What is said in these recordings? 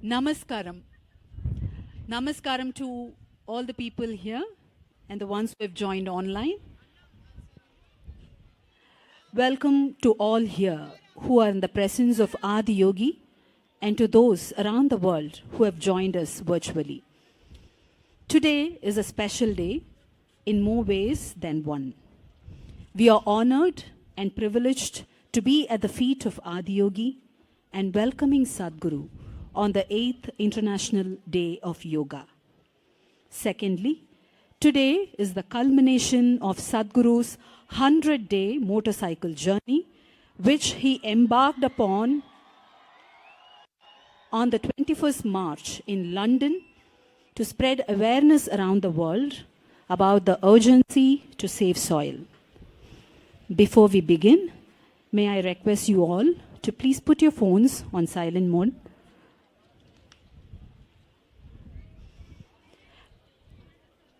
Namaskaram. Namaskaram to all the people here and the ones who have joined online. Welcome to all here who are in the presence of Adi Yogi and to those around the world who have joined us virtually. Today is a special day in more ways than one. We are honored and privileged to be at the feet of Adi Yogi and welcoming Sadhguru on the 8th International Day of Yoga. Secondly, today is the culmination of Sadhguru's 100-day motorcycle journey, which he embarked upon on the 21st March in London to spread awareness around the world about the urgency to save soil. Before we begin, may I request you all to please put your phones on silent mode.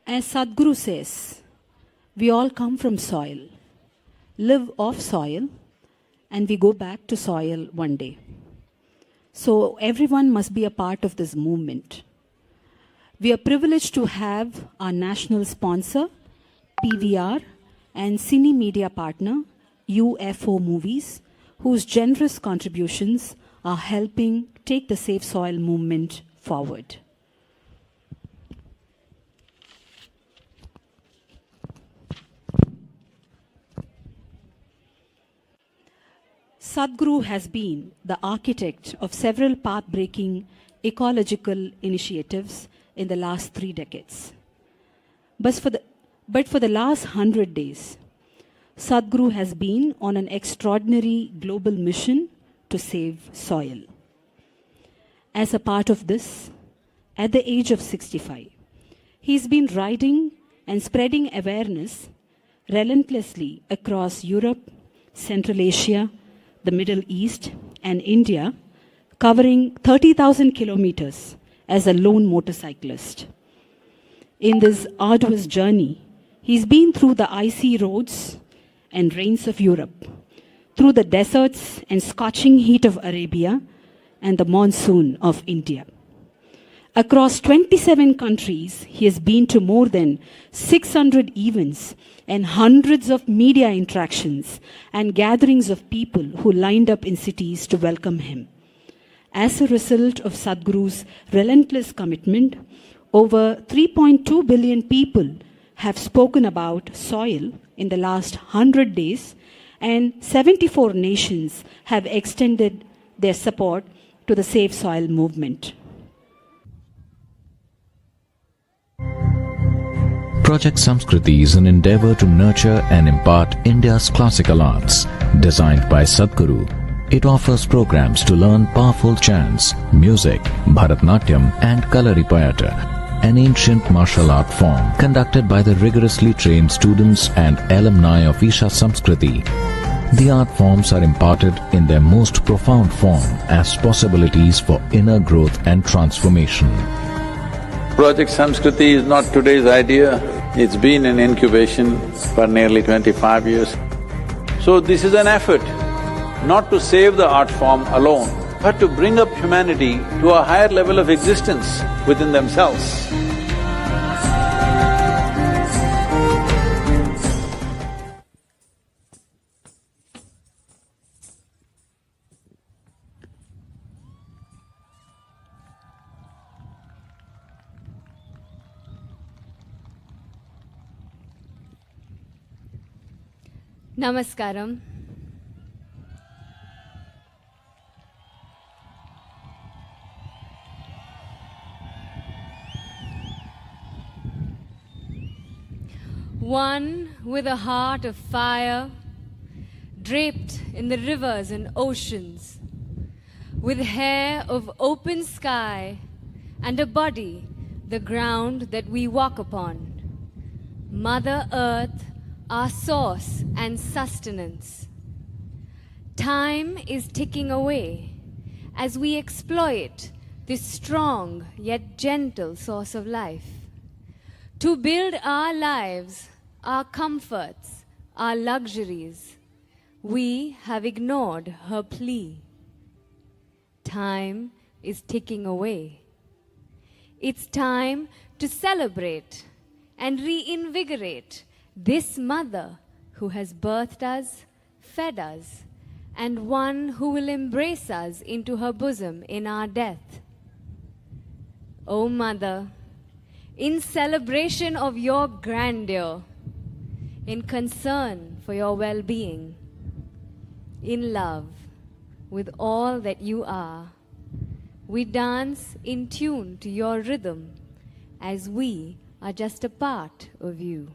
As Sadhguru says, we all come from soil, live off soil, and we go back to soil one day. So everyone must be a part of this movement. We are privileged to have our national sponsor, PVR, and cine media partner, UFO Movies, whose generous contributions are helping take the Safe Soil movement forward. Sadhguru has been the architect of several path-breaking ecological initiatives in the last 3 decades. But for the last 100 days, Sadhguru has been on an extraordinary global mission to save soil. As a part of this, at the age of 65, he's been riding and spreading awareness relentlessly across Europe, Central Asia, the Middle East, and India, covering 30,000 kilometers as a lone motorcyclist. In this arduous journey, he's been through the icy roads and rains of Europe, through the deserts and scorching heat of Arabia, and the monsoon of India. Across 27 countries, he has been to more than 600 events and hundreds of media interactions and gatherings of people who lined up in cities to welcome him. As a result of Sadhguru's relentless commitment, over 3.2 billion people have spoken about soil in the last 100 days, and 74 nations have extended their support to the Safe Soil movement. Project Samskriti is an endeavor to nurture and impart India's classical arts. Designed by Sadhguru, it offers programs to learn powerful chants, music, Bharatnatyam and Kalaripayattu, an ancient martial art form conducted by the rigorously trained students and alumni of Isha Samskriti. The art forms are imparted in their most profound form as possibilities for inner growth and transformation. Project Samskriti is not today's idea, it's been in incubation for nearly 25 years. So this is an effort not to save the art form alone, but to bring up humanity to a higher level of existence within themselves. Namaskaram. One with a heart of fire, draped in the rivers and oceans, with hair of open sky and a body, the ground that we walk upon. Mother Earth, our source and sustenance. Time is ticking away as we exploit this strong yet gentle source of life. To build our lives, our comforts, our luxuries, we have ignored her plea. Time is ticking away. It's time to celebrate and reinvigorate this mother who has birthed us, fed us, and one who will embrace us into her bosom in our death. O Mother, in celebration of your grandeur, in concern for your well-being, in love with all that you are, we dance in tune to your rhythm as we are just a part of you.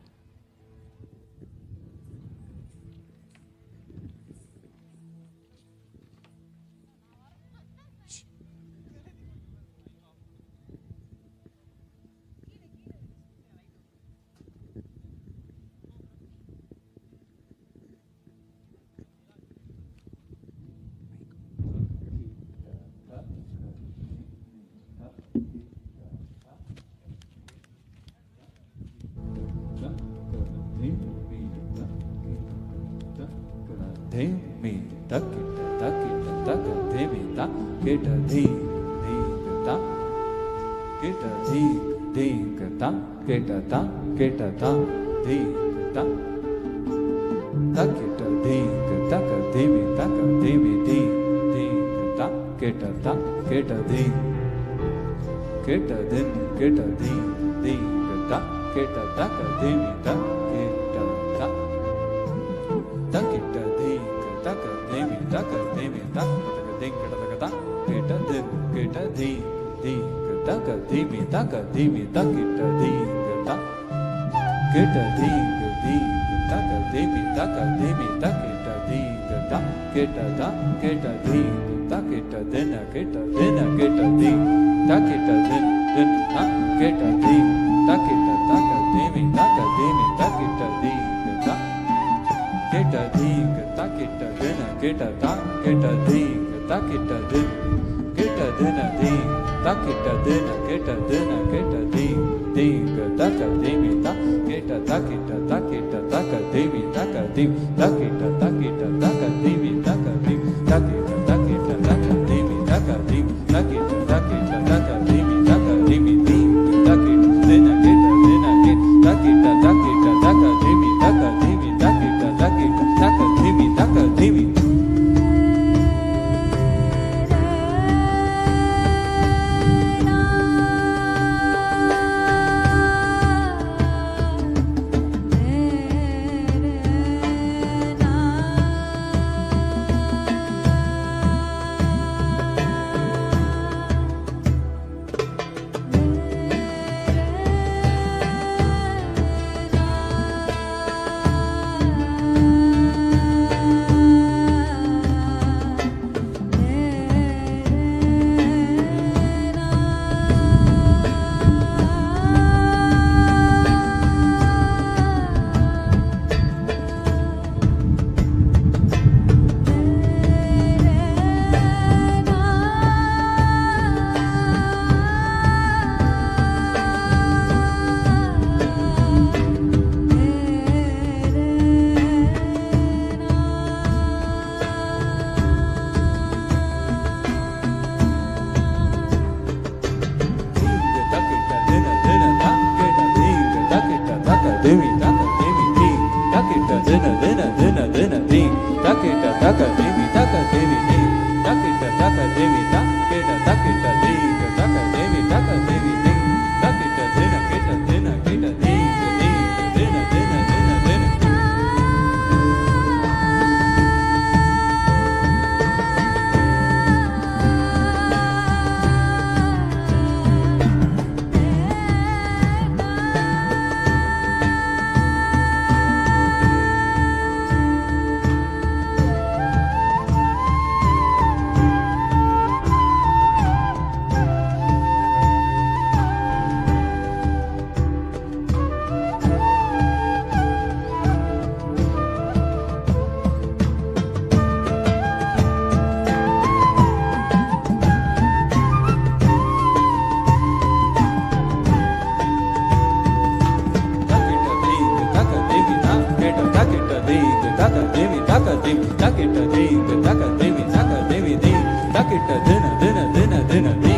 Dina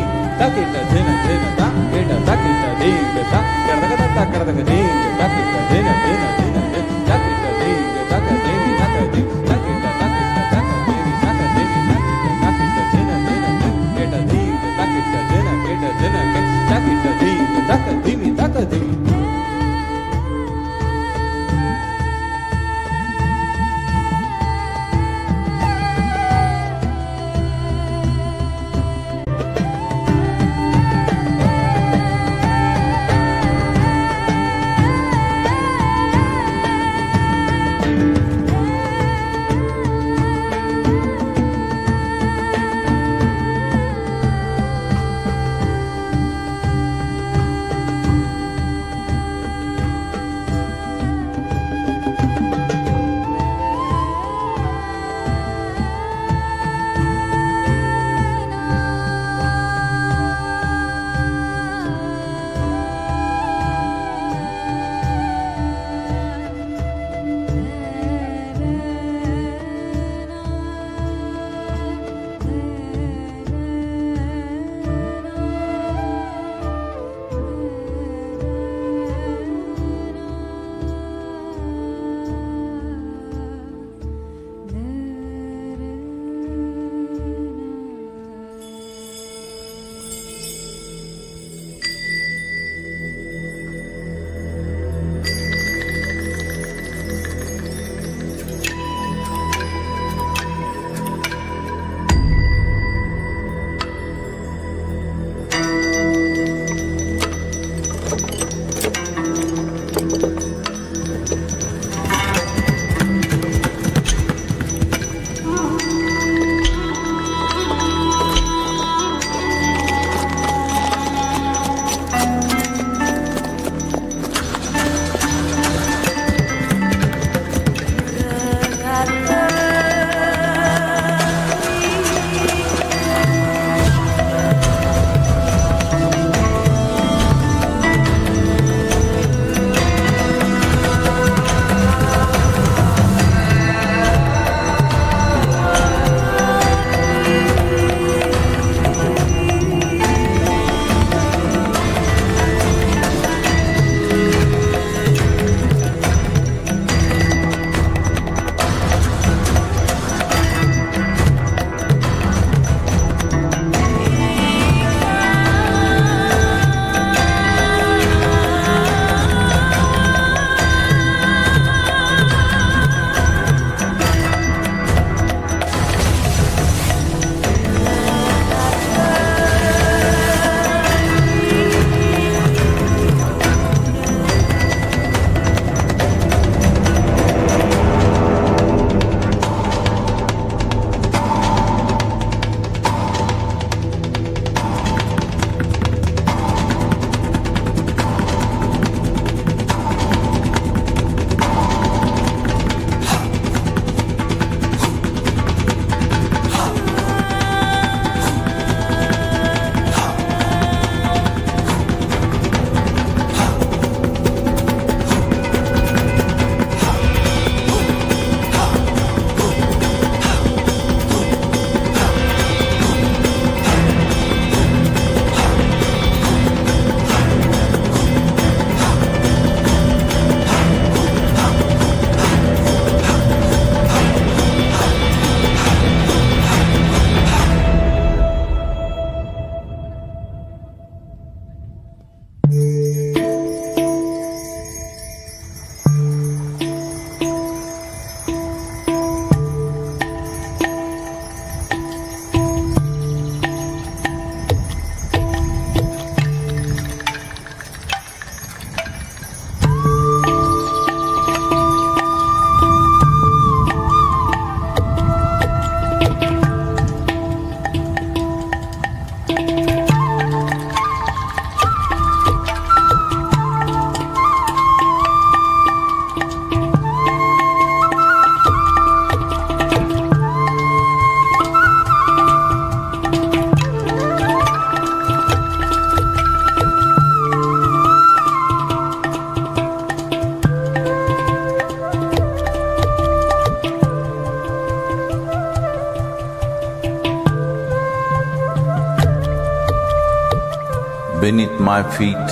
Beneath my feet,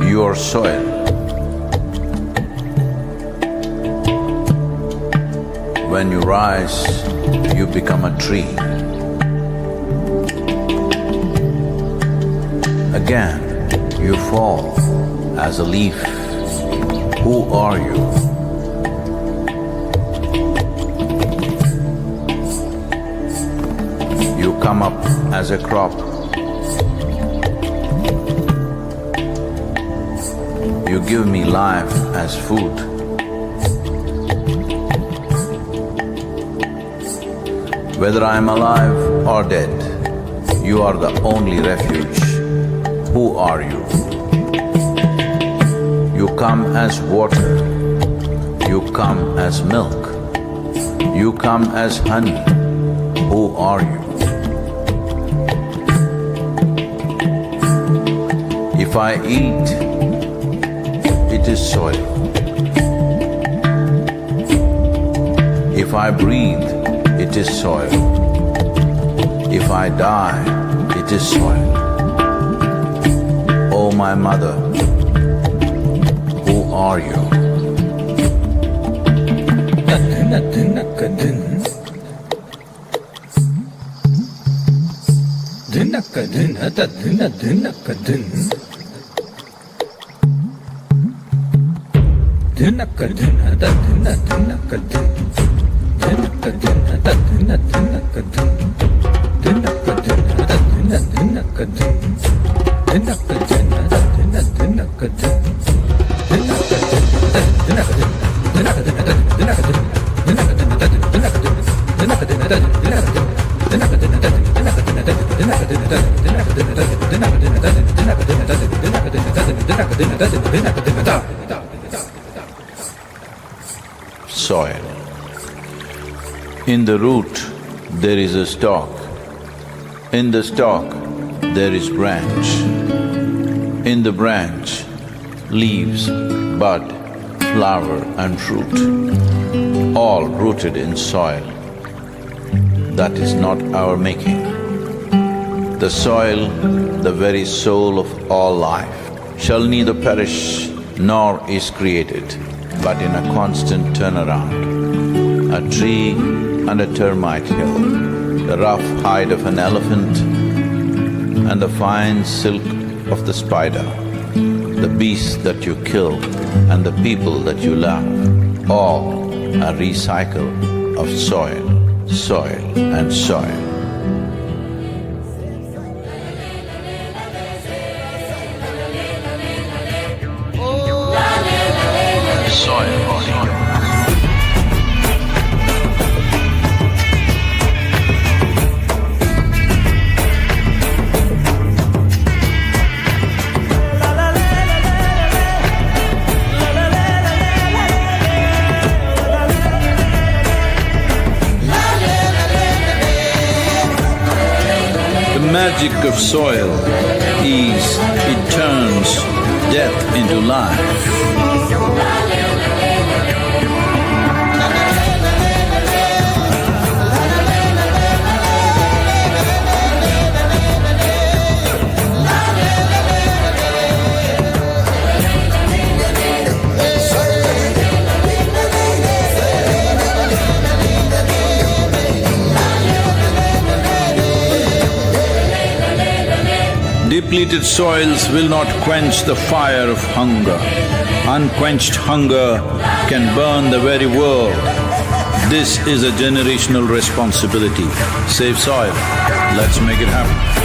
you are soil. When you rise, you become a tree. Again, you fall as a leaf. Who are you? You come up as a crop. You give me life as food. Whether I am alive or dead, you are the only refuge. Who are you? You come as water. You come as milk. You come as honey. Who are you? If I eat, it is soil. If I breathe, it is soil. If I die, it is soil. Oh, my mother, who are you? Soil. In the root, there is a stalk. In the stalk, there is branch. In the branch, leaves, bud, flower and fruit, all rooted in soil. That is not our making. The soil, the very soul of all life, shall neither perish nor is created, but in a constant turnaround. A tree and a termite hill, the rough hide of an elephant and the fine silk of the spider, the beasts that you kill and the people that you love, all a recycle of soil, soil and soil. The magic of soil is it turns death into life. Depleted soils will not quench the fire of hunger. Unquenched hunger can burn the very world. This is a generational responsibility. Save soil. Let's make it happen.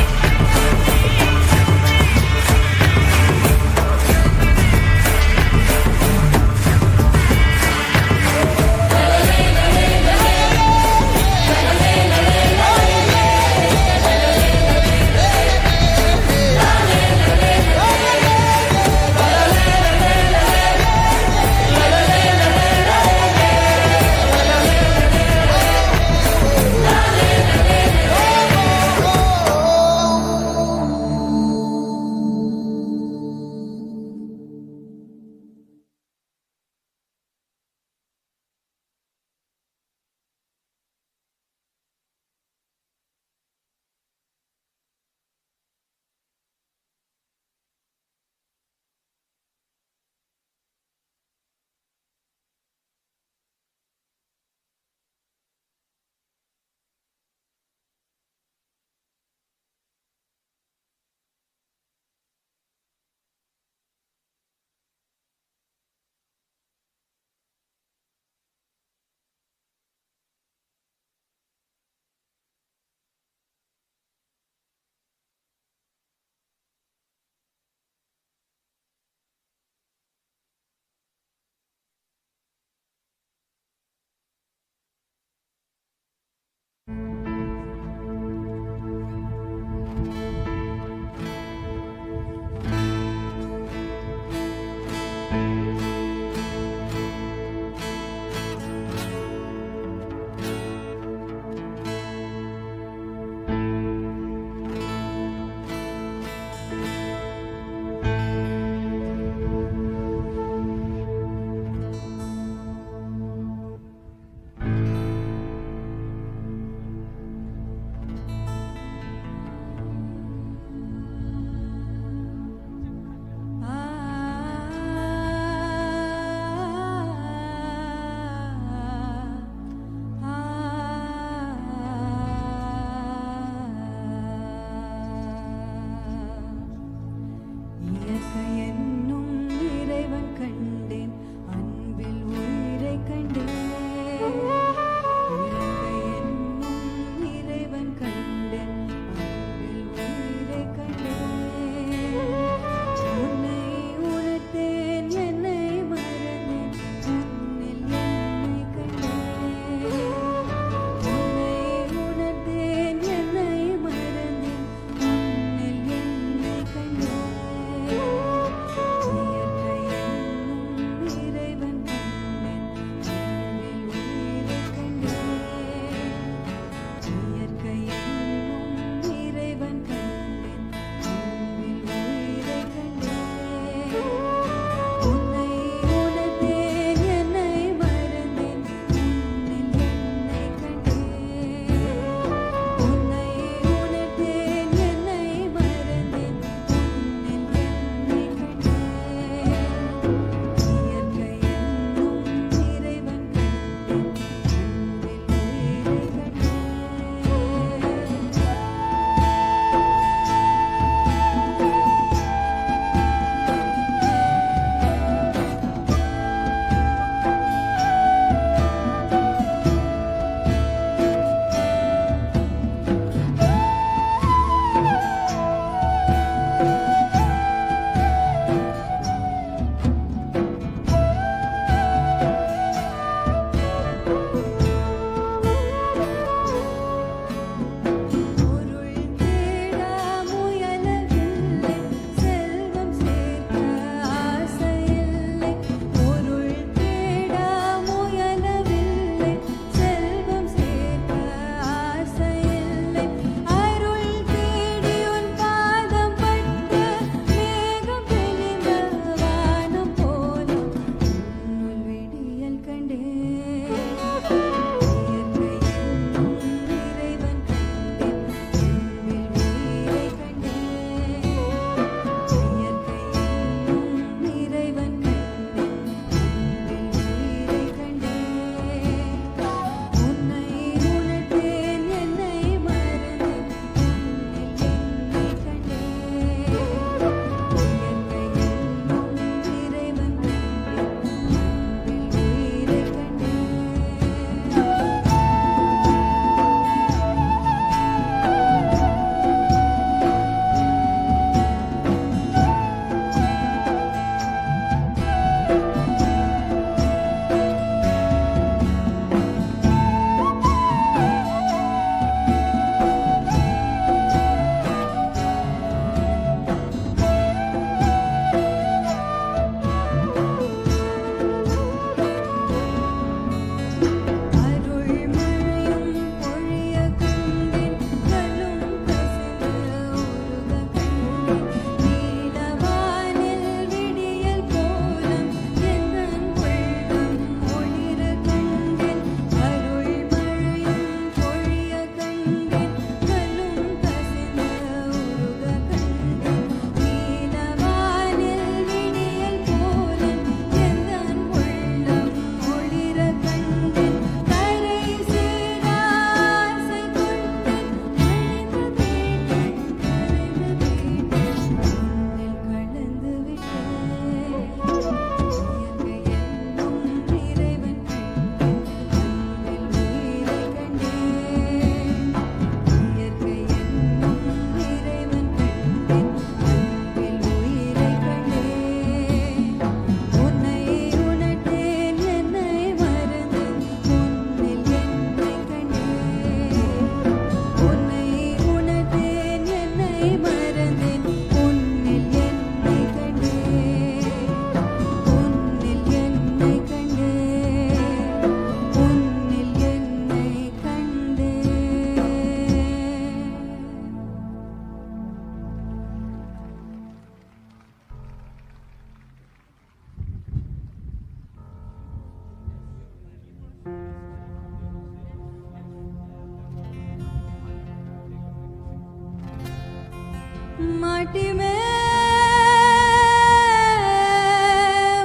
माटी में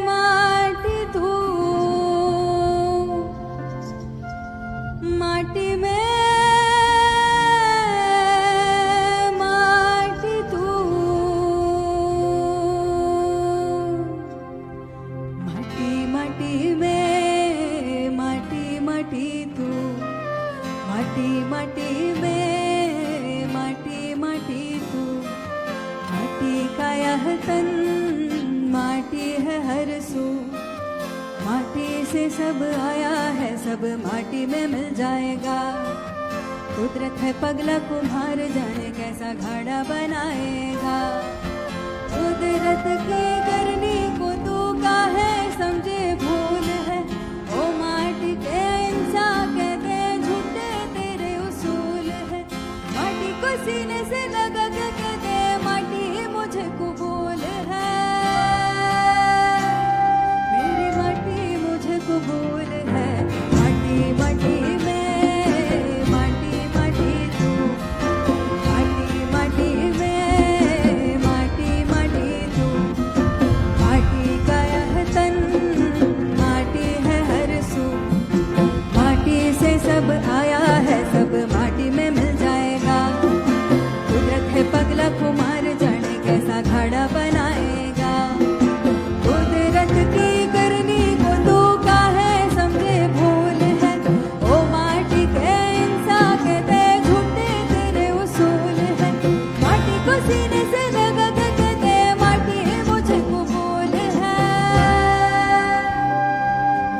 माटी तू, माटी में माटी तू, माटी माटी में माटी माटी तू, माटी माटी में माटी माटी तू, माटी का यह तन माटी है हर सू, माटी से सब आया है सब माटी में मिल जाएगा। कुदरत है पगला कुम्हार जाने कैसा घड़ा बनाएगा। कुदरत की करनी को तू का है समझे भूल है, ओ माटी के इंसान कहते झूठे तेरे उसूल है। माटी को सीने से लगा के कहते माटी मुझे कबूल है, मेरी माटी मुझे कबूल है। माटी माटी में माटी माटी तू, माटी माटी में माटी माटी तू, माटी का यह तन माटी है हर सू, माटी से सब आया है सब माटी में मिल जाएगा। कुदरत है पगला कुमार जाने कैसा घड़ा बनाएगा। कुदरत की करनी को तू का है समझे भूल है, ओ माटी के इंसान कहते झूठे तेरे उसूल है। माटी को सीने से लगा के कहते माटी मुझे कबूल है,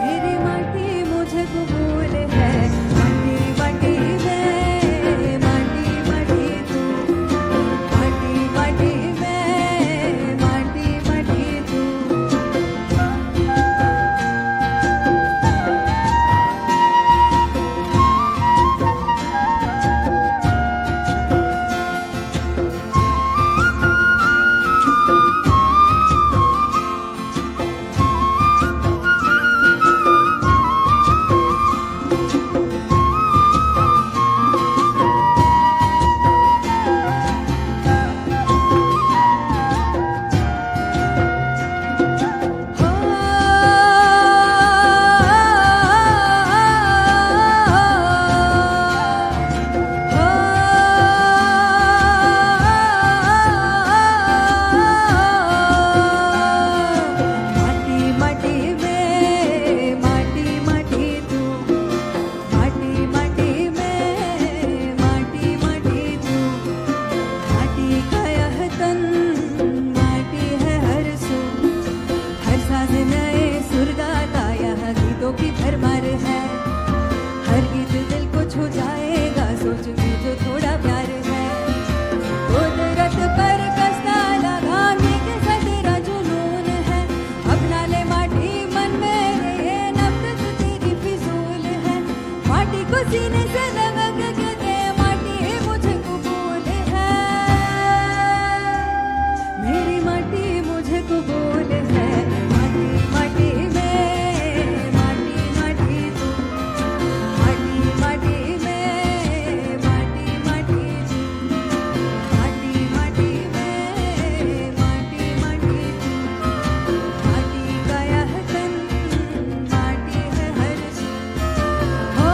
मेरी माटी मुझे कबूल है। माटी माटी में माटी माटी तू, माटी माटी में माटी माटी तू। माटी माटी में माटी माटी तू, माटी माटी में माटी माटी तू, माटी का यह तन माटी है हर सू, हर साज नए सुर गाता यह गीतों की भरमार है। हर गीत दिल को छू जाएगा सोच में जो थोड़ा प्यार है। कुदरत पर कसना लगाने के तेरा जुनून है, अपना ले माटी मन में ये नफरत तेरी फिजूल है। माटी को सीने से लगा के कहते माटी मुझे कबूल है, मेरी माटी मुझे कबूल है। माटी माटी में माटी माटी तू, माटी माटी में माटी माटी तू, माटी माटी में माटी माटी तू, माटी का यह तन माटी है हर सू। हो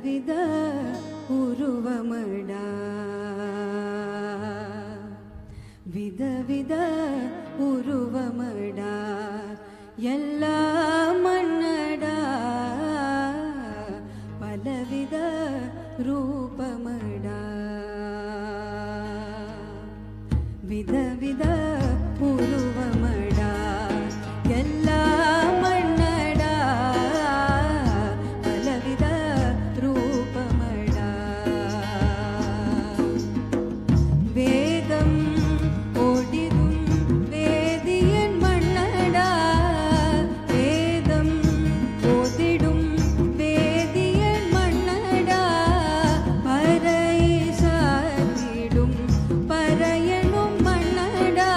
ವಿಧ ಉರುವಮಡ ವಿಧ ವಿಧ ಉರುವಮಡ ಎಲ್ಲ ಮನ್ನಡ ಪಲವಿಧ ರೂಪಮಡ ವಿಧ ವಿಧ ಉರುವಮಡ ಎಲ್ಲ ಮನ್ನಡ ಪಲವಿಧ ರೂಪಮಡ வேதம் ஓடிடும் வேதியன் மன்னடா வேதம் ஓதிடும் வேதியன் மன்னடா பறை சாத்திடும் பறையனும் மன்னடா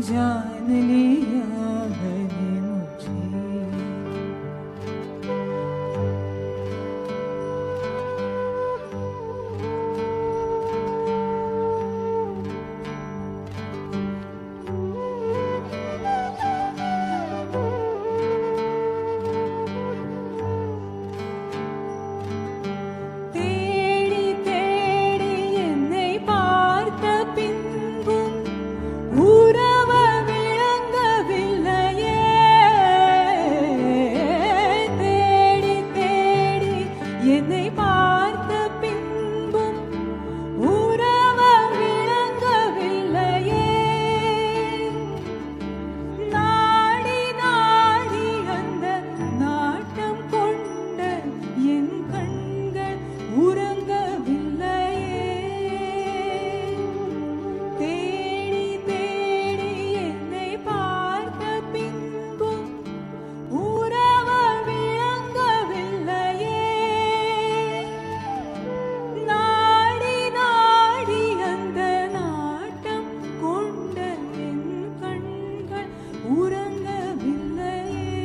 जान लिया मैंने मुझे। தேடி தேடி என்னை பார்த்த பின்பும் உறவு விளங்கவில்லையே. தேடி தேடி என்னை பார்த்த பின்பும் உறவு விளங்கவில்லையே. நாடி நாடி அந்த நாட்டம் கொண்ட என் கண்கள் உறங்கவில்லையே. தேடி தேடி என்னை பார்த்த பின்பும் உறவு விளங்கவில்லையே. நாடி நாடி அந்த நாட்டம் கொண்ட என் கண்கள் உறங்கவில்லையே.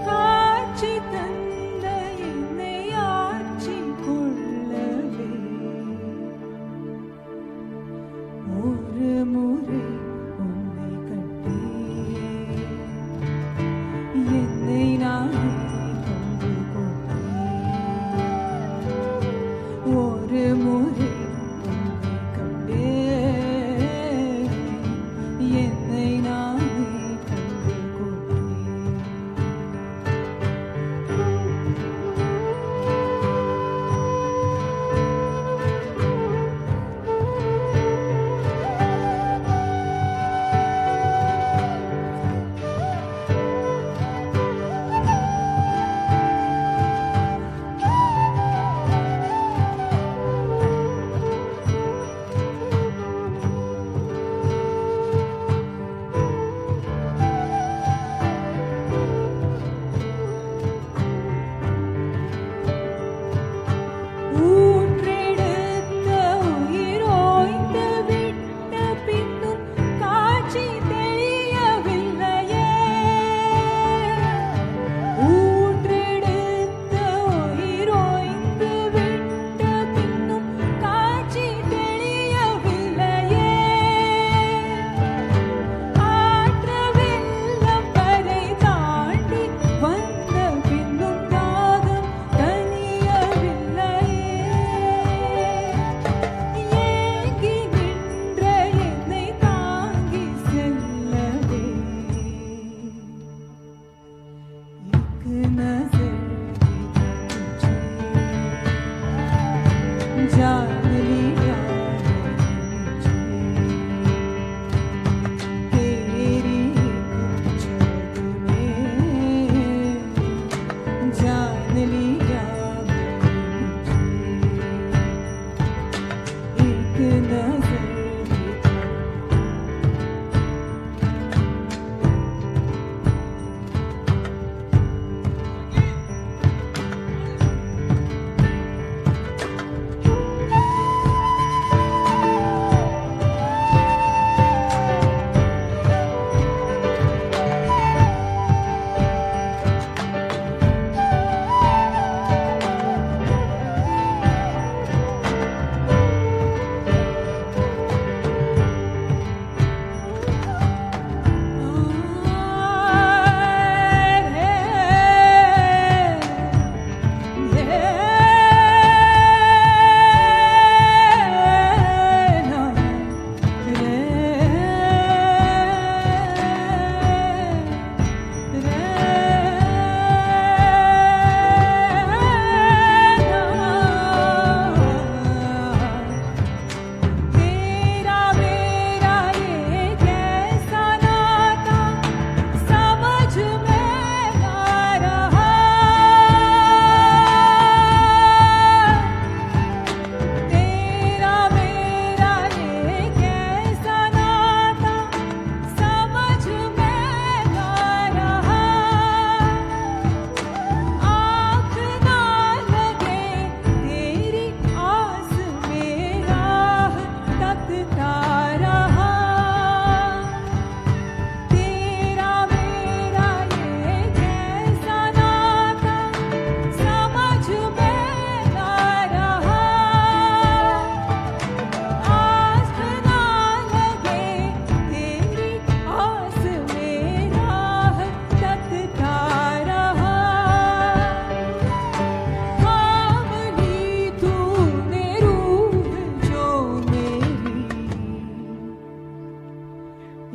காட்சி தந்த என்னை ஆட்சி கொள்ளவே ஒரு முறை உன்னை கண்டேன். என்னை நானே கண்டு கொண்டேன். ஒரு முறை உன்னை கண்டேன். என்னை நானே கண்டு கொண்டேன்.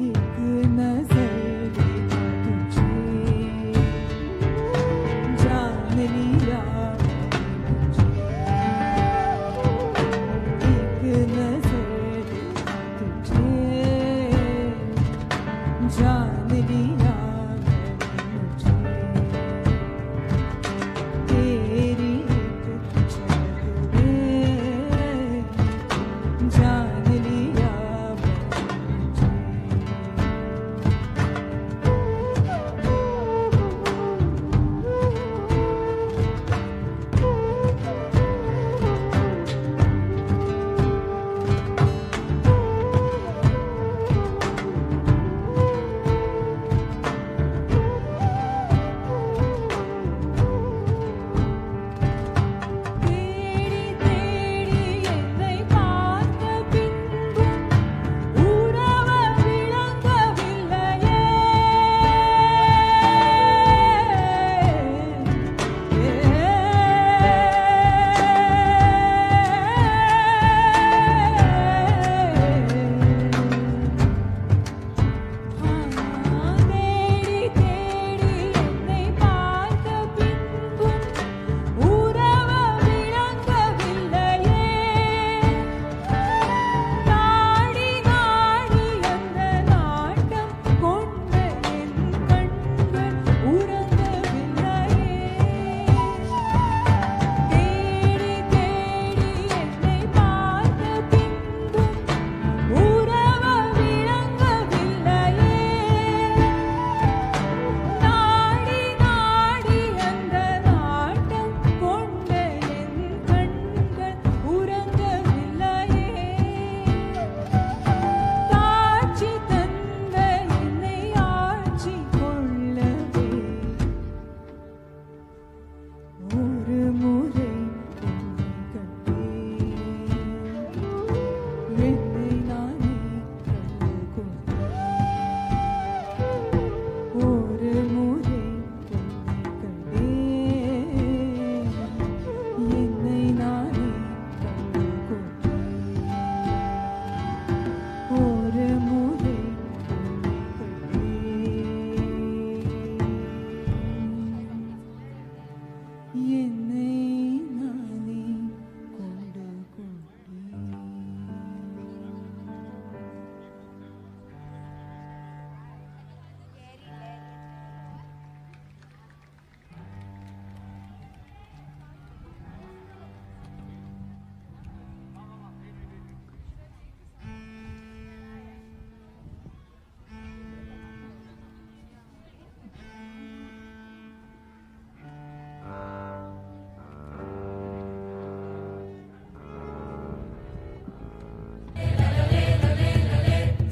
एक नजर देखा तुझे, जान लिया एक नजर देखा तुझे, जान लिया मुझे, तेरी एक झलक में जान लिया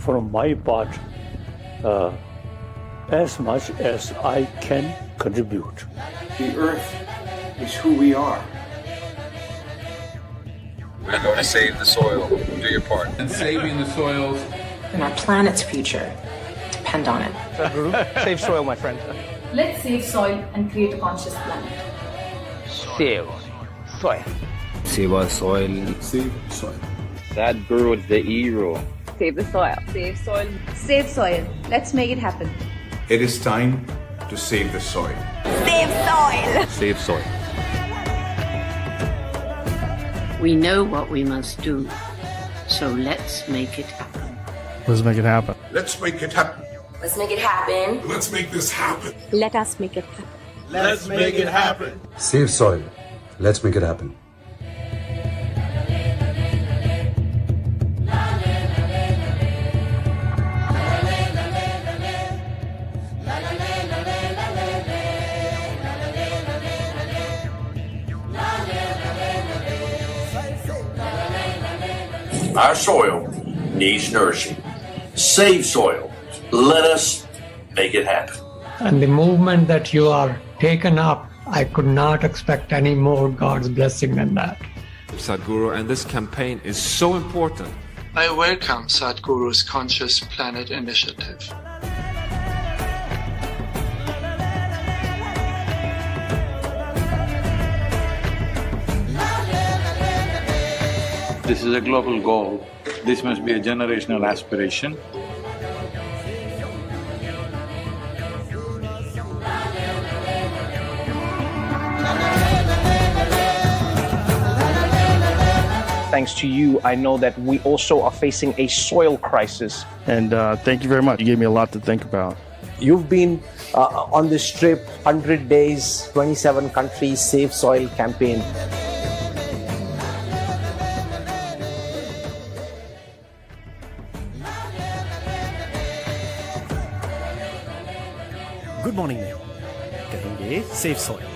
from my part as much as I can contribute. The earth is who we are. We're going to save the soil. Do your part. And saving the soils. And our planet's future depend on it. Sadhguru, save soil, my friend. Let's save soil and create a conscious planet. Save soil. Save our soil. Save soil. Sadhguru is the hero. Save the soil. Save soil. Save soil. Let's make it happen. It is time to save the soil. Save soil. Save soil. We know what we must do, so let's make it happen. Let's make it happen. Let's make it happen. Let's make it happen. Let's make this happen. Let us make it happen. Let's make it happen. Save soil. Let's make it happen. Our soil needs nourishing. Save soil. Let us make it happen. And the movement that you are taken up, I could not expect any more God's blessing than that. Sadhguru, and this campaign is so important. I welcome Sadhguru's Conscious Planet Initiative. This is a global goal. This must be a generational aspiration. thanks to you, I know that we also are facing a soil crisis. And thank you very much. You gave me a lot to think about. You've been on this trip, 100 days, 27 countries, Save Soil campaign. Good morning में कहेंगे safe soil.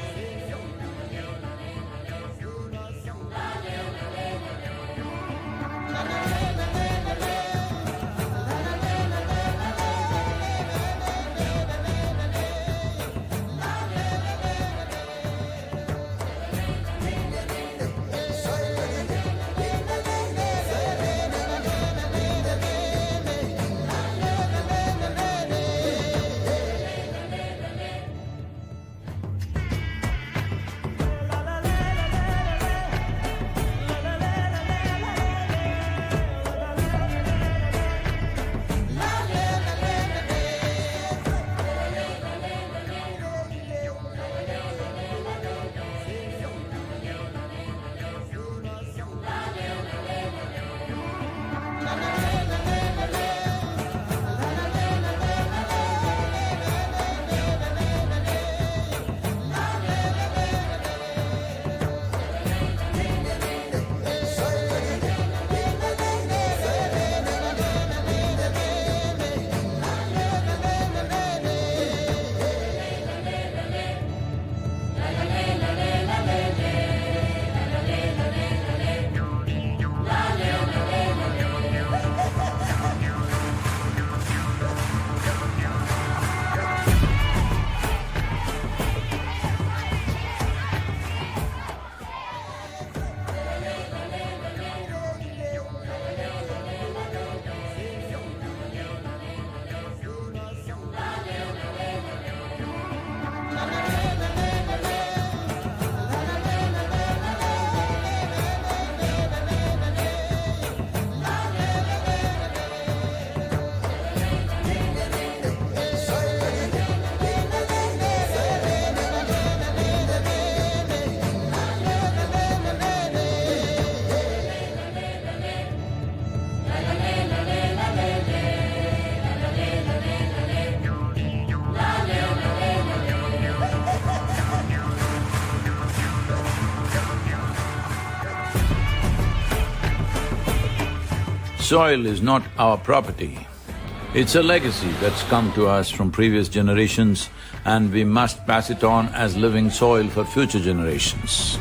Soil is not our property. It's a legacy that's come to us from previous generations, and we must pass it on as living soil for future generations.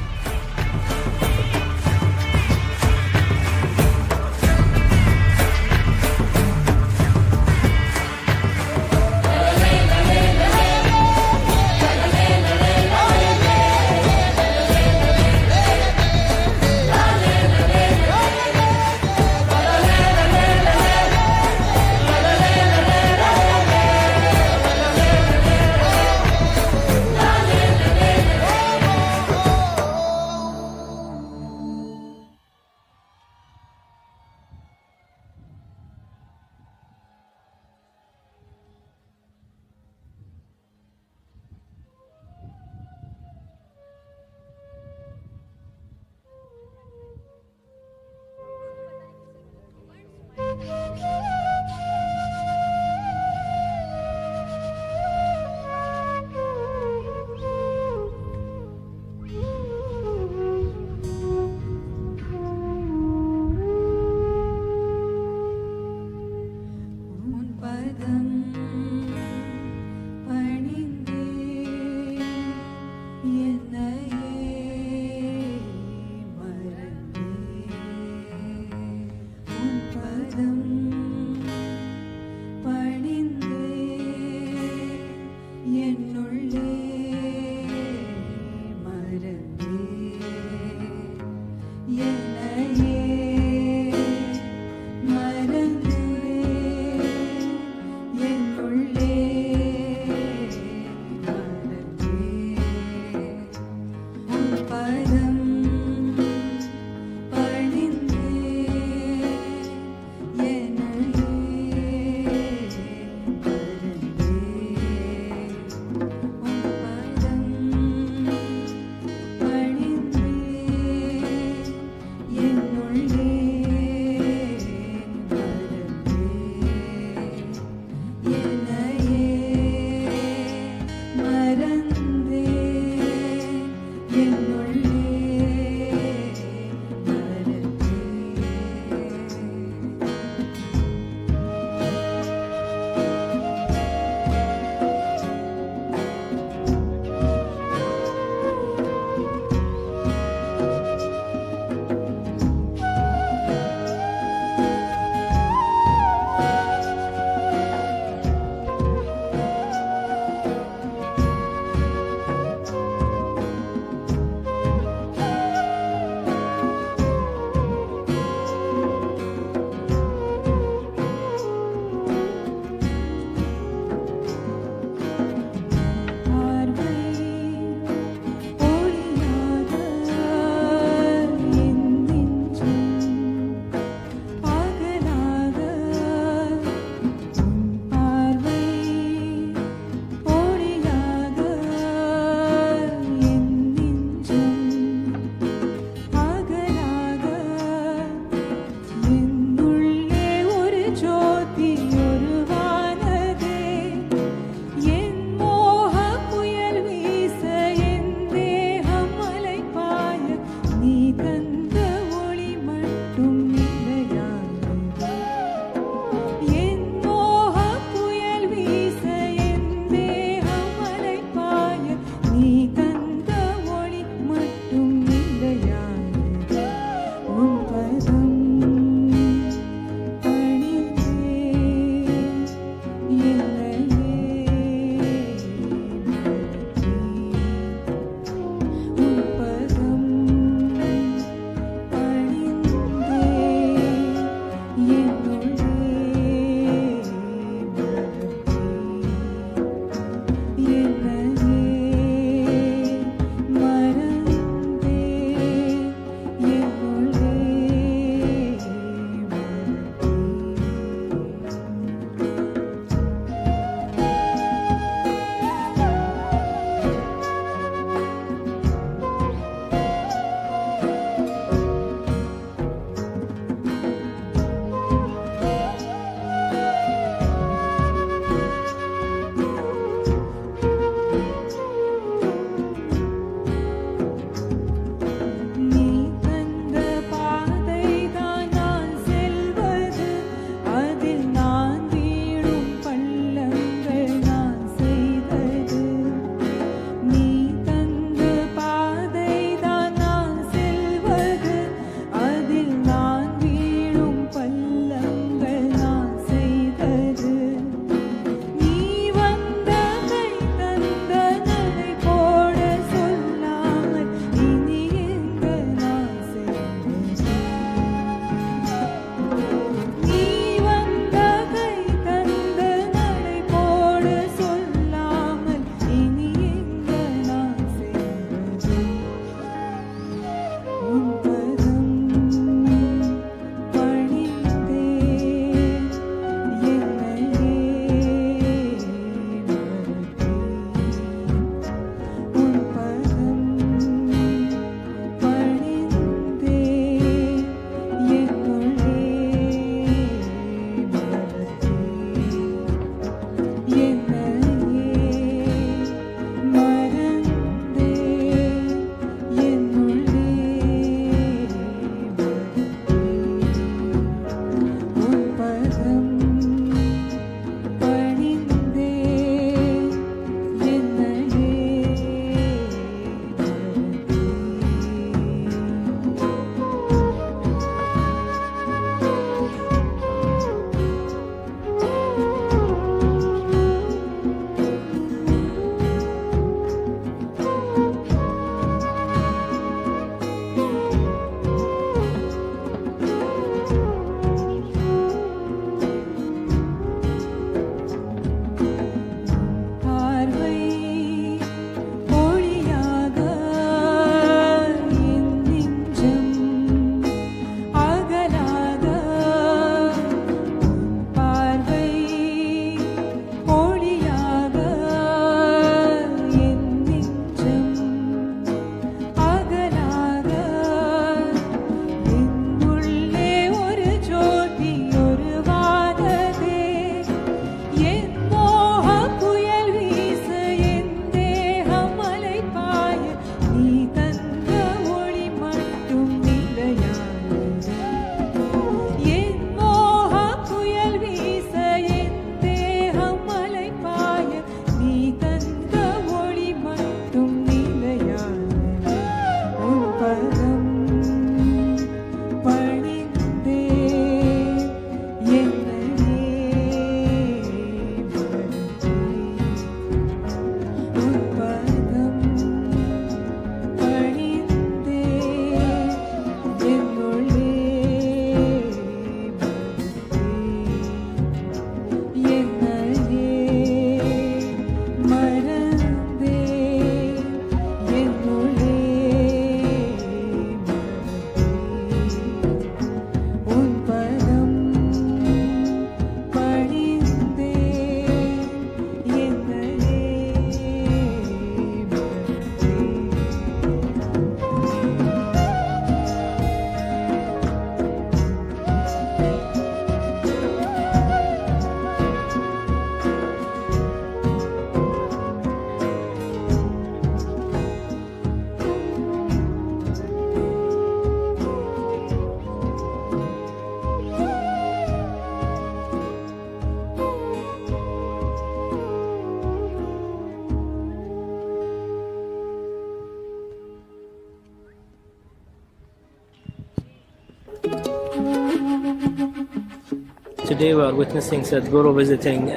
Today we are witnessing Sadhguru visiting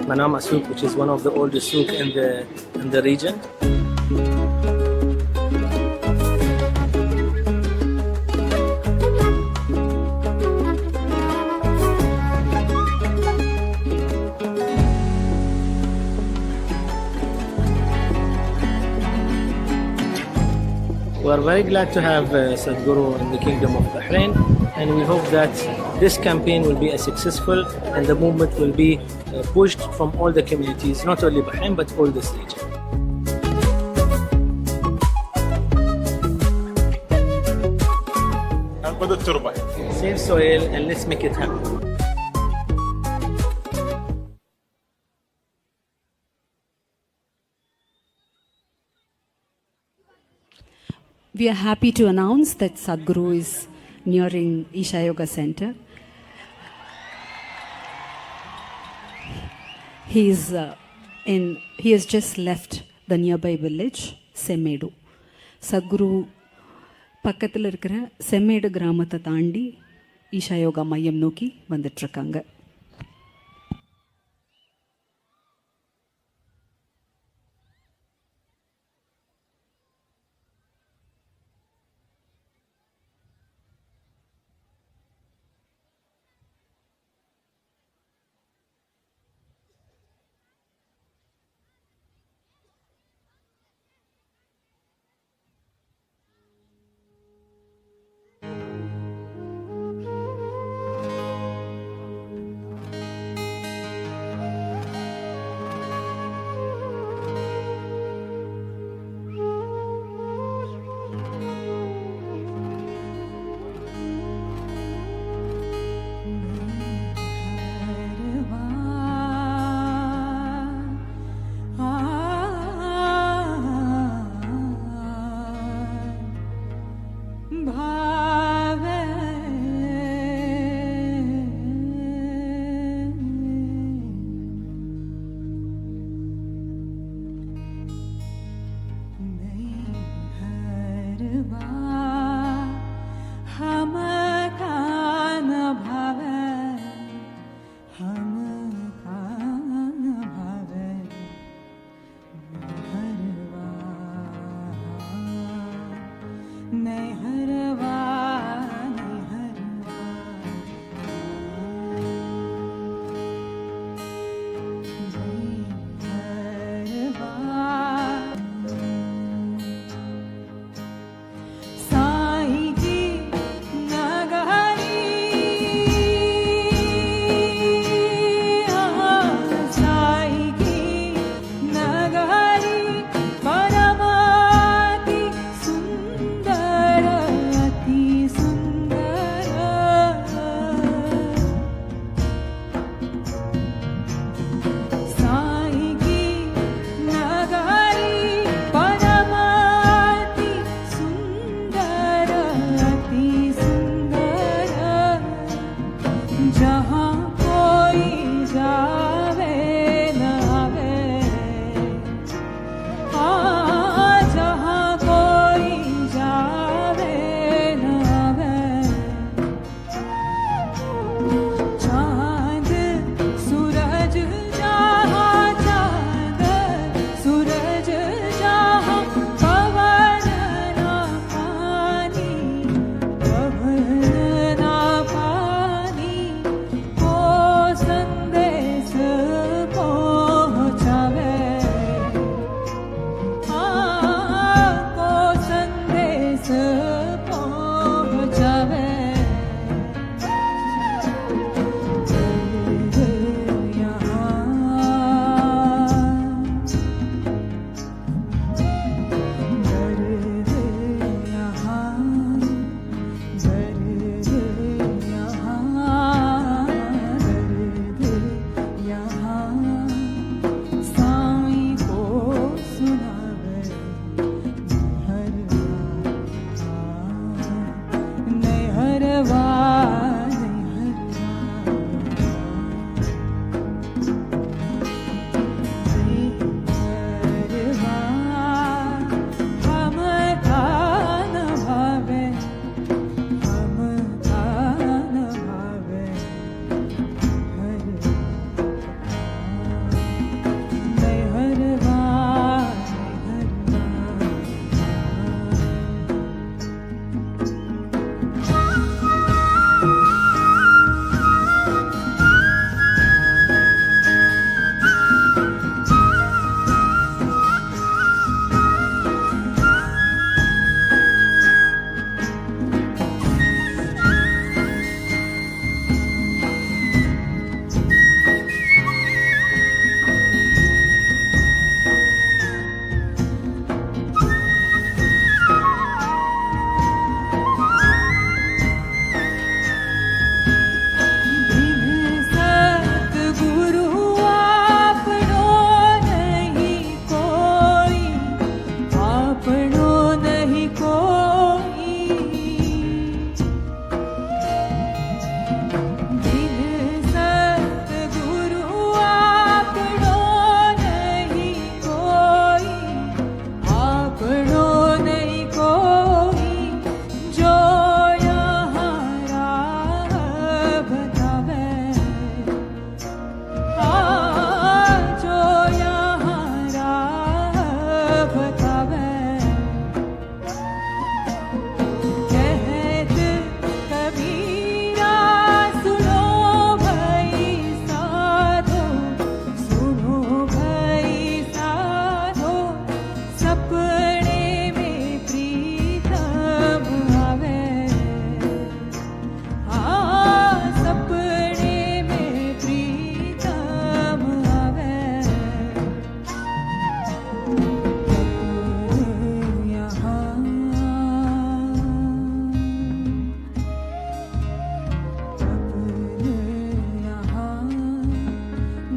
Manama Souk, which is one of the oldest souk in the region. We are very glad to have Sadhguru in the Kingdom of Bahrain, and we hope that this campaign will be successful and the movement will be pushed from all the communities, not only Bahrain but all this region. Save soil and let's make it happen. We are happy to announce that Sadhguru is nearing Isha Yoga Center. He has just left the nearby village, Semmedu. Sadhguru பக்கத்தில் இருக்கிற செம்மேடு கிராமத்தை தாண்டி ஈஷா யோகா மையம் நோக்கி வந்துட்டுருக்காங்க.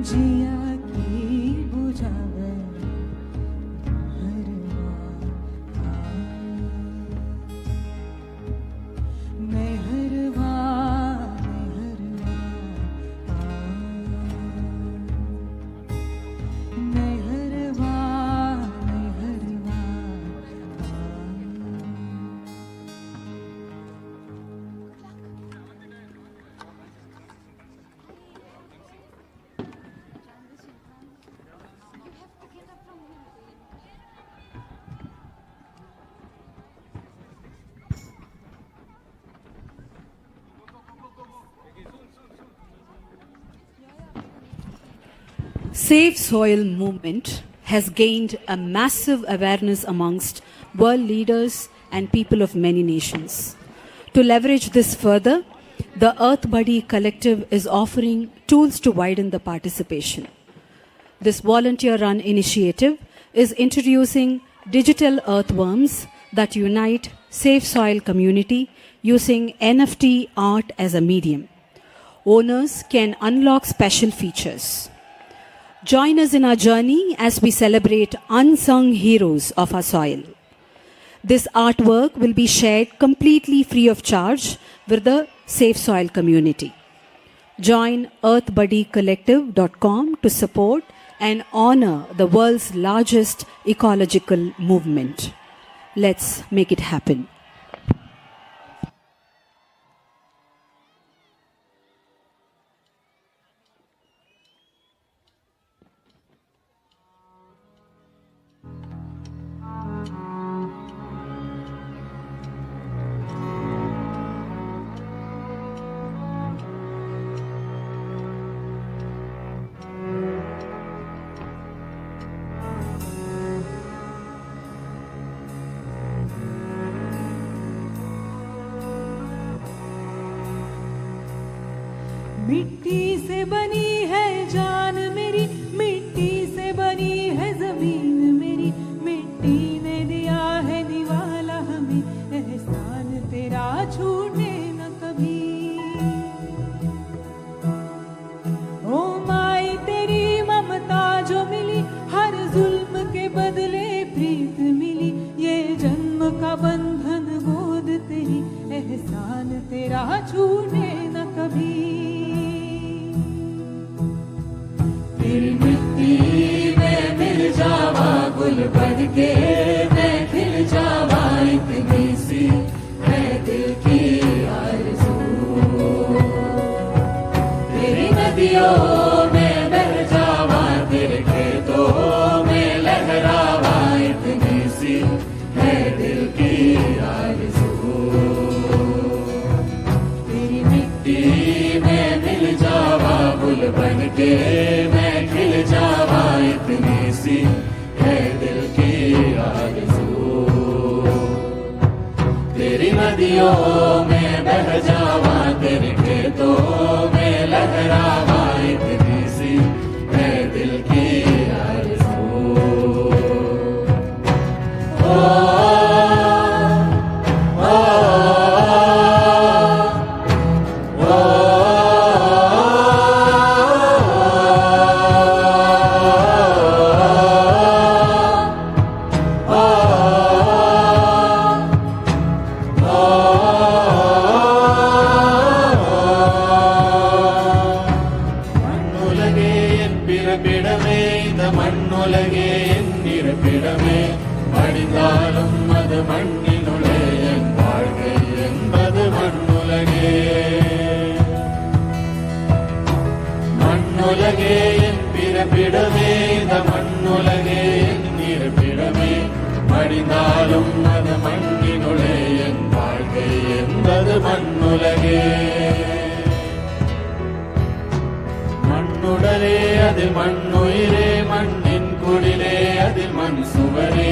जिया की बुझावे Save Soil movement has gained a massive awareness amongst world leaders and people of many nations. To leverage this further, the Earth Buddy Collective is offering tools to widen the participation. This volunteer-run initiative is introducing digital earthworms that unite Save Soil community using NFT art as a medium. Owners can unlock special features. Join us in our journey as we celebrate unsung heroes of our soil. This artwork will be shared completely free of charge with the Save Soil community. Join earthbuddycollective.com to support and honor the world's largest ecological movement. Let's make it happen. मिट्टी से बनी है जान मेरी, मिट्टी से बनी है जमीन मेरी, मिट्टी ने दिया है निवाला हमें, एहसान तेरा छूटे न कभी। ओ माई तेरी ममता जो मिली, हर जुल्म के बदले प्रीत मिली, ये जन्म का बंधन गोद तेरी, एहसान तेरा छूटे न कभी। तेरी मिट्टी में मिल जावा गुल बन के, मैं खिल जावा इतनी सी है दिल की आरज़ू। तेरी नदियों में बह जावा, तेरे खेतों में लहरावा इतनी सी है दिल की आरज़ू। तेरी मिट्टी में मिल जावा गुल बन के, खिल जावा इतनी सी है दिल की आरज़ू। तेरी नदियों में बह जावा, तेरे खेतों में लहरावा इतनी सी है दिल की आरज़ू। மண்ணுடலே அதில் மண்ணுயிரே, மண்ணின் குடிலே அதில் மண் சுவரே,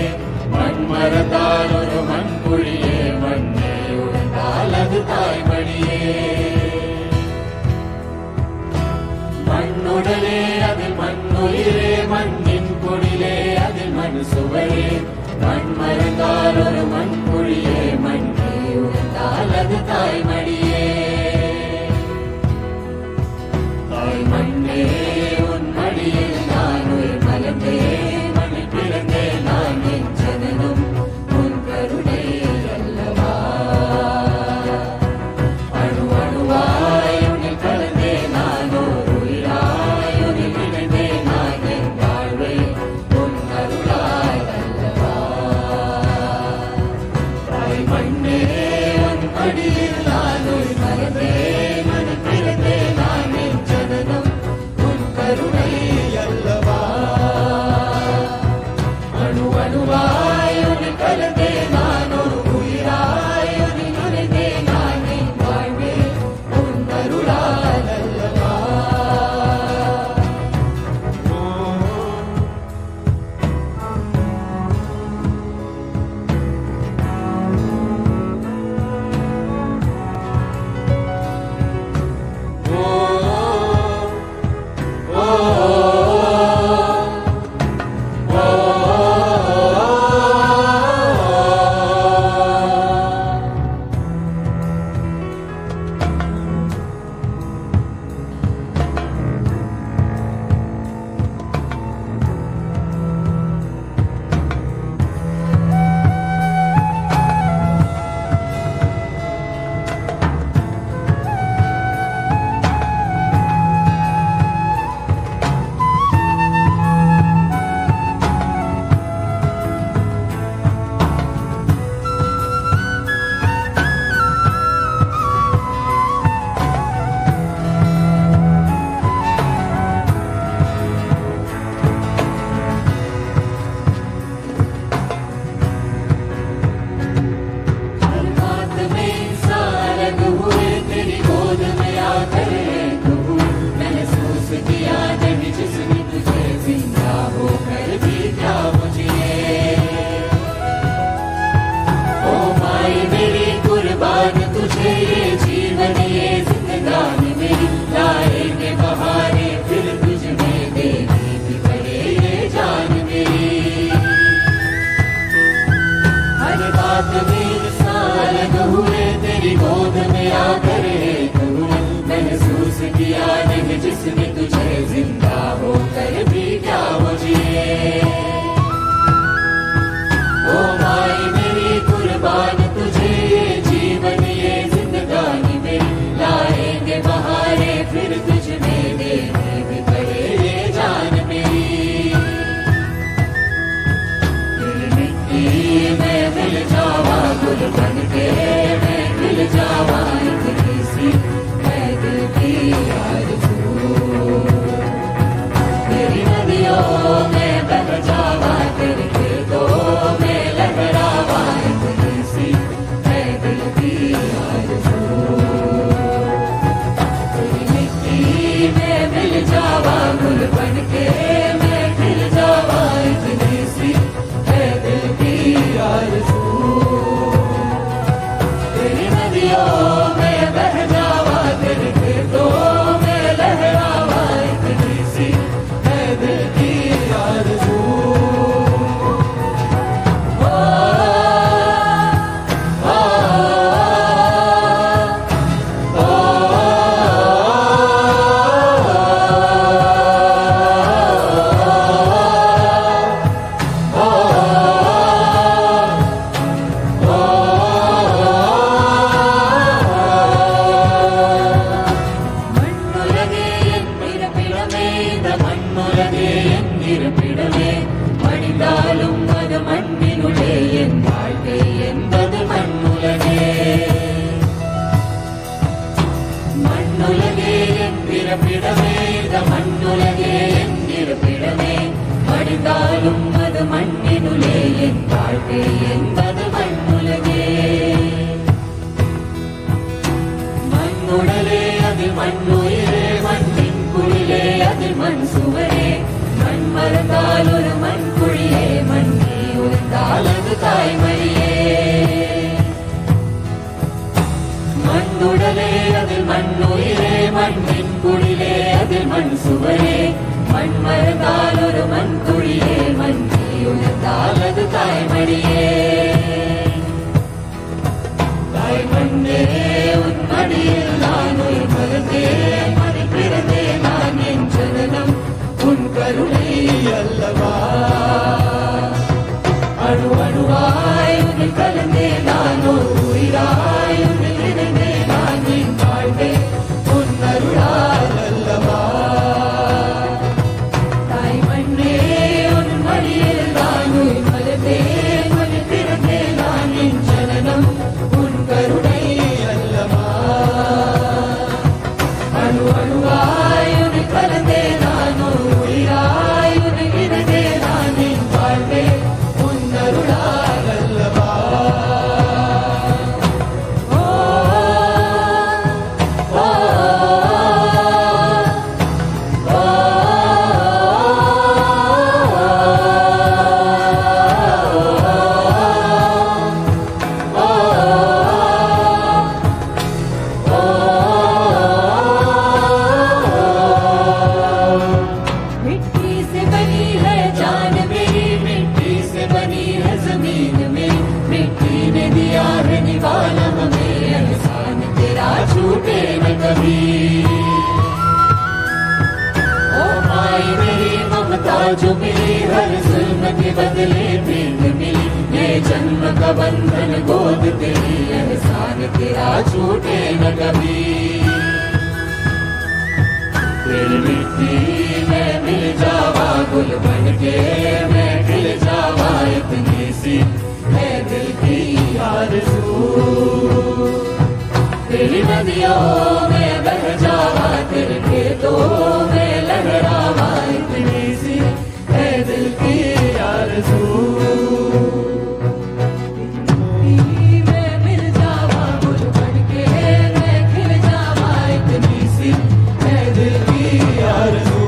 மண்மரத்தால் ஒரு மண்குழியே, மண்ணே உழுந்தால் அது தாய்மடியே। மண்ணுடலே அதில் மண்ணுயிரே, மண்ணின் குடிலே அதில் மண் சுவரே, மண்மரத்தால் ஒரு மண்குழியே, மண்ணே உழுந்தால் அது தாய்மடியே। தாய் மண்ணே உன் के मैं खिल जावा इतनी सी है दिल की आरज़ू। तेरी नदियों में बह जावा तेरे खेतों में लहरावा इतनी सी है दिल की आरज़ू। जो मिली हर जुल्म के बदले प्रीत मिली, ये जन्म का बंधन गोद तेरी, एहसान तेरा छूटे न कभी। तेरी मिट्टी में मिल जावा गुल बन के मैं खिल जावा इतनी सी है दिल की आरज़ू। तेरी नदियों में बह जावा तेरे खेतों में लहरावा इतनी सी है दिल की आरज़ू। मैं मिल जावा गुल बन के मैं खिल जावा इतनी सी है दिल की आरज़ू।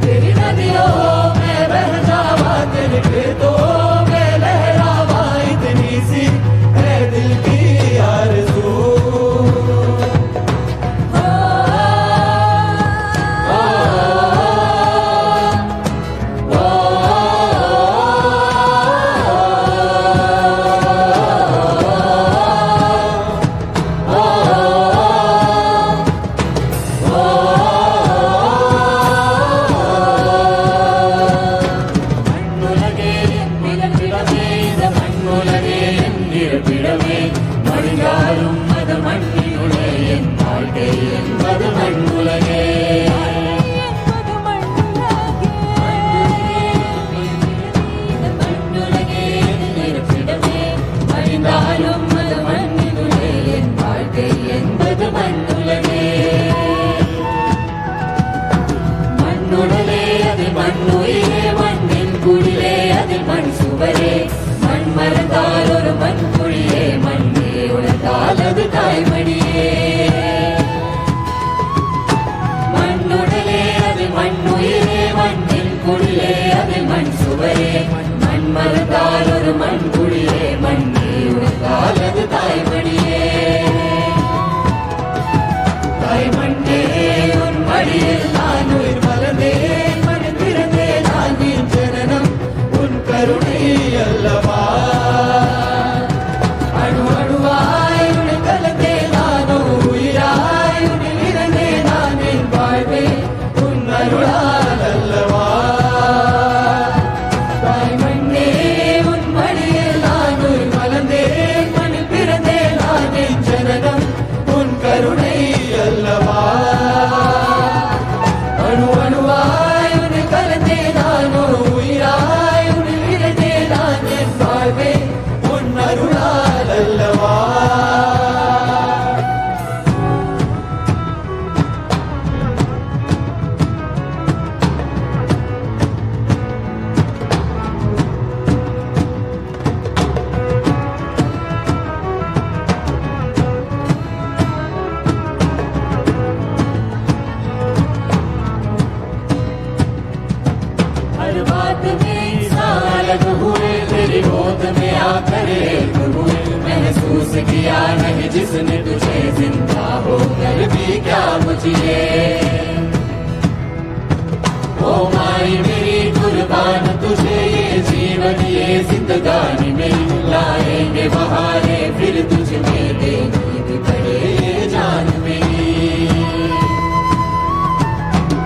तेरी नदियों में बह जावा तेरे खेतों में लहरावा इतनी सी है दिल की आरज़ू। குடிலே அதில் மண் சுவரே மண் மறந்தால் ஒரு மண் குடியே மண்ணே உனக்கால் அது தாய்மடியே தாய்மண்ணே உன் மடியில் நான் உயிர் மலர்ந்தேன் மண் பிறந்தே நான் என் ஜனனம் உன் கருணை அல்லவா அணு அணுவாய் உன்னை கலந்தே நானோ உயிராய் உன்னில் இறந்தே நான் என் வாழ்வே உன் அருளால் அல்லவா தாய்மண்ணே உன் மடியில் நான் உயிர் மலர்ந்தேன் மண்ணில் பிறந்தே நான் என் ஜனனம் உன் கருணை அல்லவா அணு அணுவாய் உன்னை கலந்தே நானோ உயிராய் உன்னில் இறந்தே நான் என் வாழ்வே உன் அருளால் அல்லவா हर बात में सालग हुए तेरी गोद में आकर एक हुए महसूस किया नहीं जिसने तुझे जिंदा होकर भी क्या मुझे ओ माई मेरी कुर्बान तुझे ये जीवन ये जिंदगानी में लाएंगे बहारे फिर तुझ में देनी भी पड़े ये जान मेरी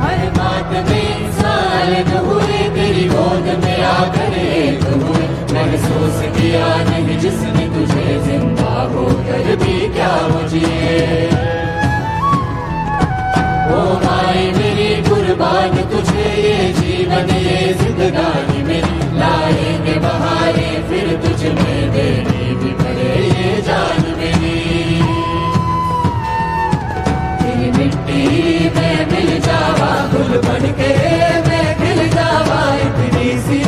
हर बात में सालग हुए तेरी गोद में आकर एक हुए महसूस किया नहीं जिसने तुझे जिंदा होकर भी क्या मुझे ओ माई मेरी कुर्बान तुझे ये जीवन ये जिंदगानी में लाएंगे बहारे फिर तुझ में देनी भी पड़े ये जान मेरी तेरी मिट्टी में मिल जावा गुल बन के मैं खिल जावा इतनी सी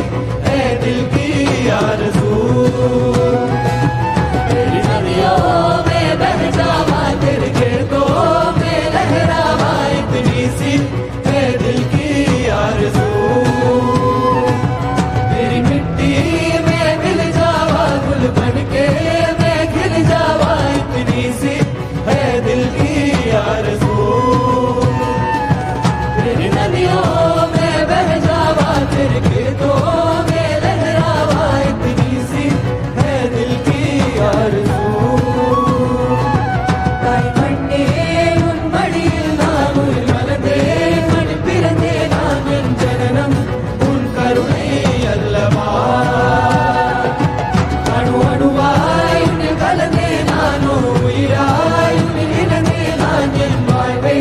है दिल की आरज़ू तेरी नदियों में बह जावा तेरे खेतों में लहरावा इतनी सी है दिल की आरज़ू तेरी मिट्टी में मिल जावा गुल बन के मैं खिल जावा इतनी सी है दिल की आरज़ू तेरी नदियों में बह जावा तेरे खेतों में लहरावा इतनी सी है दिल की आरज़ू தாய்மண்ணே உன் மடியில் நான் உயிர் மலர்ந்தேன் மண் பிறந்தே நான் என் ஜனனம் உன் கருணை அல்லவா அணு அணுவாய் உன்னில் கலந்தே நானோ உயிராய் உன்னில் இறந்தே நான் என் வாழ்வே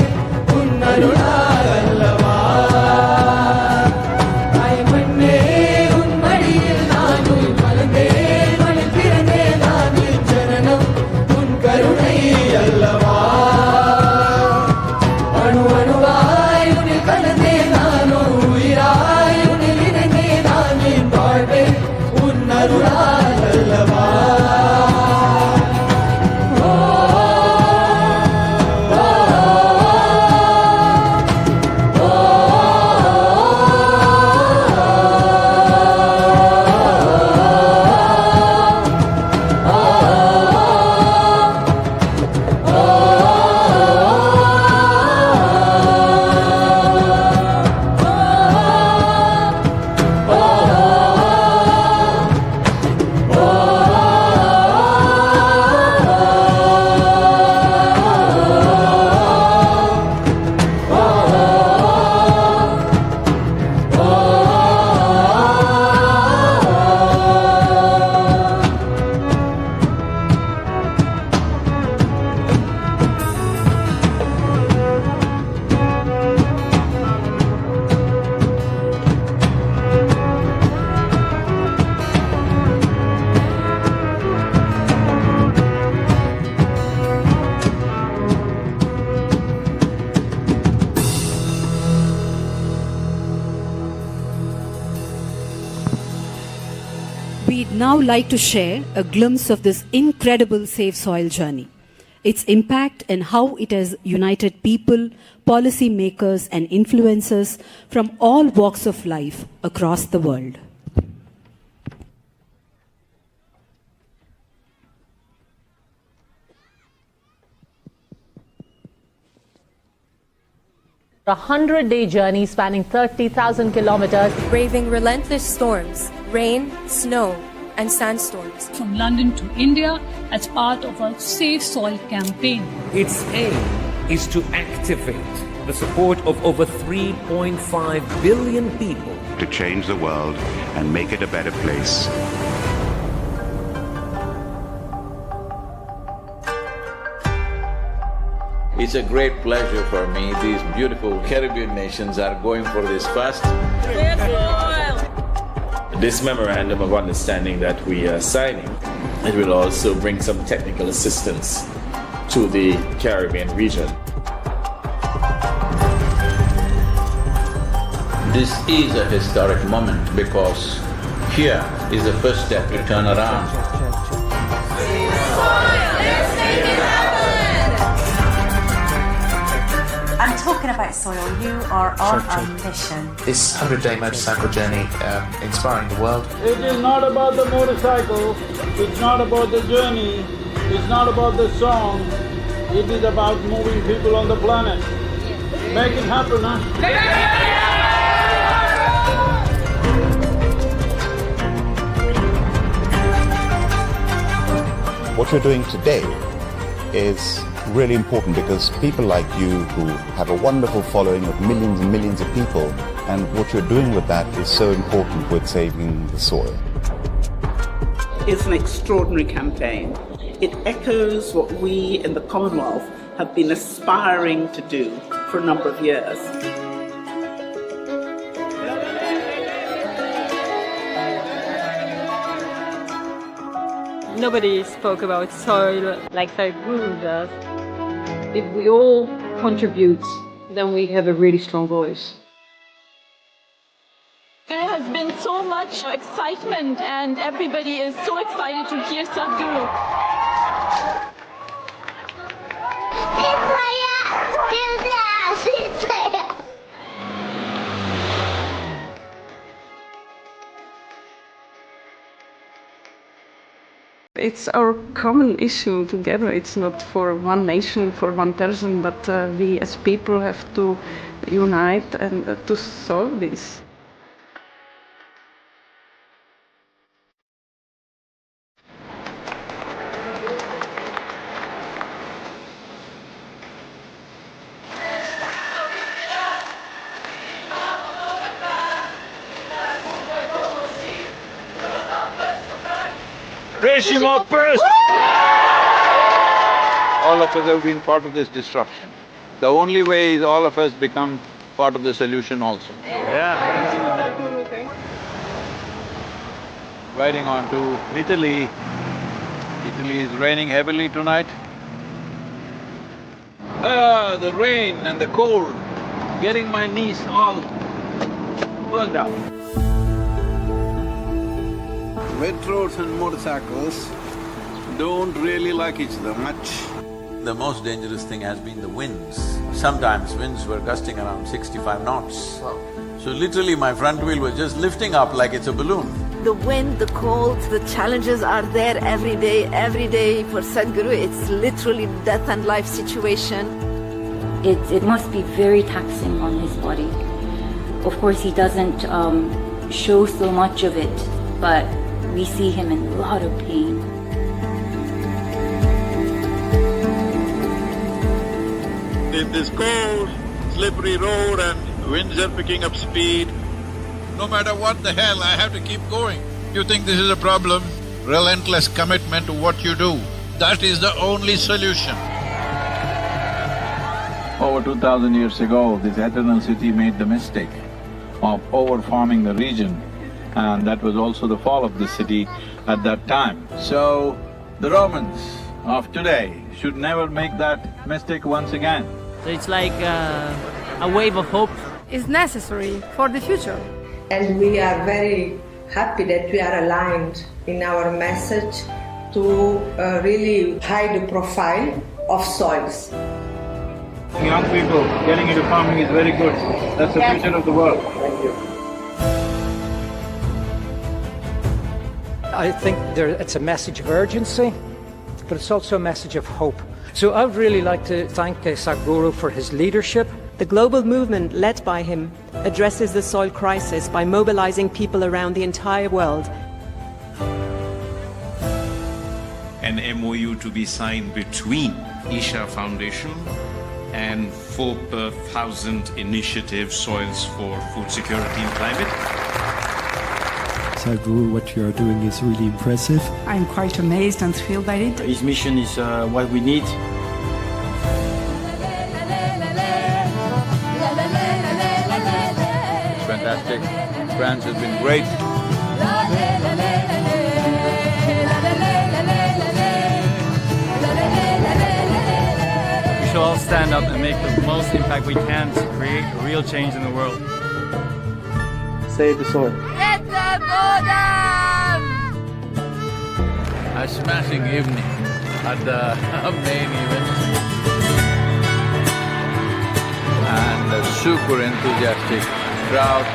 உன் அருளால் அல்லவா தாய்மண்ணே உன் மடியில் நான் உயிர் மலர்ந்தேன் மண் பிறந்தே நான் என் ஜனனம் உன் கருணை அல்லவா அணு அணுவாய் உன்னில் கலந்தே நானோ உயிராய் உன்னில் இறந்தே நான் என் வாழ்வே உன் அருளால் அல்லவா We'd now like to share a glimpse of this incredible Save Soil journey. its impact and how it has united people, policy makers, and influencers from all walks of life across the world. A 100-day journey spanning 30,000 kilometers. Braving relentless storms, rain, snow, and sandstorms. From London to India as part of a Safe Soil campaign. Its aim is to activate the support of over 3.5 billion people. To change the world and make it a better place. It's a great pleasure for me. These beautiful Caribbean nations are going for this first. This memorandum of understanding that we are signing, it will also bring some technical assistance to the Caribbean region. This is a historic moment because here is the first step to turn around. I'm talking about soil. You are on a mission. This 100-day motorcycle journey inspiring the world. It is not about the motorcycle, it's not about the journey, it's not about the song, it is about moving people on the planet. Make it happen, huh? What you're doing today is really important because people like you who have a wonderful following of millions and millions of people, and what you're doing with that is so important with saving the soil. It's an extraordinary campaign. It echoes what we in the Commonwealth have been aspiring to do for a number of years. Nobody spoke about soil like Sadhguru does. If we all contribute, then we have a really strong voice. There has been so much excitement and everybody is so excited to hear Sadhguru. It's our common issue together. It's not for one nation, for one person, but we as people have to unite and to solve this. All of us have been part of this disruption. The only way is all of us become part of the solution also. Riding on to Italy. Italy is raining heavily tonight. The rain and the cold, getting my knees all worked out. Wet roads and motorcycles don't really like each other much. The most dangerous thing has been the winds. Sometimes winds were gusting around 65 knots. So literally my front wheel was just lifting up like it's a balloon. The wind, the cold, the challenges are there every day. Every day for Sadhguru, it's literally death and life situation. It must be very taxing on his body. Of course, he doesn't show so much of it, but we see him in a lot of pain. In this cold, slippery road and winds are picking up speed, no matter what the hell, I have to keep going. You think this is a problem? Relentless commitment to what you do. That is the only solution. Over 2,000 years ago, this eternal city made the mistake of over-farming the region, and that was also the fall of the city at that time. So, the Romans of today should never make that mistake once again. So it's like a wave of hope. It's necessary for the future. And we are very happy that we are aligned in our message to really high the profile of soils. Young people getting into farming is very good. That's the future of the world. Thank you. I think it's a message of urgency, but it's also a message of hope. So I would really like to thank Sadhguru for his leadership. The global movement led by him addresses the soil crisis by mobilizing people around the entire world. An MOU to be signed between Isha Foundation and 4,000 Initiative Soils for Food Security and Climate. Sadhguru, what you are doing is really impressive. I'm quite amazed and thrilled by it. His mission is what we need. Fantastic. France has been great. We should all stand up and make the most impact we can to create a real change in the world. Save the soil. A smashing evening at the main event. And a super enthusiastic crowd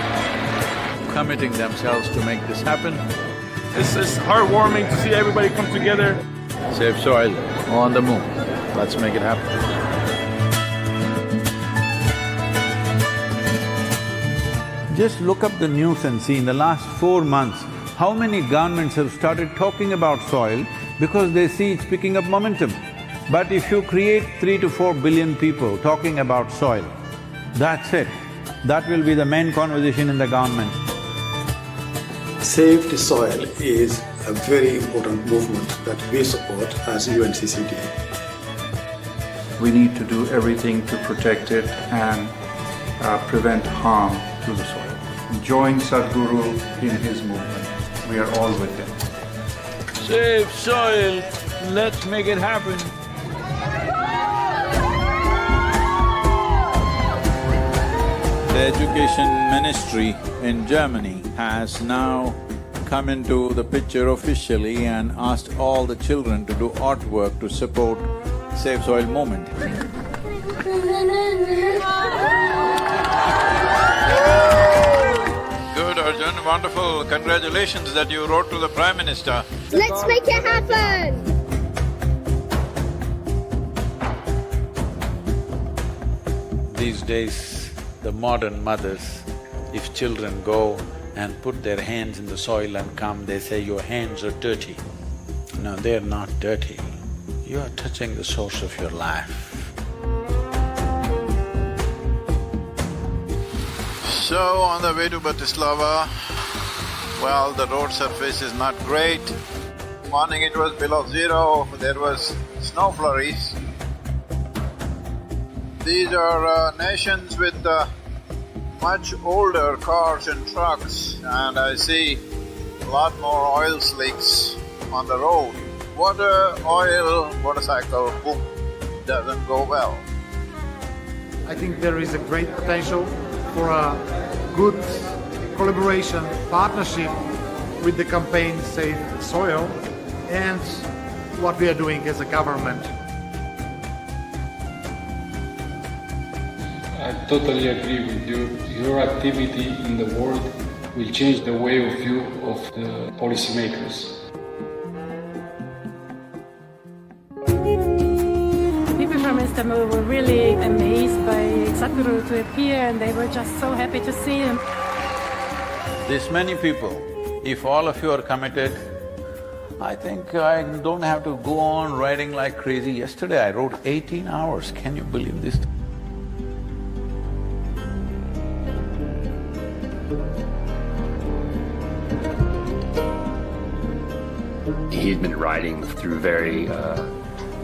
committing themselves to make this happen. It's just heartwarming to see everybody come together. Save soil on the move. Let's make it happen. Just look up the news and see in the last 4 months, how many governments have started talking about soil because they see it's picking up momentum. But if you create 3 to 4 billion people talking about soil, that's it. That will be the main conversation in the government. Save the Soil is a very important movement that we support as UNCCD. We need to do everything to protect it and prevent harm to the soil. Join Sadhguru in his movement. We are all with him. Save soil, let's make it happen. The Education Ministry in Germany has now come into the picture officially and asked all the children to do artwork to support Save Soil movement. Good, Arjun, wonderful. Congratulations that you wrote to the Prime Minister. Let's make it happen! These days, the modern mothers, if children go and put their hands in the soil and come, they say, your hands are dirty. No, they're not dirty. You are touching the source of your life. So, on the way to Bratislava, well, the road surface is not great. Morning it was below zero, there was snow flurries. These are nations with much older cars and trucks, and I see a lot more oil slicks on the road. Oil, motorcycle, boom, doesn't go well. I think there is a great potential for a good collaboration, partnership with the campaign Save Soil and what we are doing as a government. I totally agree with you. Your activity in the world will change the way of view of the policymakers. People from Istanbul were really amazed by Sadhguru to appear, and they were just so happy to see him. This many people, if all of you are committed, I think I don't have to go on writing like crazy. Yesterday I wrote 18 hours, can you believe this? He'd been riding through very,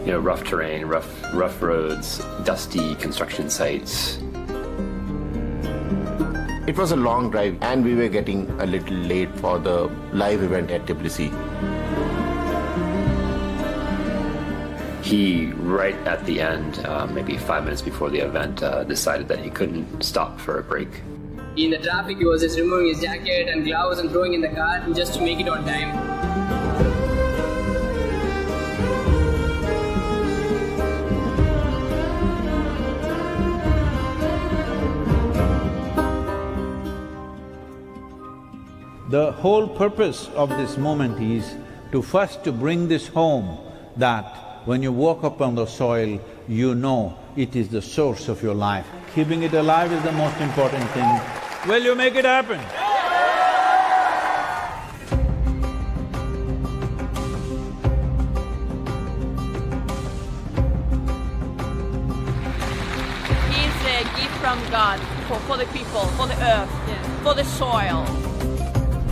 rough terrain, rough roads, dusty construction sites. It was a long drive and we were getting a little late for the live event at Tbilisi. He, right at the end, maybe 5 minutes before the event, decided that he couldn't stop for a break. In the traffic, he was just removing his jacket and gloves and throwing in the car just to make it on time. The whole purpose of this moment is to first to bring this home, that when you walk up on the soil, you know it is the source of your life. Keeping it alive is the most important thing. Will you make it happen? It's a gift from God for the people, for the earth, for the soil.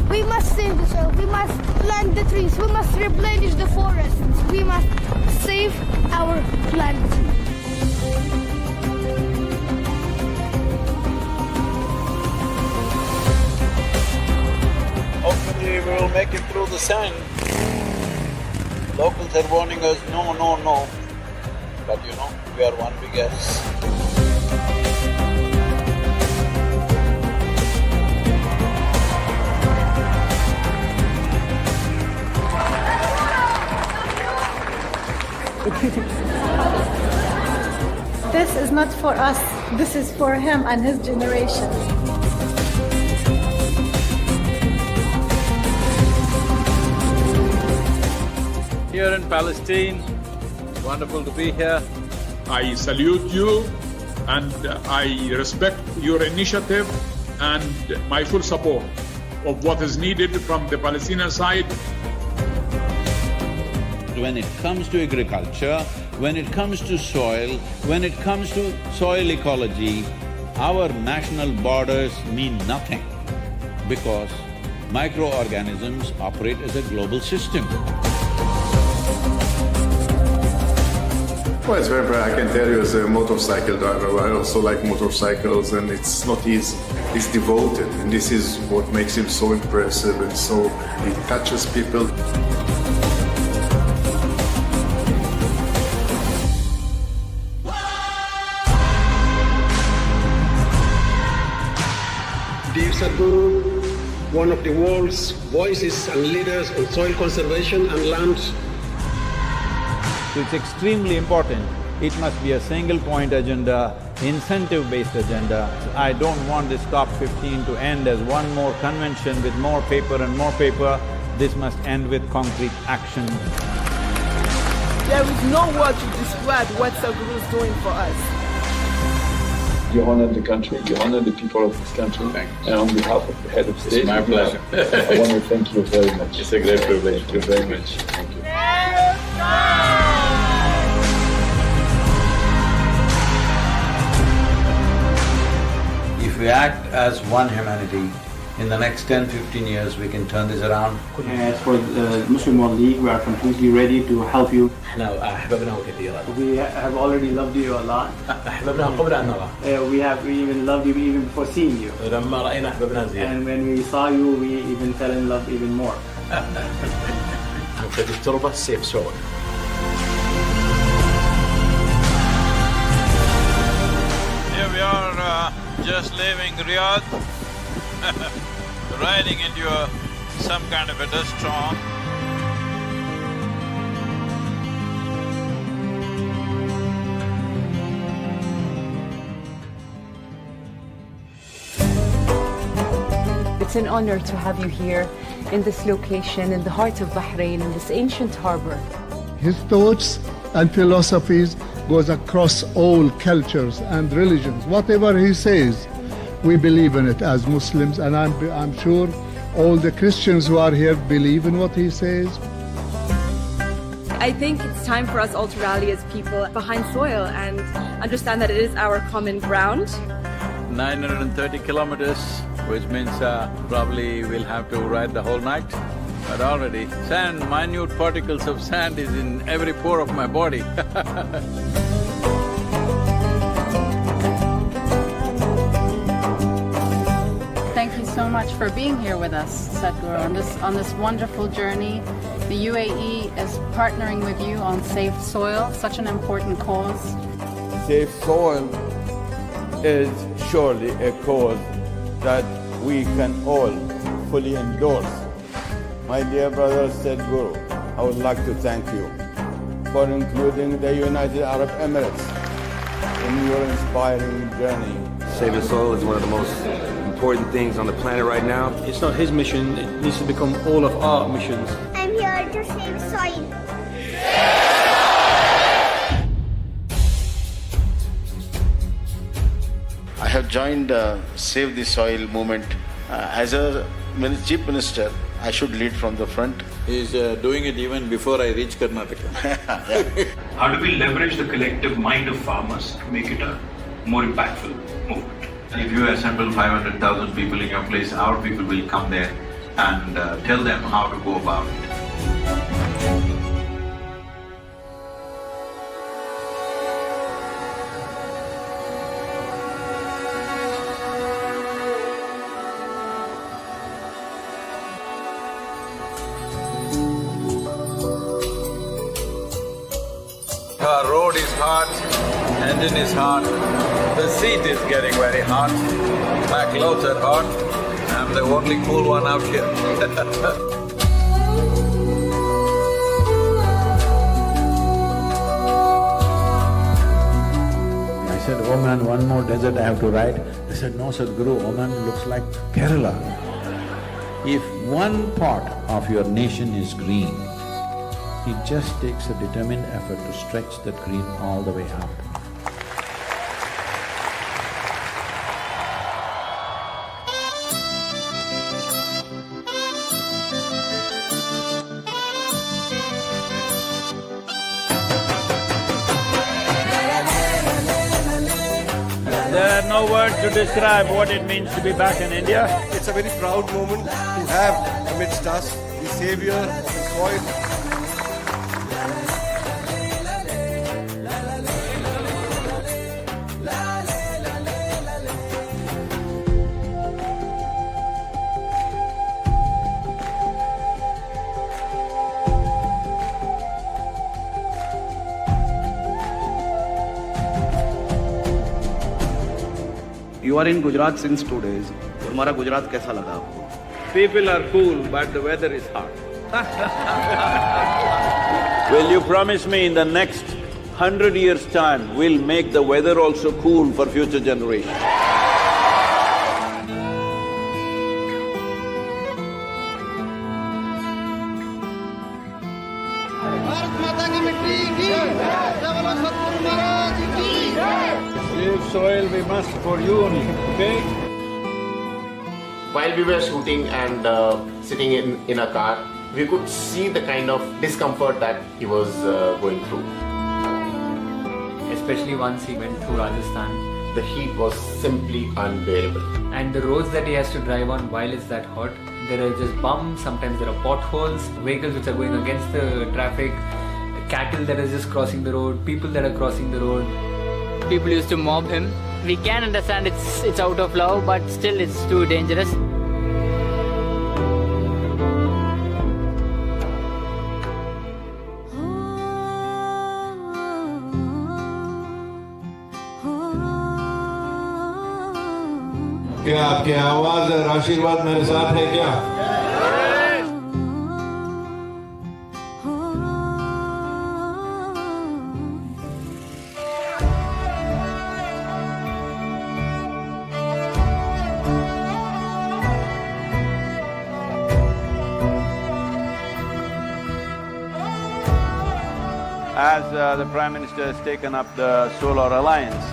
We must save the soil, we must plant the trees, we must replenish the forests, we must save our planet. Hopefully we will make it through the sand. Locals are warning us, no, no, no. But you know, we are one big S. This is not for us, this is for him and his generation. Here in Palestine, wonderful to be here. I salute you and I respect your initiative and my full support of what is needed from the Palestinian side. When it comes to agriculture, when it comes to soil, when it comes to soil ecology, our national borders mean nothing because microorganisms operate as a global system. Well, it's very bright. I can tell you as a motorcycle driver, I also like motorcycles and it's not easy. He's devoted and this is what makes him so impressive and so… he touches people. Dear Sadhguru, one of the world's voices and leaders on soil conservation and land. So it's extremely important. It must be a single-point agenda, incentive-based agenda. I don't want this COP15 to end as one more convention with more paper and more paper. This must end with concrete action. There is no word to describe what Sadhguru is doing for us. You honor the country, you honor the people of this country. And on behalf of the head of state, it's my pleasure. I want to thank you very much. It's a great privilege. Thank you very much. Thank you. If we act as one humanity, in the next 10-15 years we can turn this around. As for the Muslim World League, we are completely ready to help you. We have already loved you a lot. We have even loved you even before seeing you. And when we saw you, we even fell in love even more. Here we are just leaving Riyadh, riding into some kind of a dust storm. It's an honor to have you here in this location, in the heart of Bahrain, in this ancient harbor. His thoughts and philosophies goes across all cultures and religions. Whatever he says, we believe in it as Muslims, and I'm sure all the Christians who are here believe in what he says. I think it's time for us all to rally as people behind soil and understand that it is our common ground. 930 kilometers, which means probably we'll have to ride the whole night. But already, sand, minute particles of sand is in every pore of my body. Thank you so much for being here with us, Sadhguru, on this wonderful journey. The UAE is partnering with you on Safe Soil, such an important cause. Safe soil is surely a cause that we can all fully endorse. My dear brother Sadhguru, I would like to thank you for including the United Arab Emirates in your inspiring journey. Save the soil is one of the most important things on the planet right now. It's not his mission, it needs to become all of our missions. I'm here to save soil. I have joined Save the Soil movement. As a chief minister, I should lead from the front. He's doing it even before I reach Karnataka. How do we leverage the collective mind of farmers to make it a more impactful movement? If you assemble 500,000 people in your place, our people will come there and tell them how to go about it. Our road is hot, engine is hot, the seat is getting very hot, my clothes are hot, I'm the only cool one out here. I said, oh man, one more desert I have to ride. They said, no Sadhguru, Oman looks like Kerala. If one part of your nation is green, it just takes a determined effort to stretch that green all the way up. There are no words to describe what it means to be back in India. It's a very proud moment to have amidst us the savior of the soil. You are in Gujarat since 2 days. तुम्हारा गुजरात कैसा लगा आपको? People are cool, but the weather is hot. Will you promise me in the next 100 years' time, we'll make the weather also cool for future generations? Save soil we must for you only, okay? While we were shooting and sitting in a car, we could see the kind of discomfort that he was going through. Especially once he went through Rajasthan. The heat was simply unbearable. And the roads that he has to drive on while it's that hot, there are just bumps, sometimes there are potholes, vehicles which are going against the traffic, cattle that is just crossing the road, people that are crossing the road. People used to mob him. We can understand it's out of love, but still it's too dangerous. क्या आपकी आवाज और आशीर्वाद मेरे साथ है क्या? As the Prime Minister has taken up the Solar Alliance,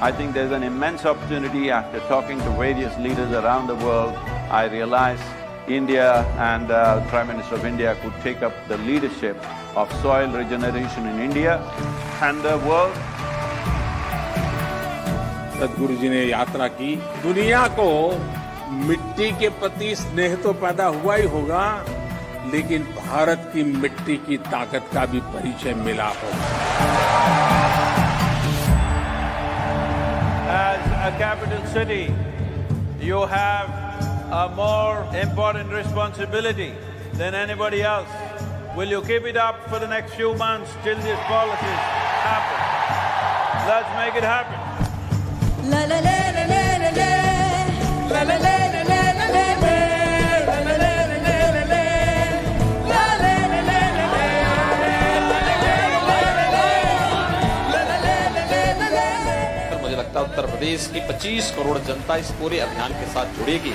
I think there's an immense opportunity. After talking to various leaders around the world, I realized India and the Prime Minister of India could take up the leadership of soil regeneration in India and the world. सदगुरु जी ने यात्रा की, दुनिया को मिट्टी के प्रति स्नेह तो पैदा हुआ ही होगा, लेकिन भारत की मिट्टी की ताकत का भी परिचय मिला होगा। As a capital city, you have a more important responsibility than anybody else. Will you keep it up for the next few months till these policies happen? Let's make it happen. La la la la la la la la la la la la Uttar Pradesh की 25 करोड़ जनता इस पूरे अभियान के साथ जुड़ेगी।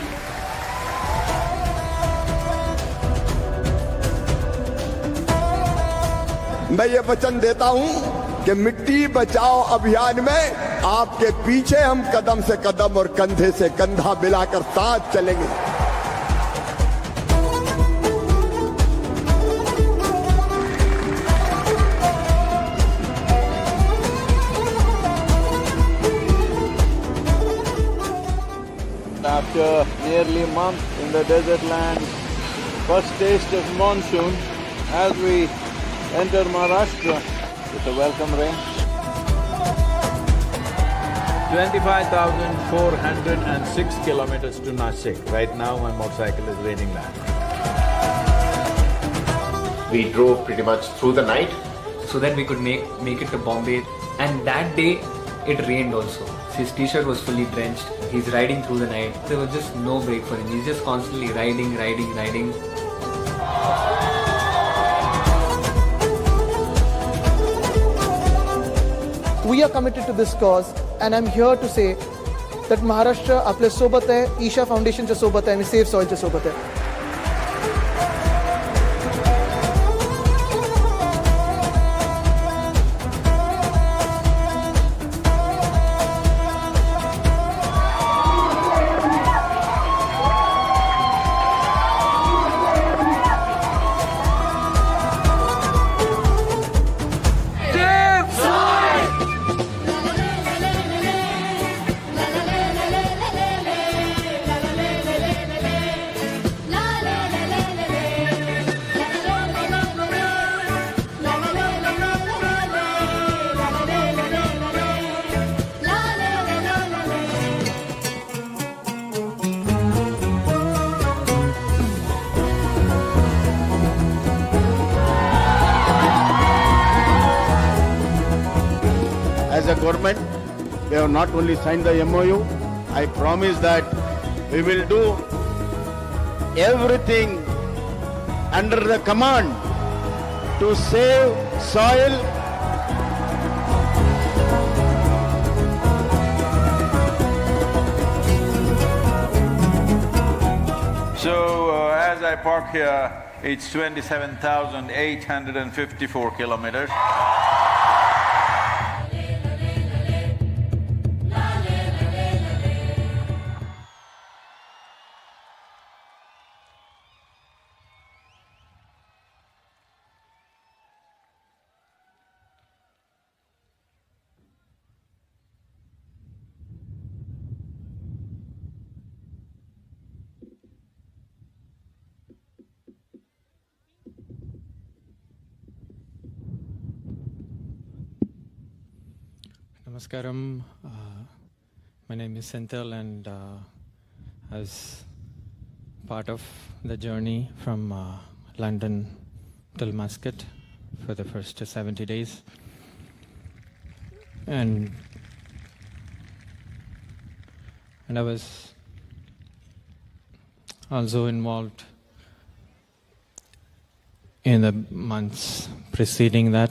मैं ये वचन देता हूं कि मिट्टी बचाओ अभियान में आपके पीछे हम कदम से कदम और कंधे से कंधा मिलाकर साथ चलेंगे। After nearly a month in the desert land, first taste of monsoon as we enter Maharashtra with a welcome rain. 25,406 kilometers to Nashik. Right now my motorcycle is raining that. We drove pretty much through the night so that we could make it to Bombay. And that day it rained also. His t-shirt was fully drenched. He's riding through the night. There was just no break for him. He's just constantly riding. We are committed to this cause, and I'm here to say that Maharashtra आपल्या सोबत आहे, ईशा फाउंडेशनच्या सोबत आहे आणि safe सॉइलच्या सोबत आहे. As a government, we have not only signed the MOU, I promise that we will do everything under the command to save soil. So as I park here, it's 27,854 kilometers. Namaskaram. My name is Senthil, and I was part of the journey from London till Muscat for the first 70 days. And I was also involved in the months preceding the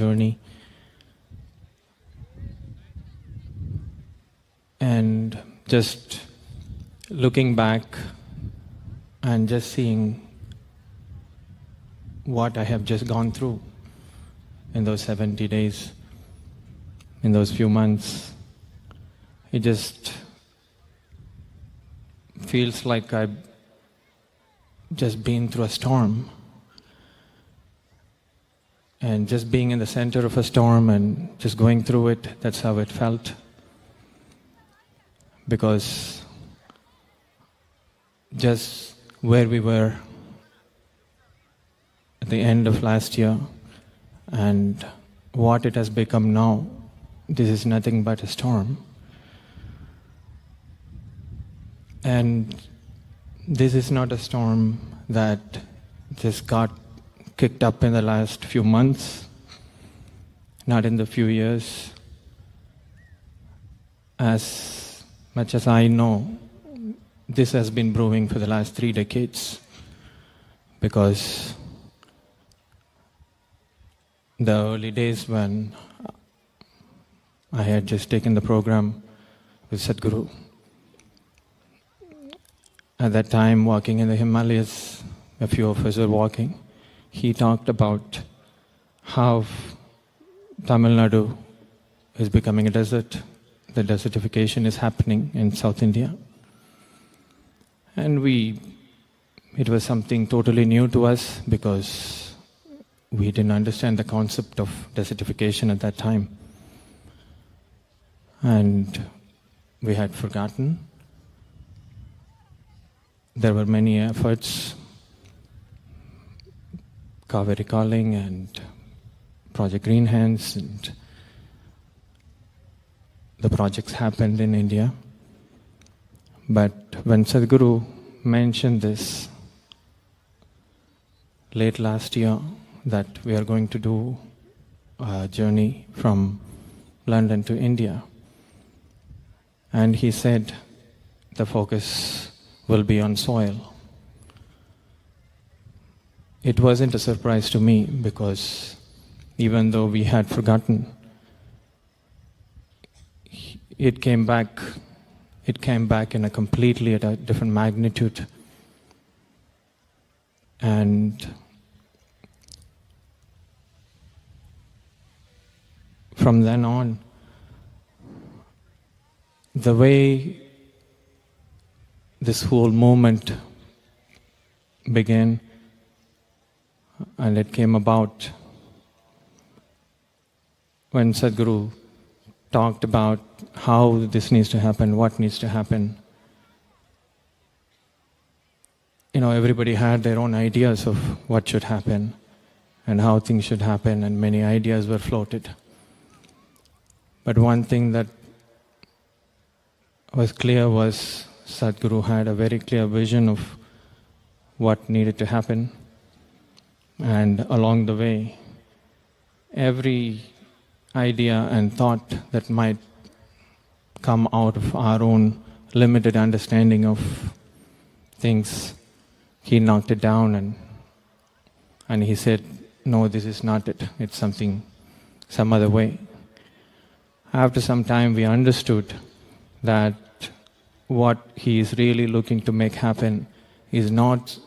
journey. And just looking back and just seeing what I have just gone through in those 70 days, in those few months, it just feels like I've just been through a storm. And just being in the center of a storm and just going through it, that's how it felt. Because just where we were at the end of last year and what it has become now, this is nothing but a storm. And this is not a storm that just got kicked up in the last few months, not in the few years. As much as I know, this has been brewing for the last 3 decades, because the early days when I had just taken the program with Sadhguru. At that time, walking in the Himalayas, a few of us were walking. He talked about how Tamil Nadu is becoming a desert. The desertification is happening in South India. And it was something totally new to us because we didn't understand the concept of desertification at that time. And we had forgotten. There were many efforts, Kaveri Calling and Project Green Hands, and the projects happened in India. But when Sadhguru mentioned this late last year, that we are going to do a journey from London to India, and he said the focus will be on soil. It wasn't a surprise to me because even though we had forgotten, it came back in a completely at a different magnitude. And from then on, the way this whole movement began, and it came about when Sadhguru talked about how this needs to happen, what needs to happen. Everybody had their own ideas of what should happen and how things should happen, and many ideas were floated. But one thing that was clear was Sadhguru had a very clear vision of what needed to happen. And along the way, every idea and thought that might come out of our own limited understanding of things, he knocked it down and he said, no, this is not it. It's some other way. After some time, we understood that what he is really looking to make happen is not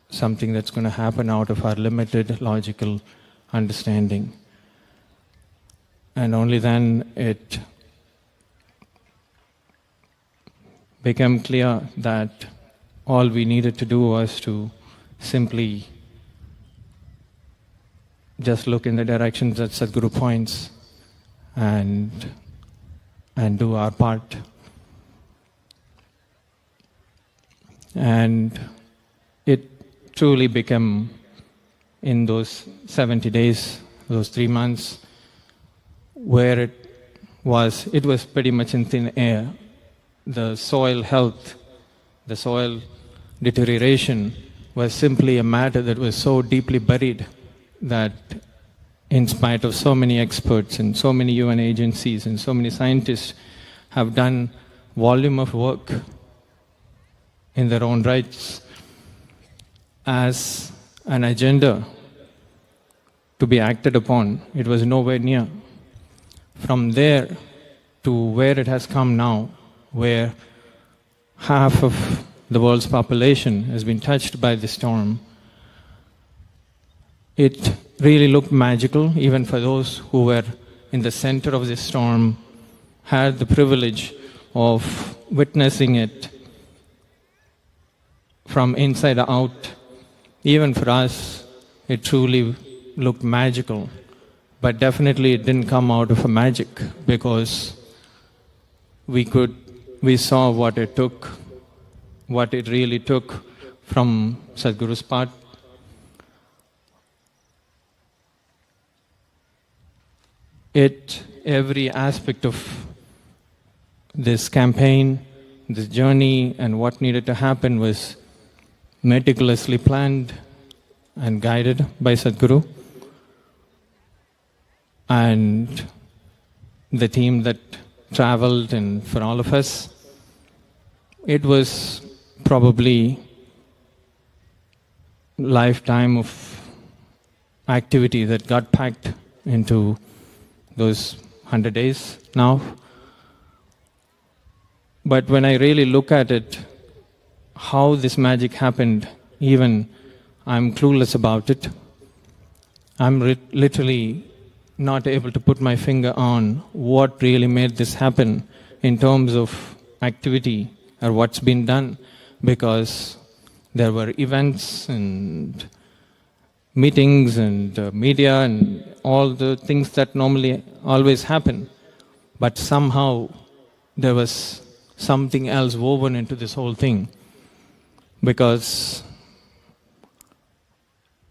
something that's going to happen out of our limited logical understanding. And only then it became clear that all we needed to do was to simply just look in the directions that Sadhguru points and do our part. And it truly became, in those 70 days, those 3 months, where it was pretty much in thin air. The soil health, the soil deterioration was simply a matter that was so deeply buried that in spite of so many experts and so many UN agencies and so many scientists have done volume of work in their own rights as an agenda to be acted upon, it was nowhere near. From there to where it has come now, where half of the world's population has been touched by the storm, it really looked magical, even for those who were in the center of this storm, had the privilege of witnessing it from inside out. Even for us, it truly looked magical. But definitely it didn't come out of a magic, because we saw what it took, what it really took from Sadhguru's part. Every aspect of this campaign, this journey, and what needed to happen was meticulously planned and guided by Sadhguru. And the team that traveled, and for all of us, it was probably lifetime of activity that got packed into those 100 days now. But when I really look at it, how this magic happened, even I'm clueless about it. I'm literally not able to put my finger on what really made this happen in terms of activity or what's been done, because there were events and meetings and media and all the things that normally always happen. But somehow there was something else woven into this whole thing. Because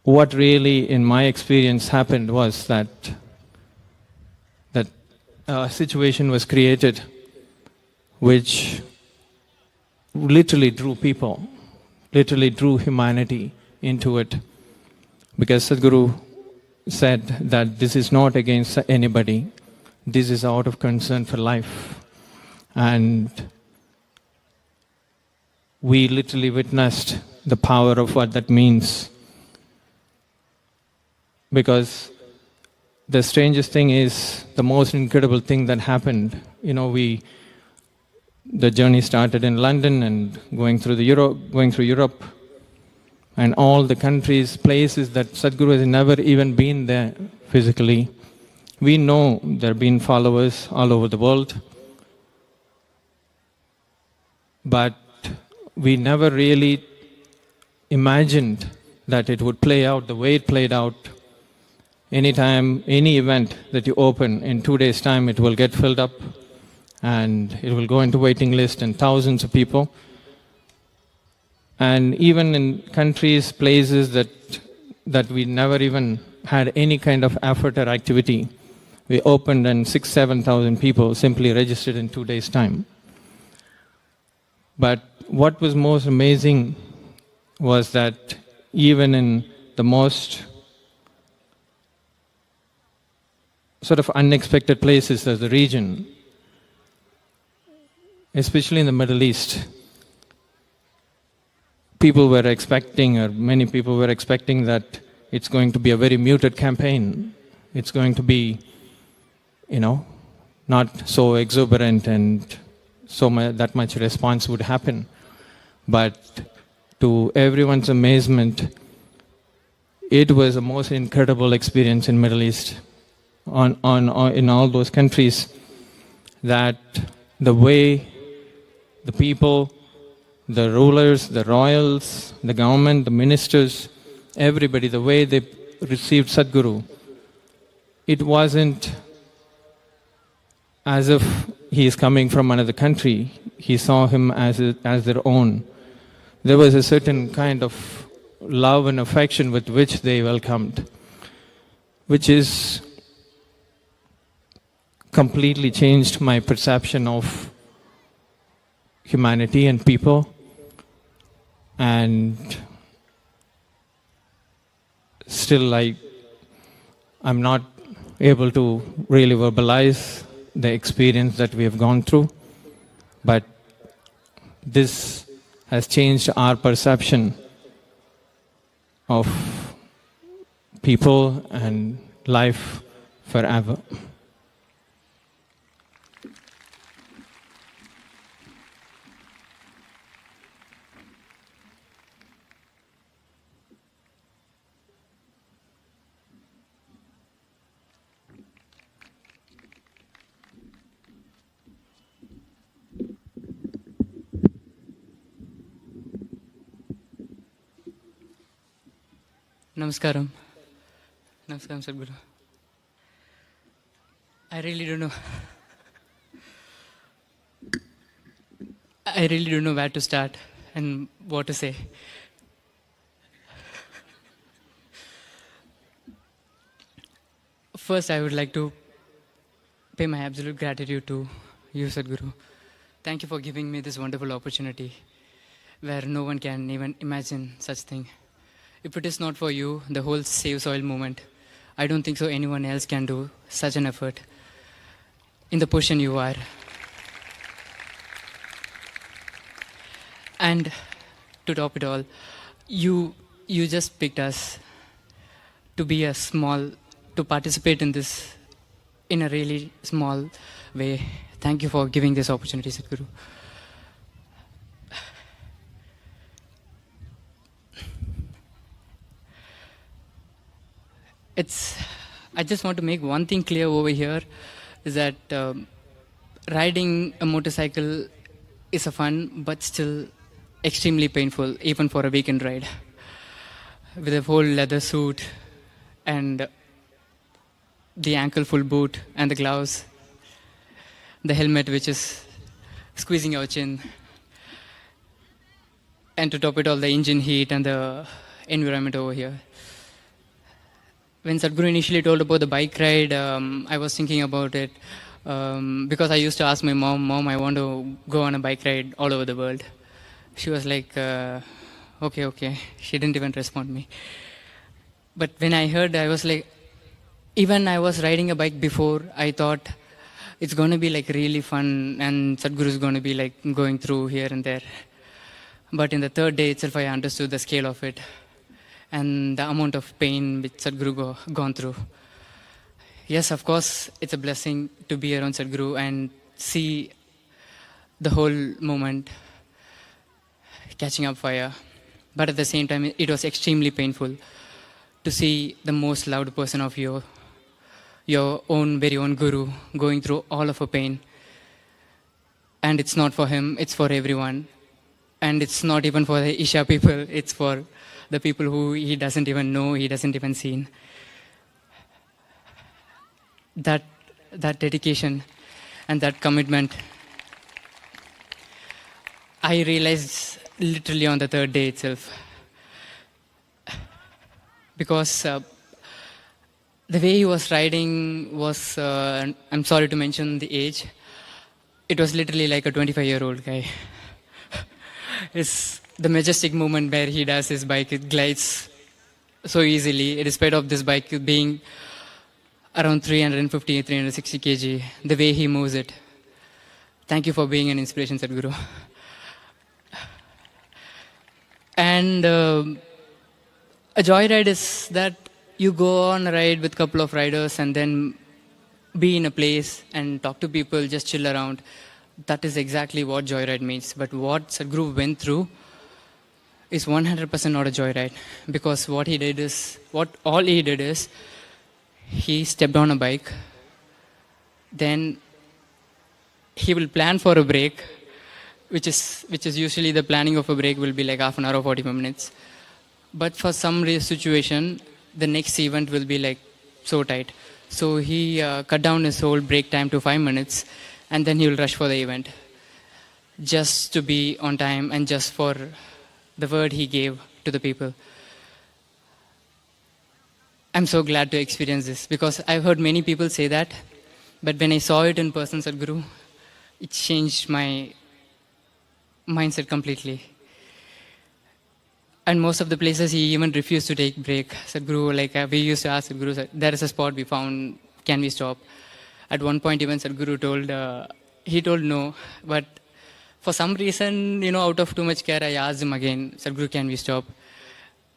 what really, in my experience, happened was that a situation was created which literally drew people, literally drew humanity into it. Because Sadhguru said that this is not against anybody, this is out of concern for life. And we literally witnessed the power of what that means. Because the strangest thing is, the most incredible thing that happened, the journey started in London and going through Europe, and all the countries, places that Sadhguru has never even been there physically. We know there have been followers all over the world, but we never really imagined that it would play out the way it played out. Anytime, any event that you open, in 2 days' time, it will get filled up and it will go into waiting list and thousands of people. And even in countries, places that we never even had any kind of effort or activity, we opened and 6,000-7,000 people simply registered in 2 days' time. But what was most amazing was that even in the most sort of unexpected places of the region, especially in the Middle East, people were expecting, or many people were expecting, that it's going to be a very muted campaign. It's going to be, not so exuberant and that much response would happen. But to everyone's amazement, it was the most incredible experience in Middle East, in all those countries, that the way the people, the rulers, the royals, the government, the ministers, everybody, the way they received Sadhguru, it wasn't as if he is coming from another country. He saw him as their own. There was a certain kind of love and affection with which they welcomed, which is completely changed my perception of humanity and people. And still I'm not able to really verbalize the experience that we have gone through, but this has changed our perception of people and life forever. Namaskaram. Namaskaram, Sadhguru. I really don't know where to start and what to say. First, I would like to pay my absolute gratitude to you, Sadhguru. Thank you for giving me this wonderful opportunity where no one can even imagine such thing. If it is not for you, the whole Save Soil movement, I don't think so anyone else can do such an effort in the position you are. And to top it all, you just picked us to be to participate in this in a really small way. Thank you for giving this opportunity, Sadhguru. I just want to make one thing clear over here, is that riding a motorcycle is a fun, but still extremely painful, even for a weekend ride. With a whole leather suit and the ankle full boot and the gloves, the helmet which is squeezing your chin, and to top it all, the engine heat and the environment over here. When Sadhguru initially told about the bike ride, I was thinking about it because I used to ask my mom, I want to go on a bike ride all over the world. She was like, okay. She didn't even respond to me. But when I heard, I was like, even I was riding a bike before, I thought it's going to be like really fun and Sadhguru is going to be like going through here and there. But in the third day itself, I understood the scale of it and the amount of pain which Sadhguru gone through. Yes, of course, it's a blessing to be around Sadhguru and see the whole moment catching up fire. But at the same time, it was extremely painful to see the most loved person of your own, very own Guru going through all of a pain. And it's not for him, it's for everyone. And it's not even for the Isha people, it's for the people who he doesn't even know, he doesn't even see. That dedication and that commitment, I realized literally on the third day itself. Because the way he was riding was, I'm sorry to mention the age, it was literally like a 25-year-old guy. It's the majestic movement where he does his bike, it glides so easily, despite of this bike being around 350, 360 kg, the way he moves it. Thank you for being an inspiration, Sadhguru. And a joyride is that you go on a ride with a couple of riders and then be in a place and talk to people, just chill around. That is exactly what joyride means. But what Sadhguru went through is 100% not a joyride. Because all he did is, he stepped on a bike, then he will plan for a break, which is usually the planning of a break will be like half an hour or 45 minutes. But for some situation, the next event will be like so tight. So he cut down his whole break time to 5 minutes, and then he will rush for the event, just to be on time and just for the word he gave to the people. I'm so glad to experience this, because I've heard many people say that, but when I saw it in person, Sadhguru, it changed my mindset completely. And most of the places he even refused to take break. Sadhguru, like we used to ask Sadhguru, there is a spot we found, can we stop? At one point even Sadhguru told no, but for some reason, out of too much care, I asked him again, Sadhguru, can we stop?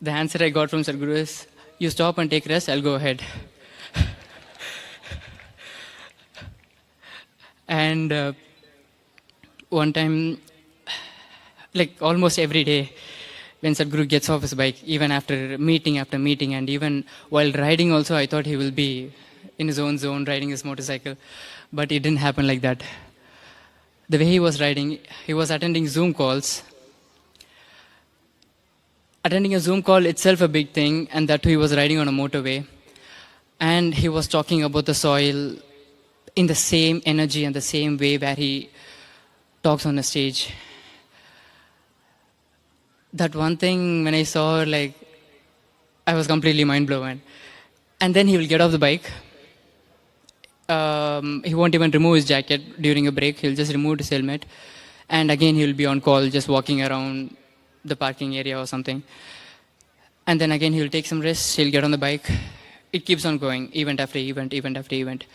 The answer I got from Sadhguru is, you stop and take rest, I'll go ahead. And one time, like almost every day, when Sadhguru gets off his bike, even after meeting, and even while riding also, I thought he will be in his own zone, riding his motorcycle. But it didn't happen like that. The way he was riding, he was attending Zoom calls. Attending a Zoom call itself a big thing, and that too he was riding on a motorway. And he was talking about the soil in the same energy and the same way where he talks on a stage. That one thing, when I saw, I was completely mind blown. And then he will get off the bike. He won't even remove his jacket during a break. He'll just remove his helmet. And again, he'll be on call, just walking around the parking area or something. And then again, he'll take some rest. He'll get on the bike. It keeps on going, event after event, event after event.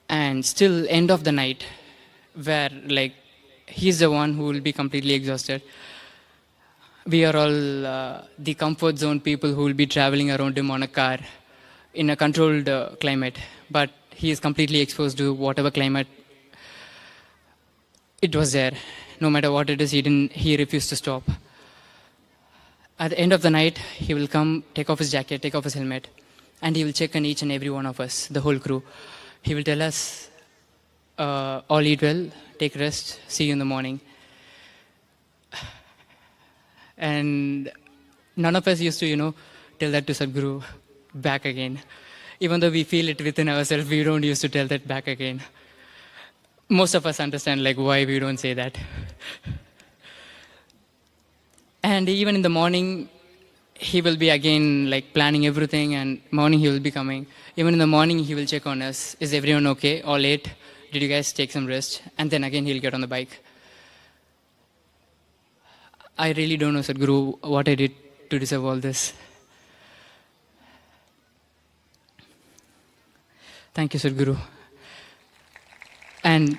And still, end of the night, where he's the one who will be completely exhausted. We are all the comfort zone people who will be traveling around him on a car in a controlled climate. But he is completely exposed to whatever climate it was there. No matter what it is, he refused to stop. At the end of the night, he will come, take off his jacket, take off his helmet, and he will check on each and every one of us, the whole crew. He will tell us, all eat well, take rest, see you in the morning. And none of us used to, tell that to Sadhguru back again. Even though we feel it within ourselves, we don't used to tell that back again. Most of us understand why we don't say that. And even in the morning, he will be again planning everything, and morning he will be coming. Even in the morning, he will check on us. Is everyone okay? All ate? Did you guys take some rest? And then again, he'll get on the bike. I really don't know, Sadhguru, what I did to deserve all this. Thank you, Sadhguru. And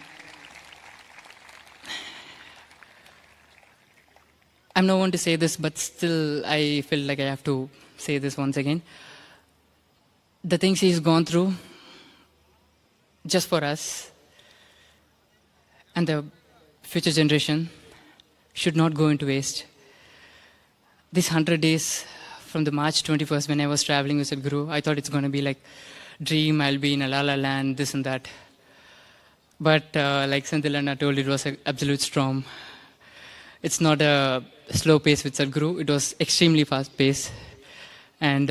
I'm not one to say this, but still I feel like I have to say this once again. The things he's gone through just for us and the future generation should not go into waste. These 100 days from the March 21st when I was traveling with Sadhguru, I thought it's going to be dream, I'll be in a la-la land, this and that. But like Senthilana told, it was an absolute storm. It's not a slow pace with Sadhguru. It was extremely fast pace. And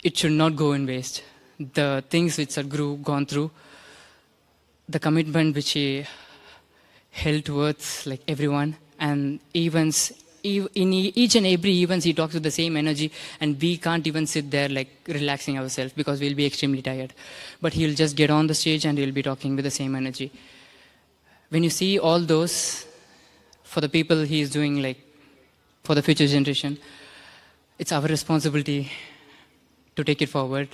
it should not go in waste. The things which Sadhguru gone through, the commitment which he held towards everyone, and events, in each and every events he talks with the same energy, and we can't even sit there relaxing ourselves because we'll be extremely tired. But he'll just get on the stage and he'll be talking with the same energy. When you see all those, for the people he is doing, for the future generation, it's our responsibility to take it forward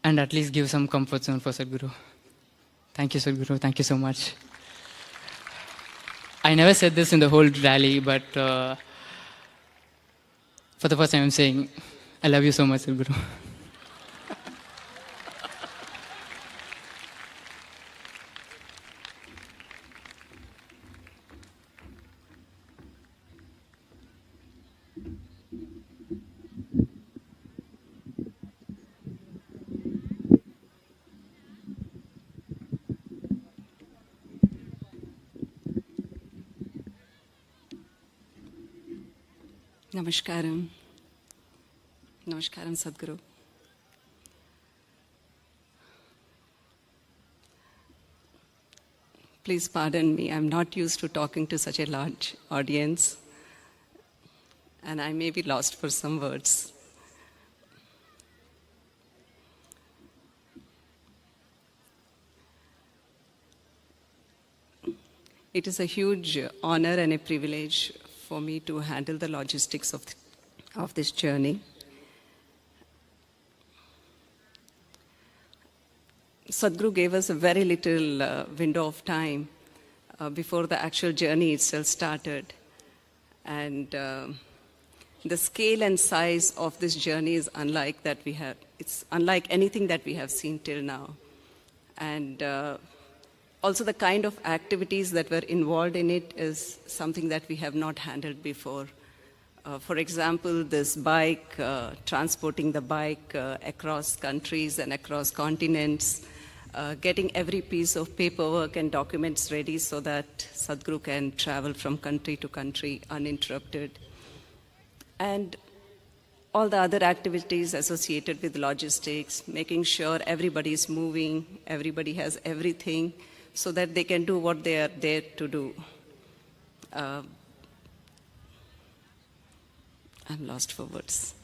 and at least give some comfort zone for Sadhguru. Thank you, Sadhguru. Thank you so much. I never said this in the whole rally, but for the first time I'm saying, I love you so much, Sadhguru. Namaskaram. Namaskaram, Sadhguru. Please pardon me, I'm not used to talking to such a large audience, and I may be lost for some words. It is a huge honor and a privilege for me to handle the logistics of this journey. Sadhguru gave us a very little window of time before the actual journey itself started. And the scale and size of this journey is unlike that we have. It's unlike anything that we have seen till now. And also the kind of activities that were involved in it is something that we have not handled before. For example, this bike, transporting the bike across countries and across continents, getting every piece of paperwork and documents ready so that Sadhguru can travel from country to country uninterrupted. And all the other activities associated with logistics, making sure everybody is moving, everybody has everything, so that they can do what they are there to do. I'm lost for words.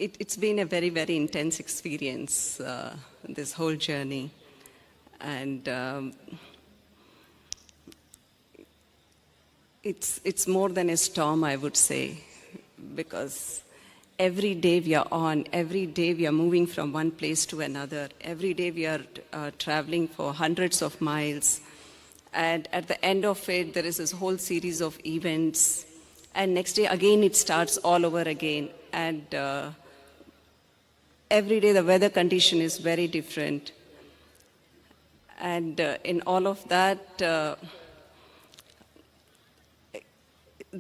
It's been a very, very intense experience, this whole journey. And it's more than a storm, I would say, because every day we are on, every day we are moving from one place to another, every day we are traveling for hundreds of miles. And at the end of it, there is this whole series of events. And next day, again, it starts all over again. And every day, the weather condition is very different. And in all of that,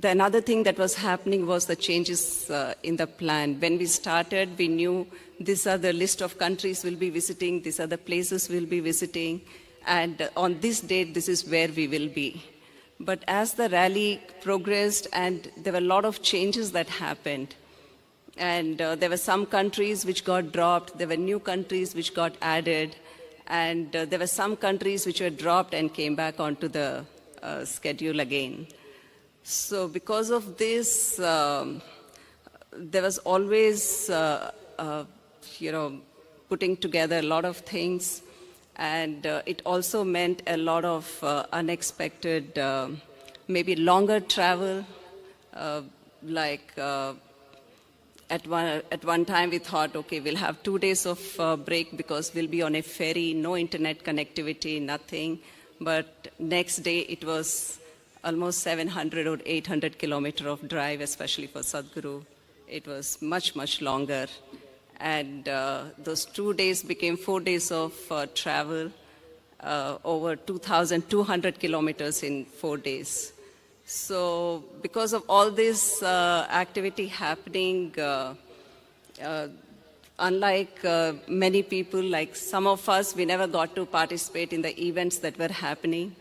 another thing that was happening was the changes in the plan. When we started, we knew these are the list of countries we'll be visiting, these are the places we'll be visiting, and on this date, this is where we will be. But as the rally progressed, and there were a lot of changes that happened, and there were some countries which got dropped, there were new countries which got added, and there were some countries which were dropped and came back onto the schedule again. So because of this, there was always, putting together a lot of things. And it also meant a lot of unexpected, maybe longer travel. At one time we thought, okay, we'll have 2 days of break because we'll be on a ferry, no internet connectivity, nothing. But next day it was almost 700 or 800 kilometers of drive, especially for Sadhguru. It was much, much longer. And those 2 days became 4 days of travel, over 2,200 kilometers in 4 days. So because of all this activity happening, unlike many people, like some of us, we never got to participate in the events that were happening.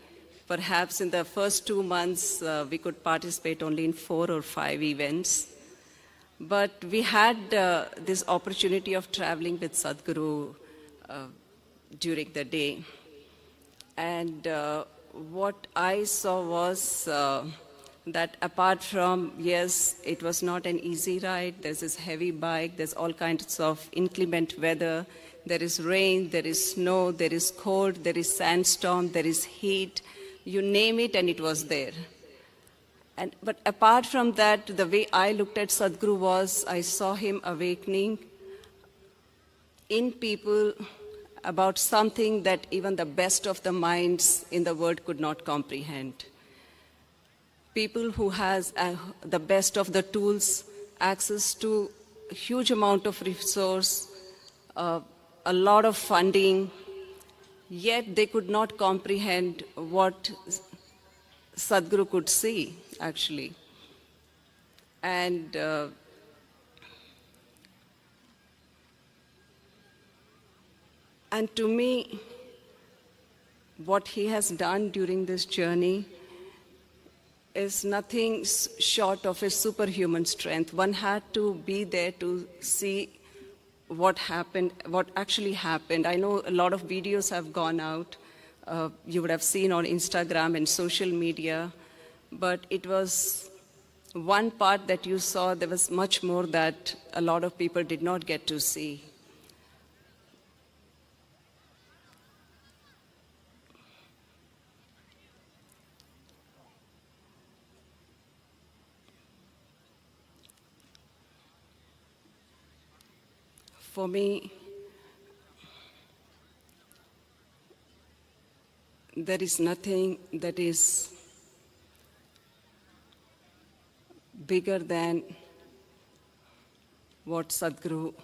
Perhaps in the first 2 months, we could participate only in 4 or 5 events. But we had this opportunity of traveling with Sadhguru during the day. And what I saw was that apart from, yes, it was not an easy ride, there's this heavy bike, there's all kinds of inclement weather, there is rain, there is snow, there is cold, there is sandstorm, there is heat, you name it and it was there. But apart from that, the way I looked at Sadhguru was, I saw him awakening in people about something that even the best of the minds in the world could not comprehend. People who has the best of the tools, access to a huge amount of resource, a lot of funding, yet they could not comprehend what Sadhguru could see, actually. And to me, what he has done during this journey is nothing short of a superhuman strength. One had to be there to see what happened, what actually happened. I know a lot of videos have gone out. You would have seen on Instagram and social media, but it was one part that you saw. There was much more that a lot of people did not get to see. For me, there is nothing that is bigger than what Sadhguru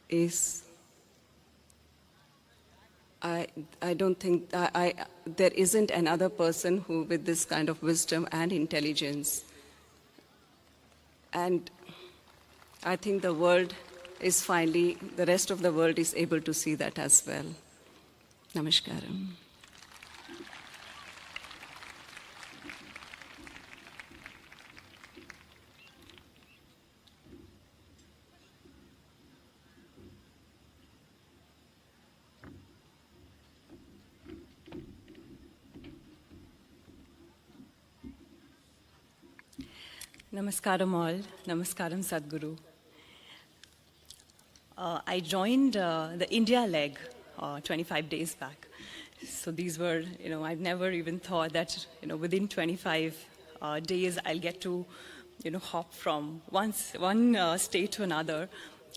is. I don't think, there isn't another person who with this kind of wisdom and intelligence. And I think the world is finally, the rest of the world is able to see that as well. Namaskaram. Namaskaram all. Namaskaram Sadhguru. I joined the India leg 25 days back. So these were, I've never even thought that, within 25 days I'll get to hop from one state to another,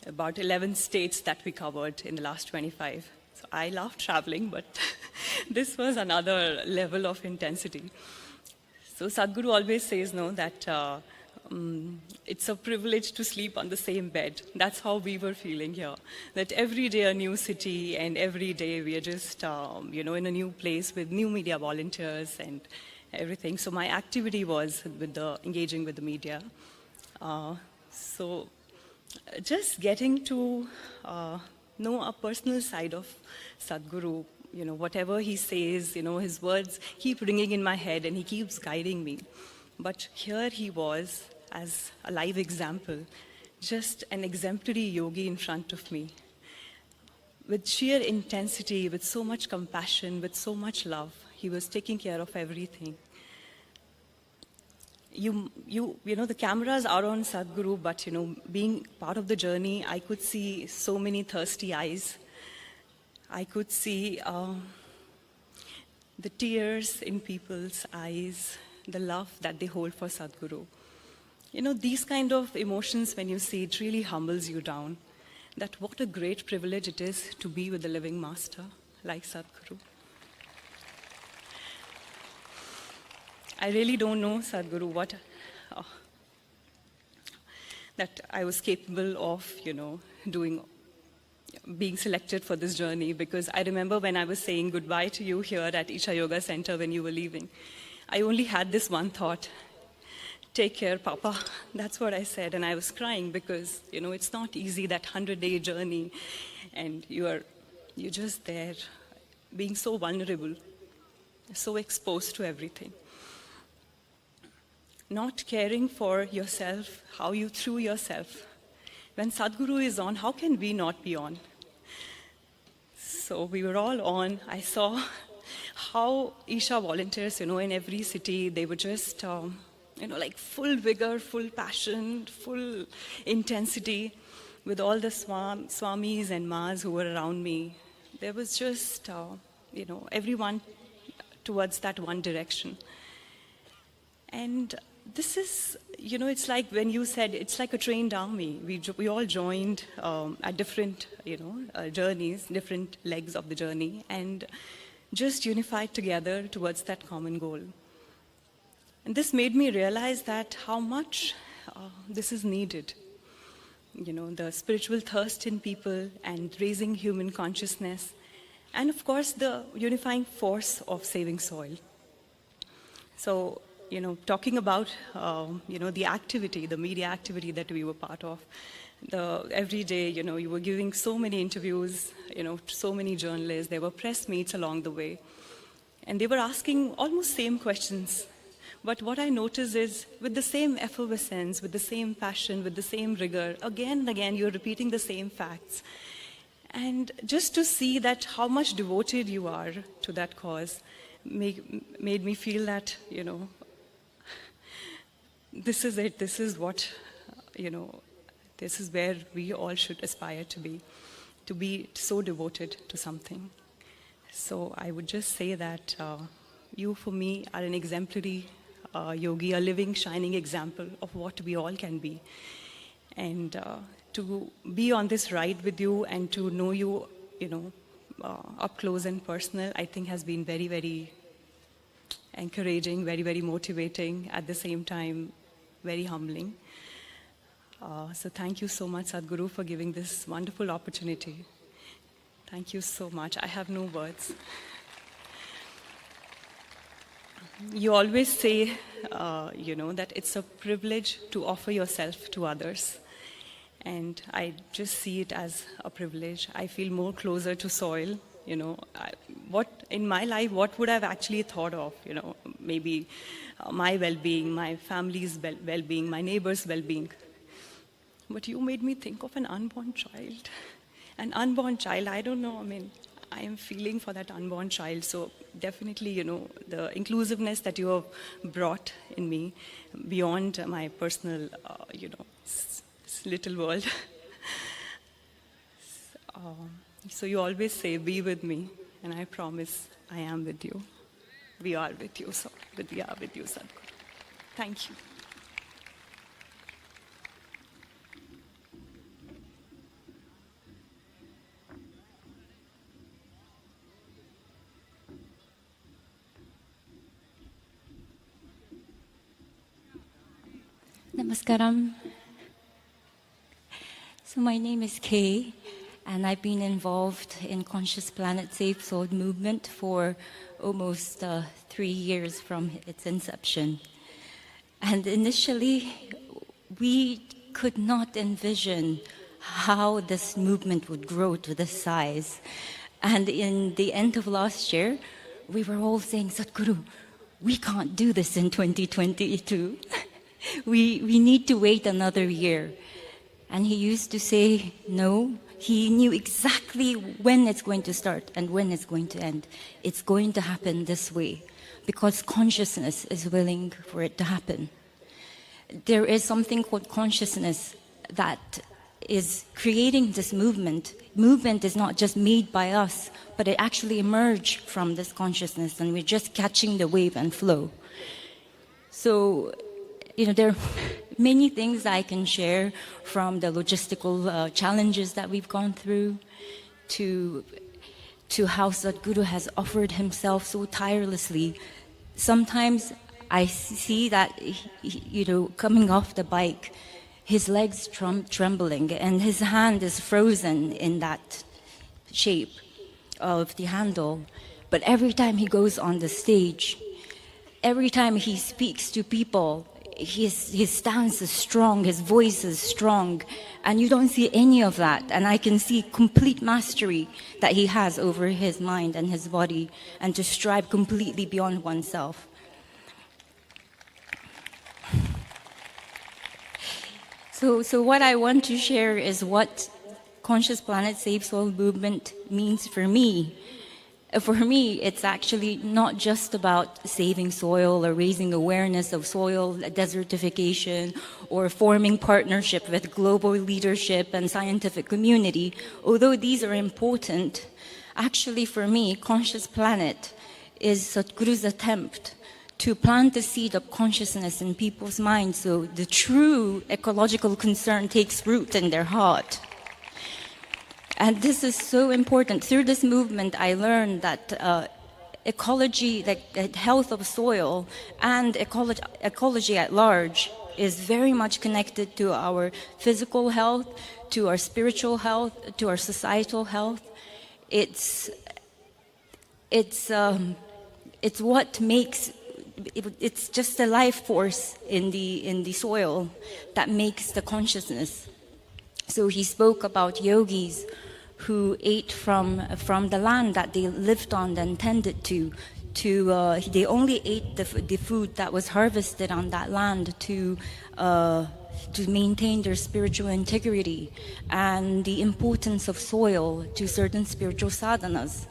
about 11 states that we covered in the last 25. So I love traveling, but this was another level of intensity. So Sadhguru always says, that it's a privilege to sleep on the same bed. That's how we were feeling here. That every day a new city, and every day we are just, in a new place with new media volunteers and everything. So my activity was with engaging with the media. So just getting to know a personal side of Sadhguru, whatever he says, his words keep ringing in my head and he keeps guiding me. But here he was as a live example, just an exemplary yogi in front of me, with sheer intensity, with so much compassion, with so much love. He was taking care of everything. The cameras are on Sadhguru, but being part of the journey, I could see so many thirsty eyes. I could see the tears in people's eyes, the love that they hold for Sadhguru. These kind of emotions, when you see it, really humbles you down. That what a great privilege it is to be with the living master like Sadhguru. I really don't know, Sadhguru, that I was capable of, being selected for this journey, because I remember when I was saying goodbye to you here at Isha Yoga Center when you were leaving, I only had this one thought: take care, Papa. That's what I said, and I was crying because, it's not easy, that 100-day journey, and you're just there, being so vulnerable, so exposed to everything. Not caring for yourself, how you threw yourself. When Sadhguru is on, how can we not be on? So we were all on. I saw how Isha volunteers, in every city, they were just, like full vigor, full passion, full intensity, with all the swamis and mas who were around me. There was just, everyone towards that one direction. And this is, it's like when you said it's like a trained army. We all joined at different, journeys, different legs of the journey, and just unified together towards that common goal. And this made me realize that how much this is needed. The spiritual thirst in people and raising human consciousness, and of course the unifying force of saving soil. So, talking about, the activity, the media activity that we were part of, every day, you were giving so many interviews, so many journalists, there were press meets along the way, and they were asking almost same questions. But what I noticed is, with the same effervescence, with the same passion, with the same rigor, again and again, you're repeating the same facts. And just to see that how much devoted you are to that cause made me feel that, this is it, this is what, this is where we all should aspire to be so devoted to something. So I would just say that you, for me, are an exemplary yogi, a living, shining example of what we all can be. And to be on this ride with you and to know you, up close and personal, I think has been very, very encouraging, very, very motivating, at the same time, very humbling. So thank you so much, Sadhguru, for giving this wonderful opportunity. Thank you so much. I have no words. You always say, that it's a privilege to offer yourself to others. And I just see it as a privilege. I feel more closer to soil. What in my life, what would I have actually thought of? Maybe my well-being, my family's well-being, my neighbor's well-being. But you made me think of an unborn child. An unborn child, I don't know, I am feeling for that unborn child. So definitely, the inclusiveness that you have brought in me beyond my personal, little world. So you always say, be with me, and I promise I am with you. We are with you, so we are with you, Sadhguru. Thank you. Namaskaram. So my name is Kay, and I've been involved in Conscious Planet Save Soul movement for almost 3 years from its inception. And initially, we could not envision how this movement would grow to this size. And in the end of last year, we were all saying, Sadhguru, we can't do this in 2022. We need to wait another year. And he used to say, no, he knew exactly when it's going to start and when it's going to end. It's going to happen this way because consciousness is willing for it to happen. There is something called consciousness that is creating this movement. Movement is not just made by us, but it actually emerged from this consciousness, and we're just catching the wave and flow. So, there are many things I can share, from the logistical challenges that we've gone through to how Sadhguru has offered himself so tirelessly. Sometimes I see that, coming off the bike, his legs trembling and his hand is frozen in that shape of the handle. But every time he goes on the stage, every time he speaks to people, his stance is strong, his voice is strong, and you don't see any of that. And I can see complete mastery that he has over his mind and his body, and to strive completely beyond oneself. So what I want to share is what Conscious Planet Save Soil movement means for me. For me, it's actually not just about saving soil or raising awareness of soil desertification or forming partnership with global leadership and scientific community. Although these are important, actually for me, Conscious Planet is Sadhguru's attempt to plant the seed of consciousness in people's minds so the true ecological concern takes root in their heart. And this is so important. Through this movement, I learned that ecology, like health of soil and ecology at large is very much connected to our physical health, to our spiritual health, to our societal health. It's what makes it's just the life force in the soil that makes the consciousness. So he spoke about yogis who ate from the land that they lived on and tended to they only ate the food that was harvested on that land to maintain their spiritual integrity and the importance of soil to certain spiritual sadhanas.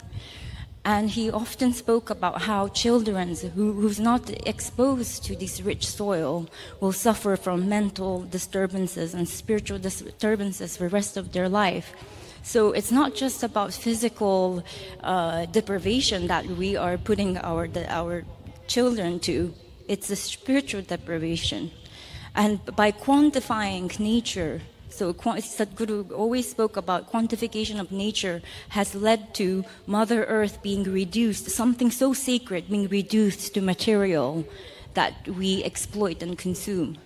And he often spoke about how children who's not exposed to this rich soil will suffer from mental disturbances and spiritual disturbances for the rest of their life. So it's not just about physical deprivation that we are putting our children to. It's a spiritual deprivation. And by quantifying nature, so Sadhguru always spoke about quantification of nature has led to Mother Earth being reduced, something so sacred being reduced to material that we exploit and consume.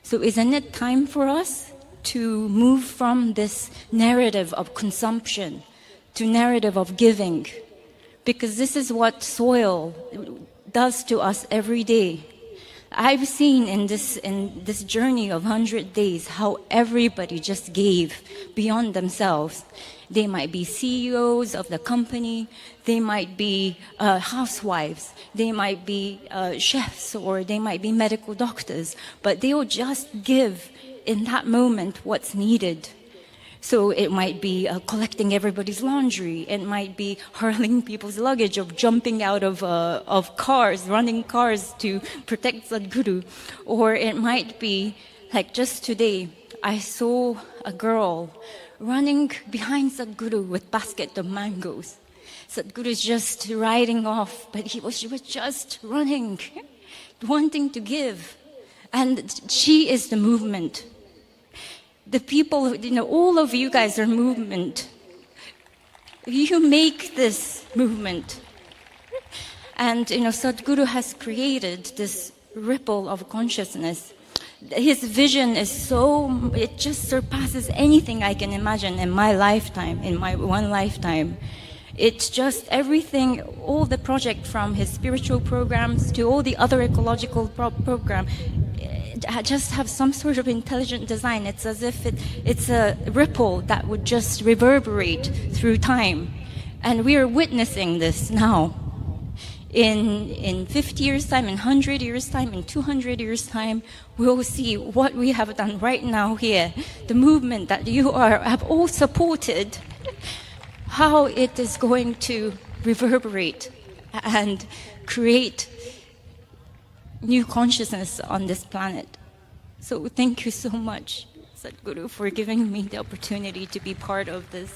So isn't it time for us to move from this narrative of consumption to narrative of giving? Because this is what soil does to us every day. I've seen in this journey of 100 days how everybody just gave beyond themselves. They might be CEOs of the company, they might be housewives, they might be chefs, or they might be medical doctors, but they will just give in that moment what's needed. So it might be collecting everybody's laundry. It might be hurling people's luggage, of jumping out of cars, running cars to protect Sadhguru. Or it might be, like just today, I saw a girl running behind Sadhguru with basket of mangoes. Sadhguru is just riding off, but she was just running, wanting to give. And she is the movement. The people, all of you guys are movement. You make this movement. And, Sadhguru has created this ripple of consciousness His vision is so, it just surpasses anything I can imagine in my lifetime, in my one lifetime. It's just everything, all the project from his spiritual programs to all the other ecological program, just have some sort of intelligent design. It's as if it's a ripple that would just reverberate through time. And we are witnessing this now. In 50 years' time, in 100 years' time, in 200 years' time, we'll see what we have done right now here. The movement that you have all supported, how it is going to reverberate and create new consciousness on this planet. So thank you so much, Sadhguru, for giving me the opportunity to be part of this.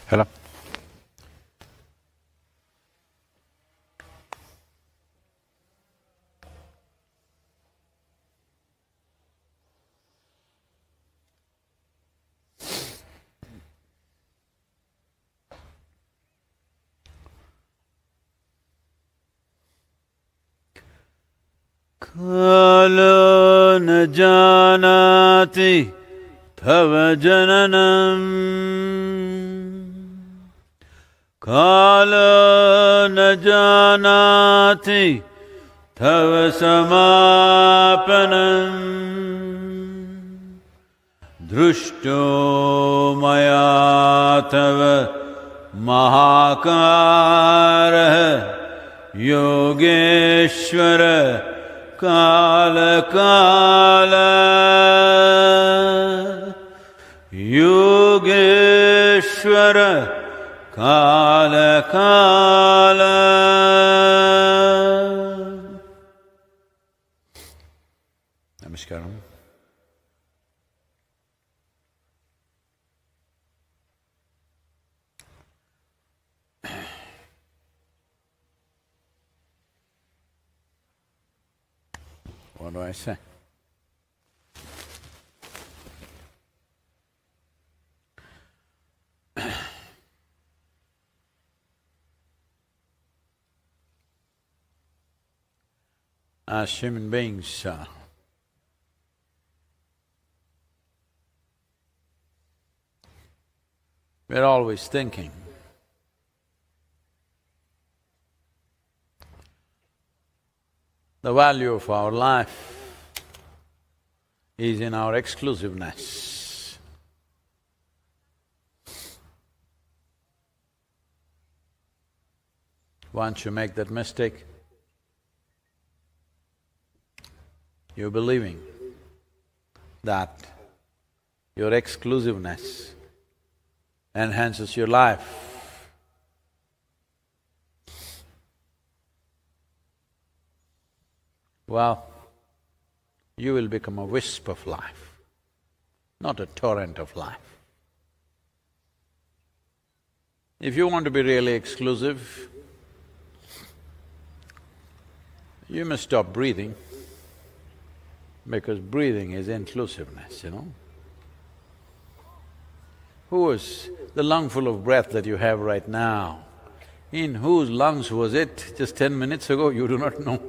Hello. Kalo na janati tava jananam, Kalo na janati tava samapanam, Drushto maya tava mahakara Yogeshwara Kala Kala Yogeshwara Kala Kala. Namaskaram. What do I say? As human beings, we're always thinking. The value of our life is in our exclusiveness. Once you make that mistake, you're believing that your exclusiveness enhances your life. Well, you will become a wisp of life, not a torrent of life. If you want to be really exclusive, you must stop breathing, because breathing is inclusiveness, you know. Who was the lungful of breath that you have right now? In whose lungs was it just 10 minutes ago? You do not know.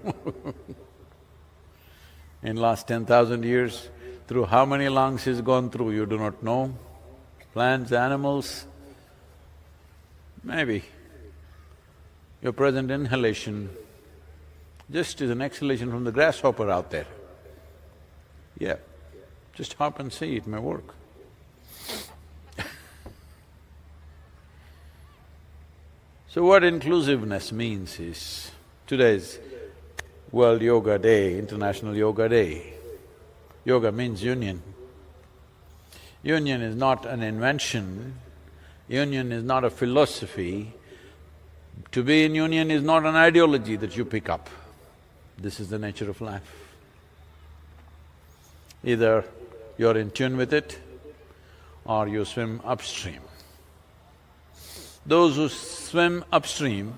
In last 10,000 years, through how many lungs he's gone through, you do not know. Plants, animals. Maybe your present inhalation just is an exhalation from the grasshopper out there. Yeah, just hop and see, it may work. So what inclusiveness means is, today's World Yoga Day, International Yoga Day. Yoga means union. Union is not an invention, union is not a philosophy. To be in union is not an ideology that you pick up. This is the nature of life. Either you're in tune with it or you swim upstream. Those who swim upstream,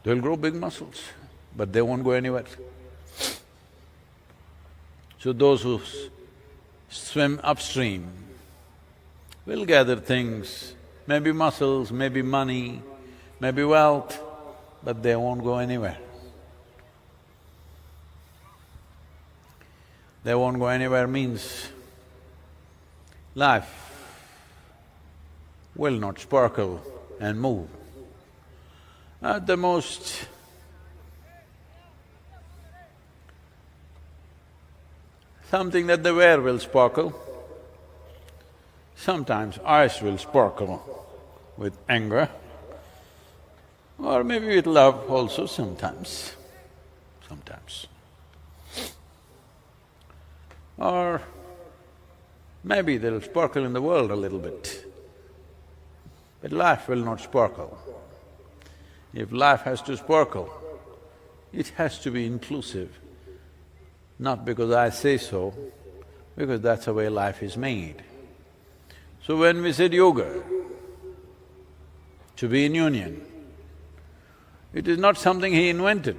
they'll grow big muscles, but they won't go anywhere. So those who swim upstream will gather things, maybe muscles, maybe money, maybe wealth, but they won't go anywhere. They won't go anywhere means life will not sparkle and move. At the most, something that they wear will sparkle. Sometimes eyes will sparkle with anger, or maybe with love also sometimes. Or maybe they'll sparkle in the world a little bit. But life will not sparkle. If life has to sparkle, it has to be inclusive. Not because I say so, because that's the way life is made. So when we said yoga, to be in union, it is not something he invented,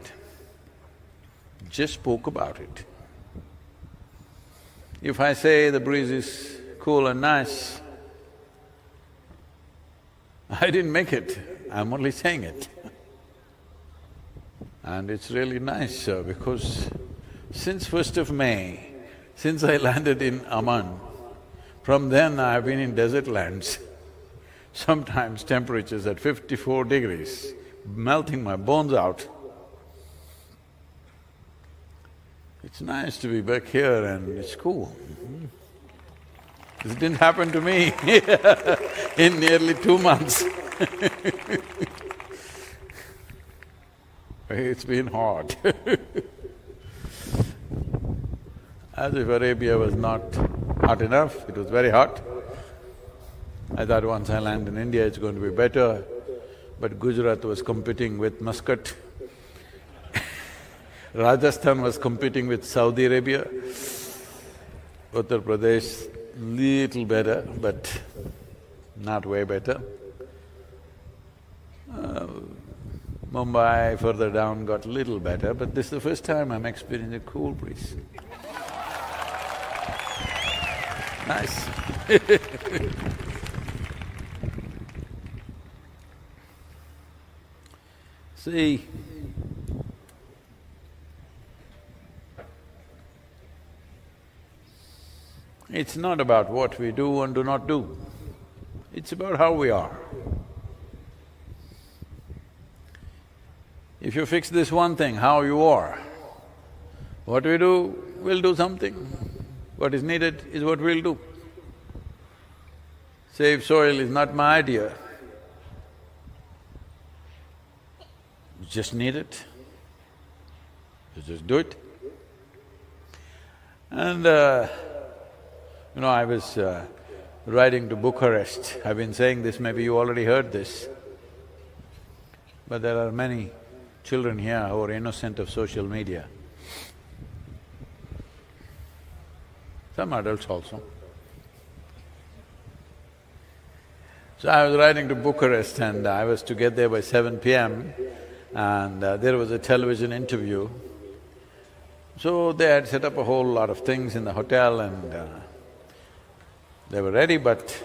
just spoke about it. If I say the breeze is cool and nice, I didn't make it, I'm only saying it. And it's really nice because since 1st of May, since I landed in Amman, from then I've been in desert lands. Sometimes temperatures at 54 degrees, melting my bones out. It's nice to be back here and it's cool. This didn't happen to me in nearly 2 months. It's been hot. As if Arabia was not hot enough, it was very hot. I thought once I land in India it's going to be better, but Gujarat was competing with Muscat. Rajasthan was competing with Saudi Arabia. Uttar Pradesh, little better, but not way better. Mumbai further down got little better, but this is the first time I'm experiencing a cool breeze. Nice. See, it's not about what we do and do not do, it's about how we are. If you fix this one thing, how you are, what we do, we'll do something. What is needed is what we'll do. Save soil is not my idea. You just need it, you just do it. And I was riding to Bucharest. I've been saying this, maybe you already heard this, but there are many children here who are innocent of social media. Some adults also. So I was riding to Bucharest and I was to get there by 7 p.m. and there was a television interview. So they had set up a whole lot of things in the hotel and they were ready, but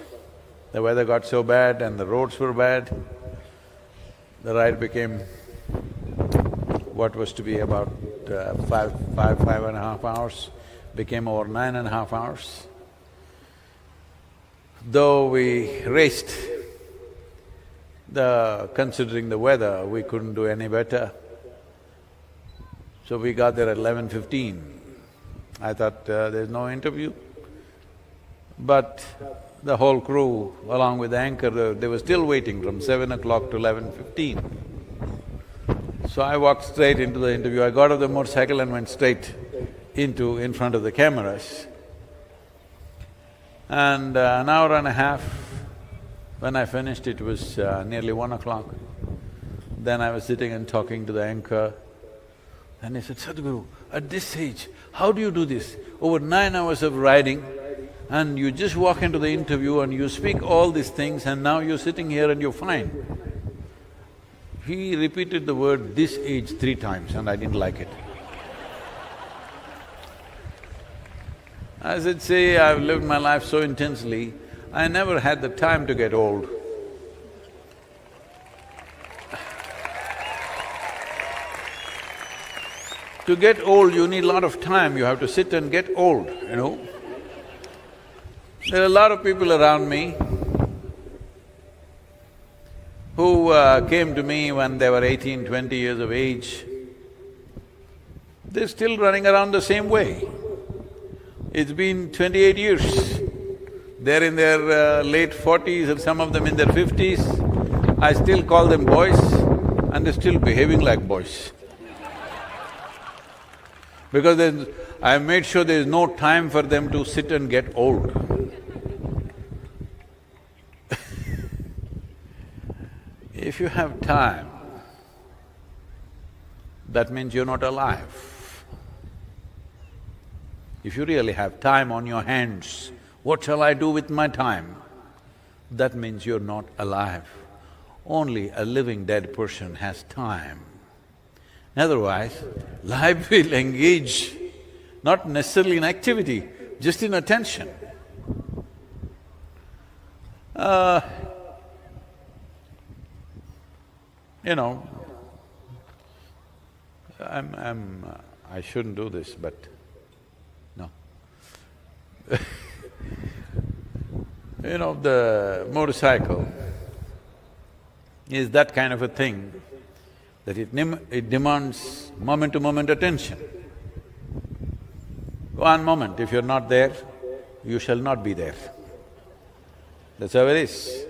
the weather got so bad and the roads were bad, the ride became what was to be about five and a half hours, became over 9.5 hours. Though we raced, Considering the weather, we couldn't do any better. So we got there at 11:15. I thought there's no interview. But the whole crew, along with the anchor, they were still waiting from 7 o'clock to 11:15. So I walked straight into the interview. I got off the motorcycle and went straight in front of the cameras. And an hour and a half, when I finished, it was nearly 1 o'clock. Then I was sitting and talking to the anchor, and he said, "Sadhguru, at this age, how do you do this? Over 9 hours of riding, and you just walk into the interview and you speak all these things, and now you're sitting here and you're fine." He repeated the word "this age" 3 times and I didn't like it. I said, "See, I've lived my life so intensely, I never had the time to get old." To get old, you need a lot of time, you have to sit and get old, you know. There are a lot of people around me who came to me when they were 18, 20 years of age. They're still running around the same way. It's been 28 years. They're in their late 40s and some of them in their 50s. I still call them boys and they're still behaving like boys. Because I made sure there's no time for them to sit and get old. If you have time, that means you're not alive. If you really have time on your hands, what shall I do with my time? That means you're not alive. Only a living dead person has time. Otherwise, life will engage, not necessarily in activity, just in attention. You know, I shouldn't do this, but no. You know, the motorcycle is that kind of a thing that it demands moment-to-moment attention. One moment, if you're not there, you shall not be there. That's how it is.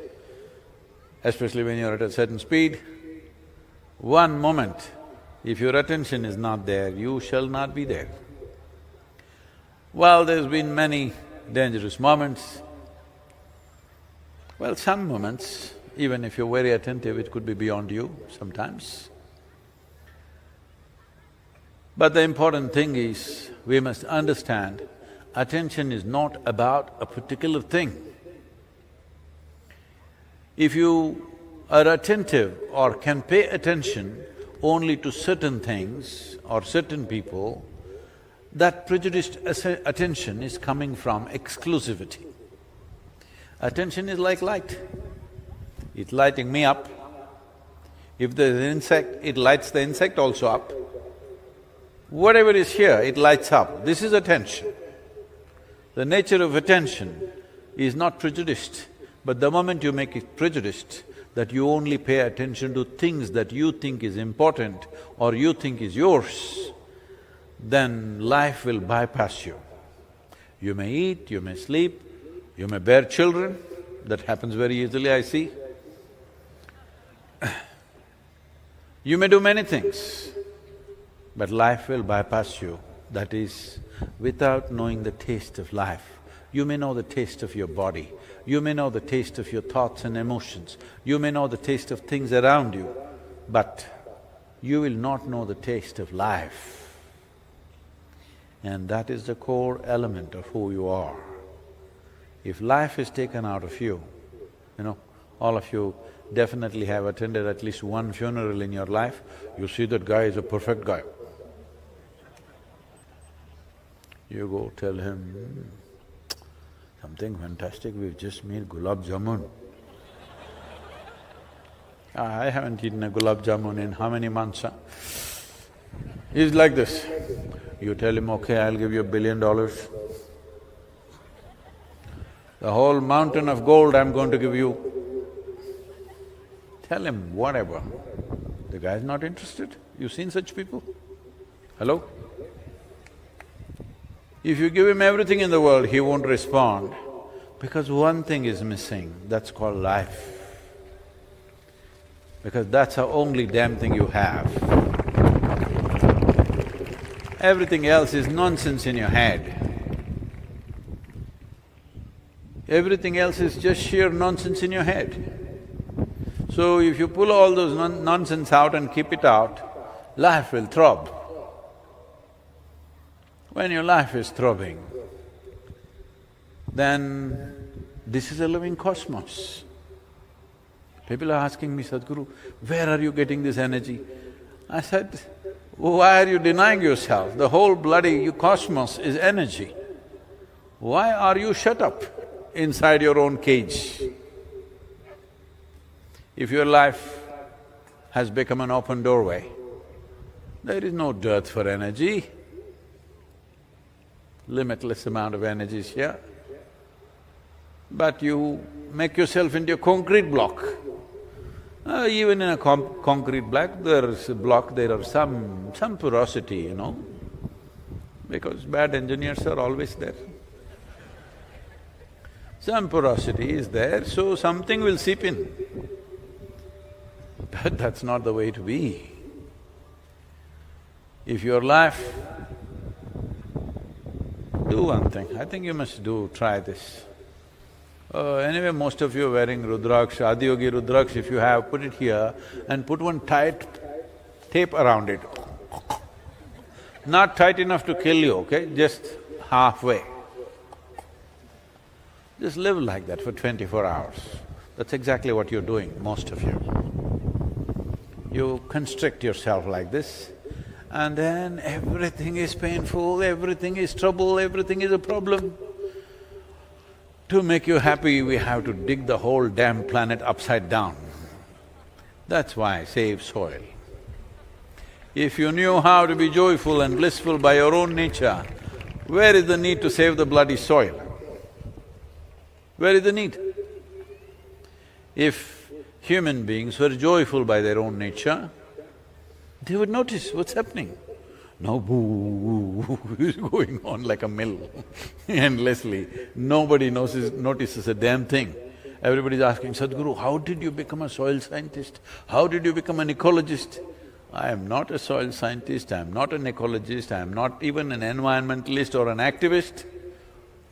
Especially when you're at a certain speed, one moment, if your attention is not there, you shall not be there. Well, there's been many dangerous moments. Well, some moments, even if you're very attentive, it could be beyond you sometimes. But the important thing is, we must understand, attention is not about a particular thing. If you are attentive or can pay attention only to certain things or certain people, that prejudiced attention is coming from exclusivity. Attention is like light. It's lighting me up. If there's an insect, it lights the insect also up. Whatever is here, it lights up. This is attention. The nature of attention is not prejudiced, but the moment you make it prejudiced, that you only pay attention to things that you think is important or you think is yours, then life will bypass you. You may eat, you may sleep, you may bear children, that happens very easily, I see. You may do many things, but life will bypass you. That is, without knowing the taste of life. You may know the taste of your body, you may know the taste of your thoughts and emotions, you may know the taste of things around you, but you will not know the taste of life. And that is the core element of who you are. If life is taken out of you, you know, all of you definitely have attended at least one funeral in your life, you see that guy is a perfect guy. You go tell him, something fantastic, we've just made gulab jamun. I haven't eaten a gulab jamun in how many months, huh? He's like this. You tell him, okay, I'll give you $1 billion. The whole mountain of gold I'm going to give you. tell him whatever. The guy's not interested. You've seen such people? Hello? If you give him everything in the world, he won't respond because one thing is missing, that's called life. Because that's the only damn thing you have. Everything else is nonsense in your head. Everything else is just sheer nonsense in your head. So if you pull all those nonsense out and keep it out, life will throb. When your life is throbbing, then this is a living cosmos. People are asking me, Sadhguru, where are you getting this energy? I said, why are you denying yourself? The whole bloody cosmos is energy. Why are you shut up inside your own cage? If your life has become an open doorway, there is no dearth for energy. Limitless amount of energy is here. But you make yourself into a concrete block. Even in a concrete block, there are some porosity, you know, because bad engineers are always there. Some porosity is there, so something will seep in. But that's not the way to be. If your life… Do one thing, I think you must try this. Anyway, most of you are wearing Rudraksh, Adiyogi Rudraksh, if you have, put it here and put one tight tape around it. Not tight enough to kill you, okay? Just halfway. Just live like that for 24 hours. That's exactly what you're doing, most of you. You constrict yourself like this, and then everything is painful, everything is trouble, everything is a problem. To make you happy, we have to dig the whole damn planet upside down. That's why save soil. If you knew how to be joyful and blissful by your own nature, where is the need to save the bloody soil? Where is the need? If human beings were joyful by their own nature, they would notice what's happening. Now boo is going on like a mill endlessly. Nobody notices a damn thing. Everybody's asking, Sadhguru, how did you become a soil scientist? How did you become an ecologist? I am not a soil scientist, I am not an ecologist, I am not even an environmentalist or an activist.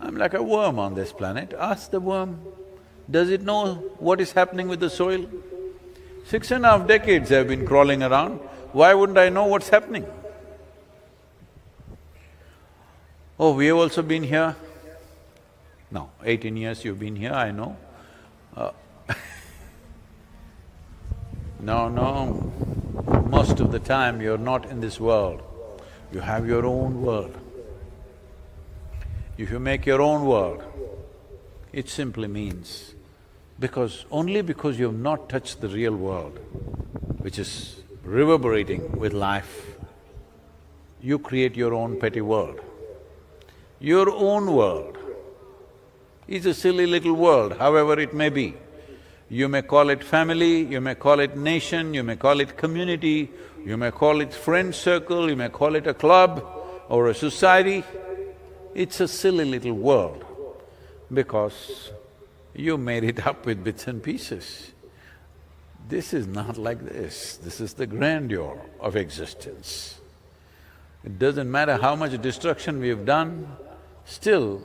I'm like a worm on this planet. Ask the worm, does it know what is happening with the soil? 6.5 decades I've been crawling around, why wouldn't I know what's happening? Oh, we have also been here? No, 18 years you've been here, I know. No, most of the time you're not in this world, you have your own world. If you make your own world, it simply means only because you have not touched the real world, which is reverberating with life, you create your own petty world. Your own world is a silly little world, however it may be. You may call it family, you may call it nation, you may call it community, you may call it friend circle, you may call it a club or a society. It's a silly little world because you made it up with bits and pieces. This is not like this is the grandeur of existence. It doesn't matter how much destruction we have done, still,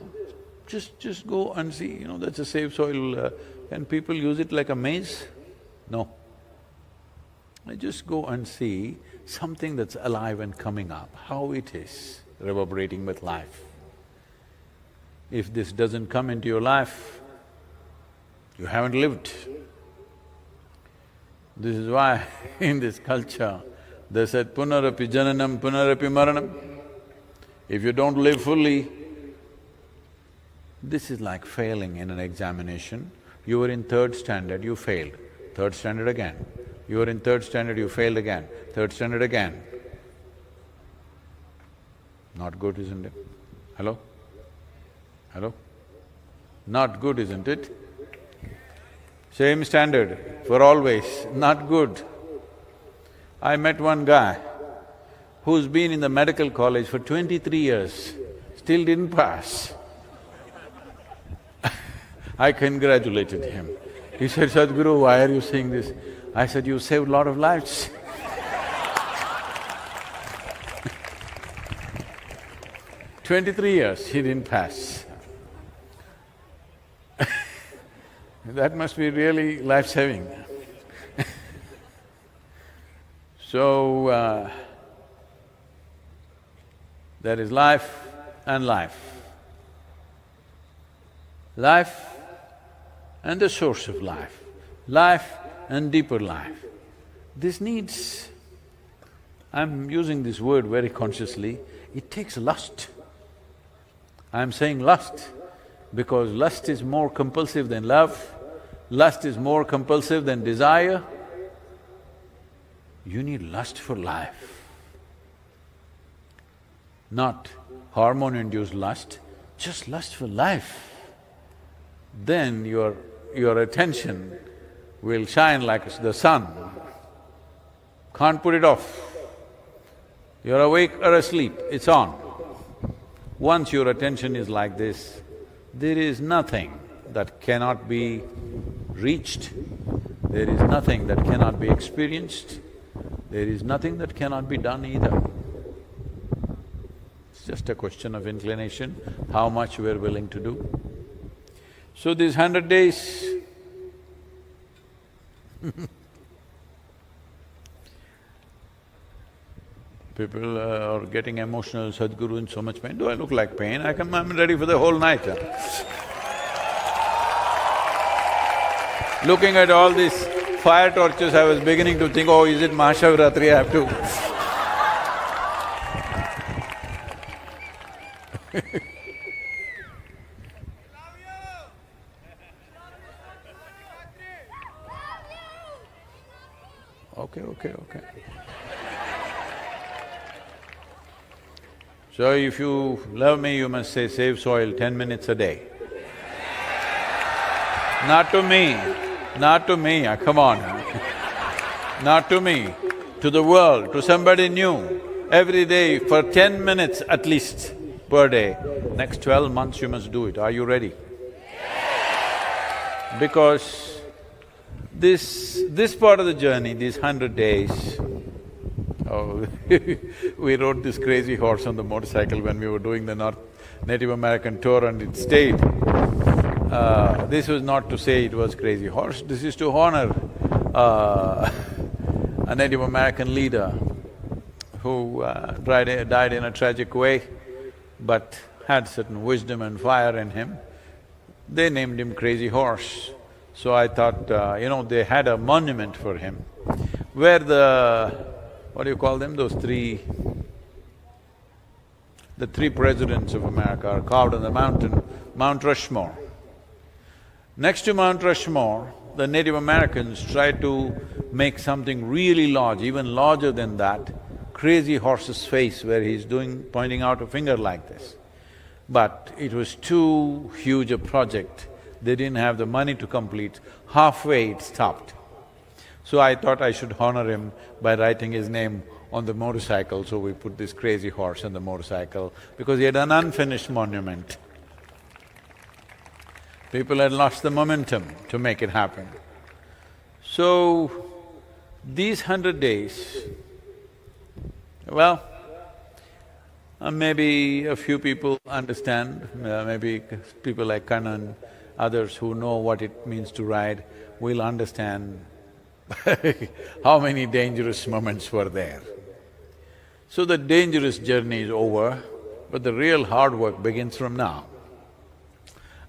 just go and see, you know, that's a safe soil. Can people use it like a maze? No. Just go and see something that's alive and coming up, how it is reverberating with life. If this doesn't come into your life, you haven't lived. This is why in this culture, they said, punarapi jananam, punarapi maranam. If you don't live fully, this is like failing in an examination. You were in 3rd standard, you failed. 3rd standard again. You were in 3rd standard, you failed again. 3rd standard again. Not good, isn't it? Hello? Hello? Not good, isn't it? Same standard for always, not good. I met one guy who's been in the medical college for 23 years, still didn't pass. I congratulated him. He said, Sadhguru, why are you saying this? I said, you saved a lot of lives. 23 years, he didn't pass. That must be really life-saving. So, there is life and life. Life and the source of life. Life and deeper life. This needs… I'm using this word very consciously, it takes lust. I'm saying lust because lust is more compulsive than love, lust is more compulsive than desire. You need lust for life, not hormone-induced lust, just lust for life. Then your attention will shine like the sun. Can't put it off. You're awake or asleep, it's on. Once your attention is like this, there is nothing that cannot be reached, there is nothing that cannot be experienced, there is nothing that cannot be done either. It's just a question of inclination, how much we're willing to do. So these 100 days, people are getting emotional, Sadhguru in so much pain. Do I look like pain? I'm ready for the whole night. Looking at all these fire torches, I was beginning to think, oh, is it Mahashivratri, I have to Okay. So if you love me, you must say, save soil 10 minutes a day. Not to me, come on. Not to me, to the world, to somebody new. Every day for 10 minutes at least per day. Next 12 months you must do it. Are you ready? Because this part of the journey, these 100 days, oh, we rode this crazy horse on the motorcycle when we were doing the Native American tour and it stayed. This was not to say it was crazy horse, this is to honor a Native American leader who died in a tragic way, but had certain wisdom and fire in him. They named him Crazy Horse. So I thought, they had a monument for him, where what do you call them, the three presidents of America are carved on the mountain, Mount Rushmore. Next to Mount Rushmore, the Native Americans tried to make something really large, even larger than that, Crazy Horse's face where he's pointing out a finger like this. But it was too huge a project, they didn't have the money to complete, halfway it stopped. So I thought I should honor him by writing his name on the motorcycle, so we put this Crazy Horse on the motorcycle, because he had an unfinished monument. People had lost the momentum to make it happen. So, these 100 days, well, maybe a few people understand, maybe people like Kannan, others who know what it means to ride will understand how many dangerous moments were there. So the dangerous journey is over, but the real hard work begins from now.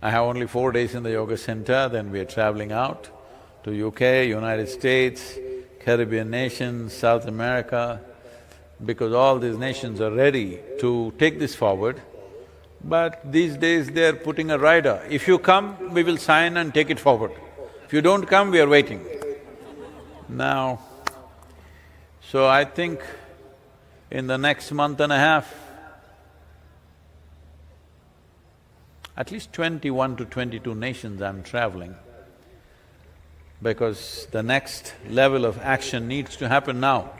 I have only 4 days in the yoga center, then we are traveling out to UK, United States, Caribbean nations, South America, because all these nations are ready to take this forward. But these days they're putting a rider. If you come, we will sign and take it forward. If you don't come, we are waiting. Now, so I think in the next month and a half, at least 21 to 22 nations I'm traveling. because the next level of action needs to happen now.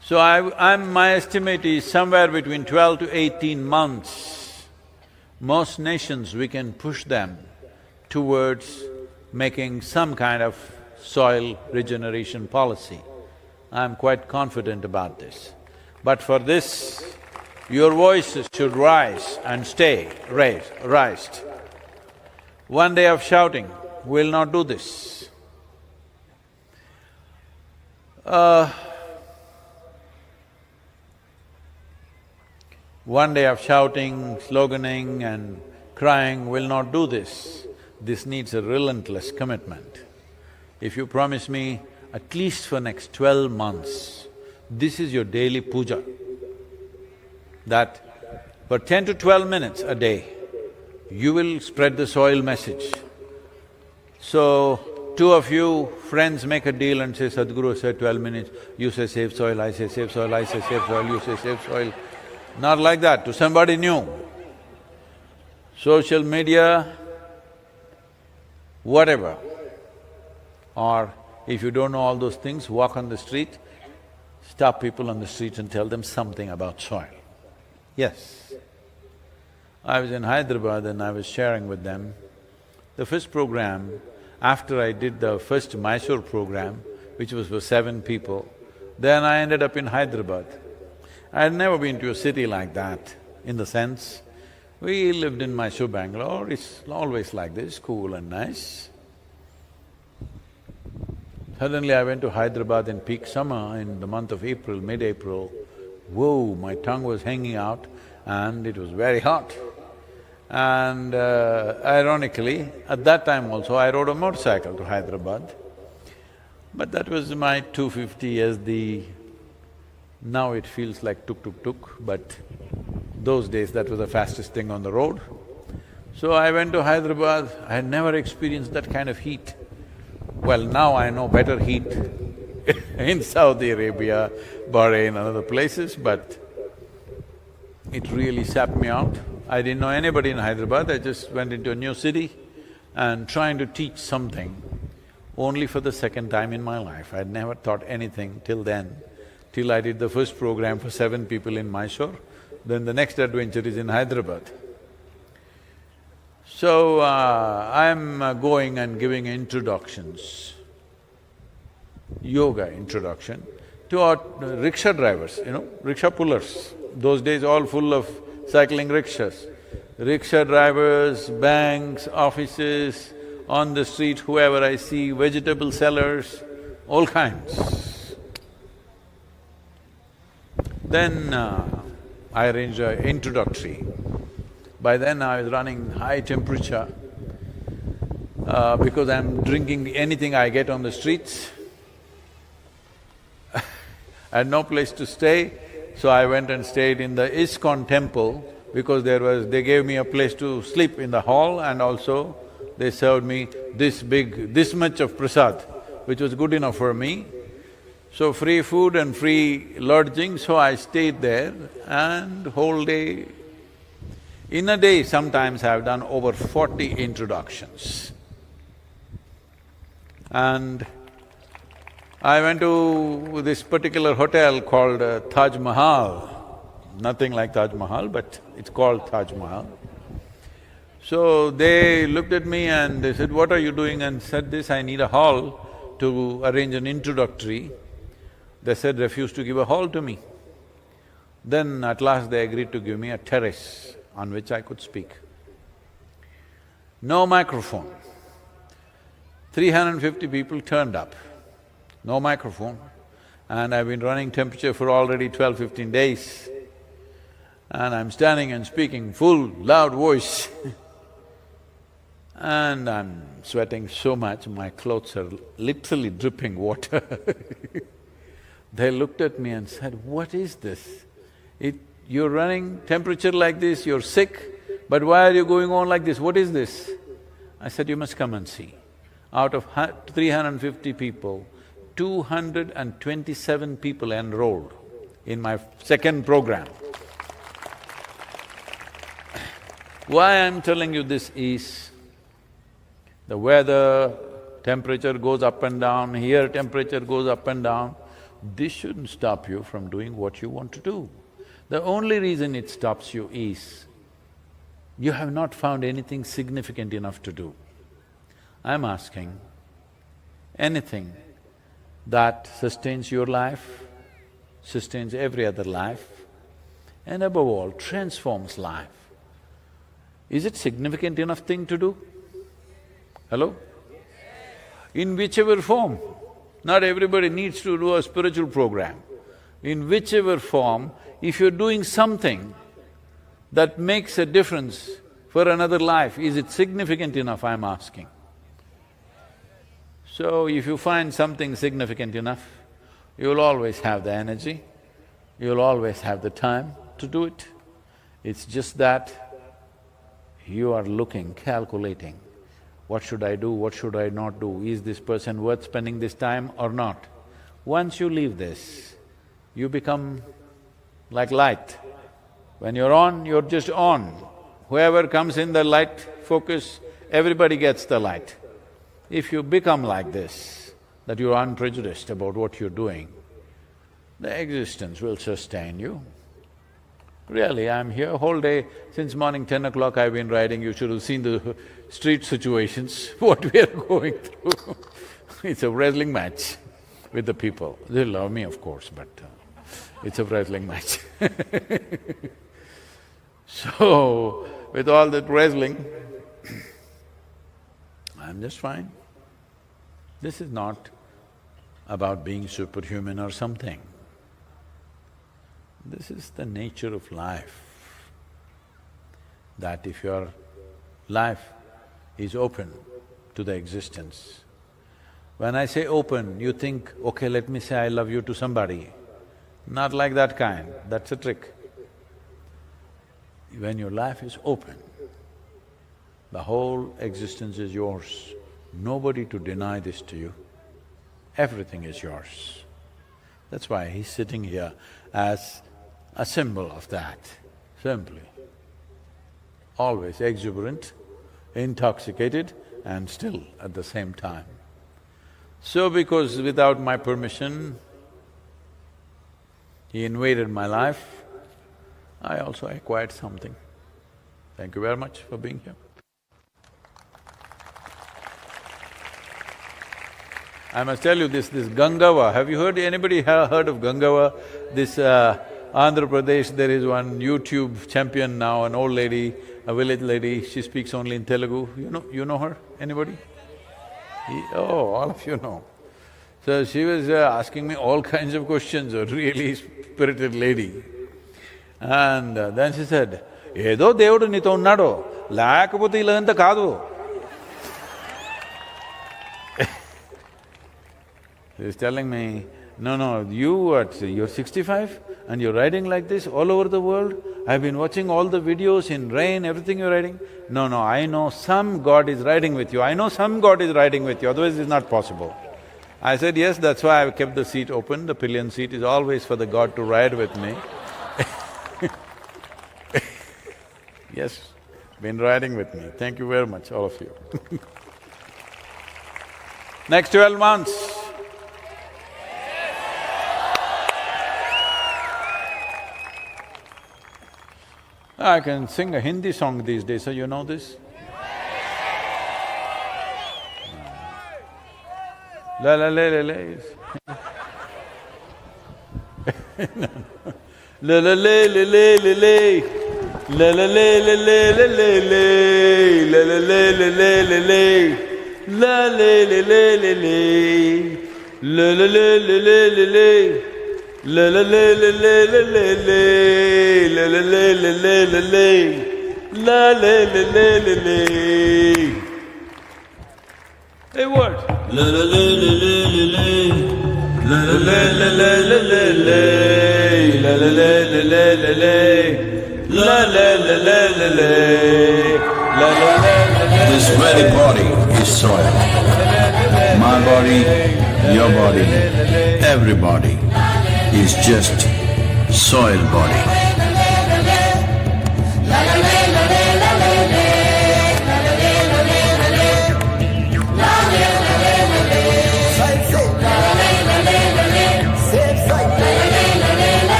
So my estimate is somewhere between 12 to 18 months, most nations we can push them towards making some kind of soil regeneration policy. I'm quite confident about this. But for this, your voices should rise and stay raised. One day of shouting will not do this. One day of shouting, sloganing and crying will not do this. This needs a relentless commitment. If you promise me at least for next 12 months, this is your daily puja, that for 10 to 12 minutes a day, you will spread the soil message. So, two of you friends make a deal and say, Sadhguru said 12 minutes, you say save soil, I say save soil, I say save soil, you say save soil. Not like that, to somebody new. Social media, whatever. Or if you don't know all those things, walk on the street, stop people on the street and tell them something about soil. Yes. I was in Hyderabad and I was sharing with them. The first program, after I did the first Mysore program, which was for 7 people, then I ended up in Hyderabad. I had never been to a city like that, in the sense, we lived in Mysore, Bangalore, it's always like this, cool and nice. Suddenly I went to Hyderabad in peak summer, in the month of April, mid-April. Whoa, my tongue was hanging out and it was very hot. And ironically, at that time also I rode a motorcycle to Hyderabad. But that was my 250 as the… Now it feels like tuk-tuk-tuk, but those days that was the fastest thing on the road. So I went to Hyderabad, I had never experienced that kind of heat. Well, now I know better heat in Saudi Arabia, Bahrain and other places, but it really sapped me out. I didn't know anybody in Hyderabad, I just went into a new city and trying to teach something only for the second time in my life. I'd never taught anything till then, till I did the first program for 7 people in Mysore, then the next adventure is in Hyderabad. So, I'm going and giving introductions, yoga introduction, to our rickshaw drivers, rickshaw pullers. Those days all full of cycling rickshaws. Rickshaw drivers, banks, offices, on the street, whoever I see, vegetable sellers, all kinds. Then I arranged an introductory. By then I was running high temperature because I'm drinking anything I get on the streets. I had no place to stay, so I went and stayed in the ISKCON temple because they gave me a place to sleep in the hall and also they served me this much of prasad, which was good enough for me. So free food and free lodging, so I stayed there and whole day. In a day, sometimes I've done over 40 introductions. And I went to this particular hotel called Taj Mahal. Nothing like Taj Mahal, but it's called Taj Mahal. So they looked at me and they said, what are you doing? And said this, I need a hall to arrange an introductory. They said, refuse to give a hall to me. Then at last they agreed to give me a terrace on which I could speak. No microphone. 350 people turned up, no microphone. And I've been running temperature for already 12-15 days. And I'm standing and speaking full, loud voice and I'm sweating so much, my clothes are literally dripping water. They looked at me and said, what is this? You're running temperature like this, you're sick, but why are you going on like this? What is this? I said, you must come and see. Out of 350 people, 227 people enrolled in my second program. Why I'm telling you this is, the weather, temperature goes up and down, here temperature goes up and down. This shouldn't stop you from doing what you want to do. The only reason it stops you is you have not found anything significant enough to do. I'm asking, anything that sustains your life, sustains every other life, and above all, transforms life. Is it significant enough thing to do? Hello? In whichever form, not everybody needs to do a spiritual program. In whichever form, if you're doing something that makes a difference for another life, is it significant enough, I'm asking? So, if you find something significant enough, you'll always have the energy, you'll always have the time to do it. It's just that you are looking, calculating, what should I do, what should I not do, is this person worth spending this time or not? Once you leave this, you become like light. When you're on, you're just on. Whoever comes in the light focus, everybody gets the light. If you become like this, that you're unprejudiced about what you're doing, the existence will sustain you. Really, I'm here whole day, since morning 10 o'clock I've been riding, you should have seen the street situations, what we are going through. It's a wrestling match with the people. They love me, of course, but it's a wrestling match. So, with all that wrestling, I'm just fine. This is not about being superhuman or something. This is the nature of life, that if your life is open to the existence, when I say open, you think, okay, let me say I love you to somebody. Not like that kind, that's a trick. When your life is open, the whole existence is yours. Nobody to deny this to you. Everything is yours. That's why he's sitting here as a symbol of that, simply. Always exuberant, intoxicated and still at the same time. So because without my permission, he invaded my life, I also acquired something. Thank you very much for being here. I must tell you this Gangava, have you heard… anybody heard of Gangava? This Andhra Pradesh, there is one YouTube champion now, an old lady, a village lady, she speaks only in Telugu. You know her? Anybody? Oh, all of you know. So she was asking me all kinds of questions, a really spirited lady. And then she said, "Edo Devudu nito unnado, lekapothe ilanta kaadu." He was telling me, no, you're 65 and you're riding like this all over the world? I've been watching all the videos in rain, everything you're riding. No, I know some God is riding with you, I know some God is riding with you, otherwise it's not possible. I said, yes, that's why I've kept the seat open, the pillion seat is always for the God to ride with me. Yes, been riding with me, thank you very much, all of you. Next 12 months, I can sing a Hindi song these days, so you know this? La la la la la. La la la la la la la. La la la la la la la la. La la la la la la la. La la la la la la. La la la la la la la. La la la la la la la la. La la la la la la la. La la la la la la. Hey, what? La la la la la la la. La la la la la la la la. La la la la la la la. La la la la la la. La la la la la. This very body is soil. My body, your body, everybody is just soil body.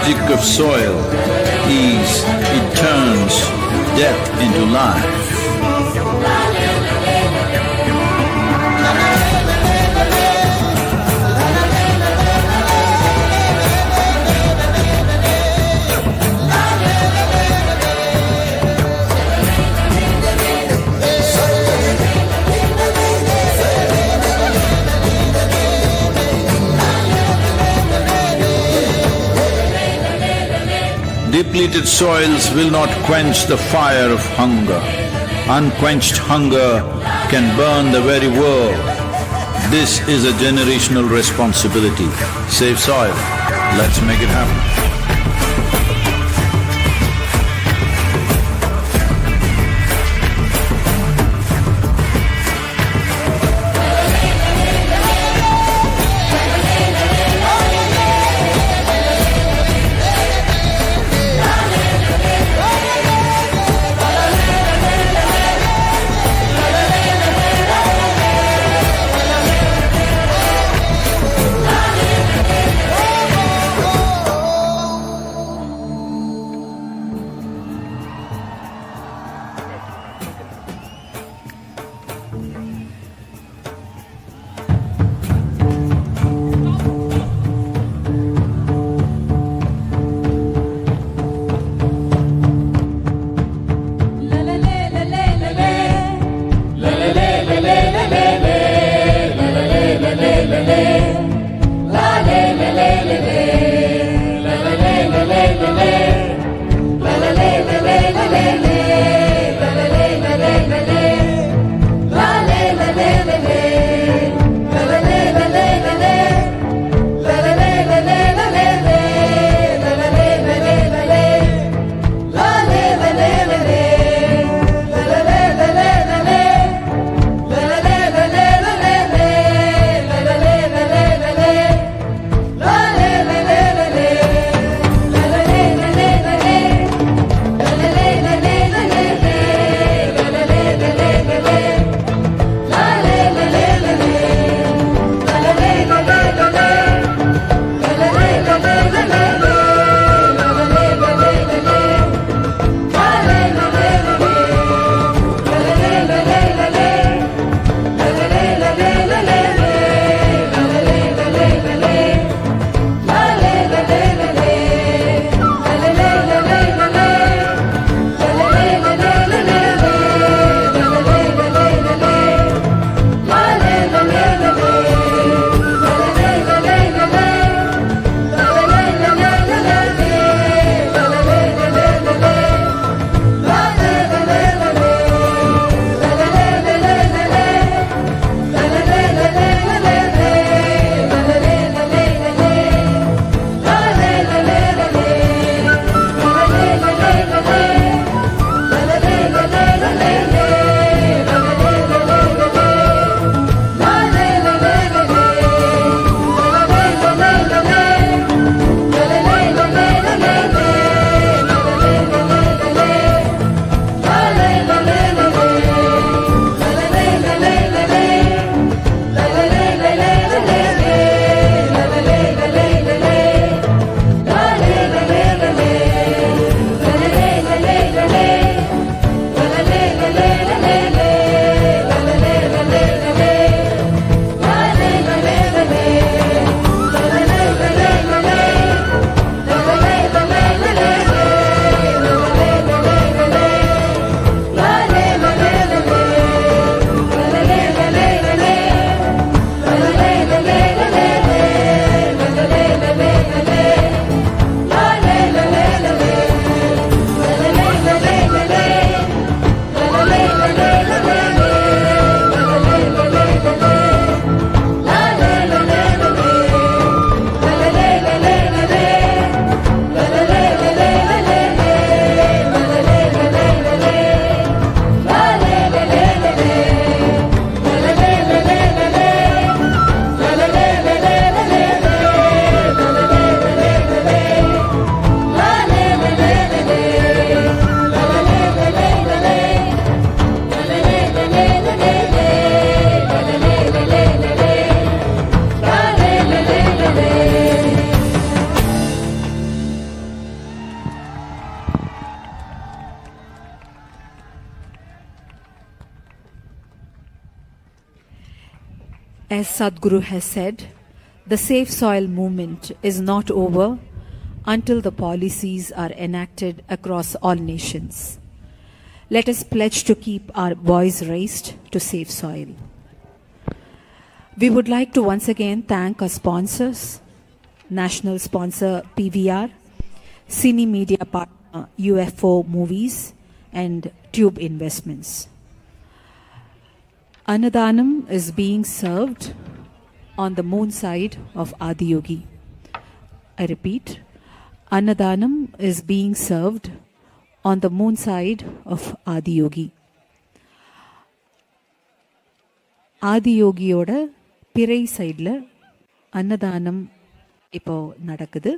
magic of soil is it turns death into life. Depleted soils will not quench the fire of hunger. Unquenched hunger can burn the very world. This is a generational responsibility. Save soil. Let's make it happen. As Sadhguru has said, the safe soil movement is not over until the policies are enacted across all nations. Let us pledge to keep our voice raised to save soil. We would like to once again thank our sponsors, national sponsor PVR, Cine Media partner UFO Movies, and Tube Investments. Annadanam is being served on the moon side of Adiyogi. I repeat, Annadanam is being served on the moon side of Adiyogi. Adiyogiyoda Pirai side la Annadanam இப்போ நடக்குது.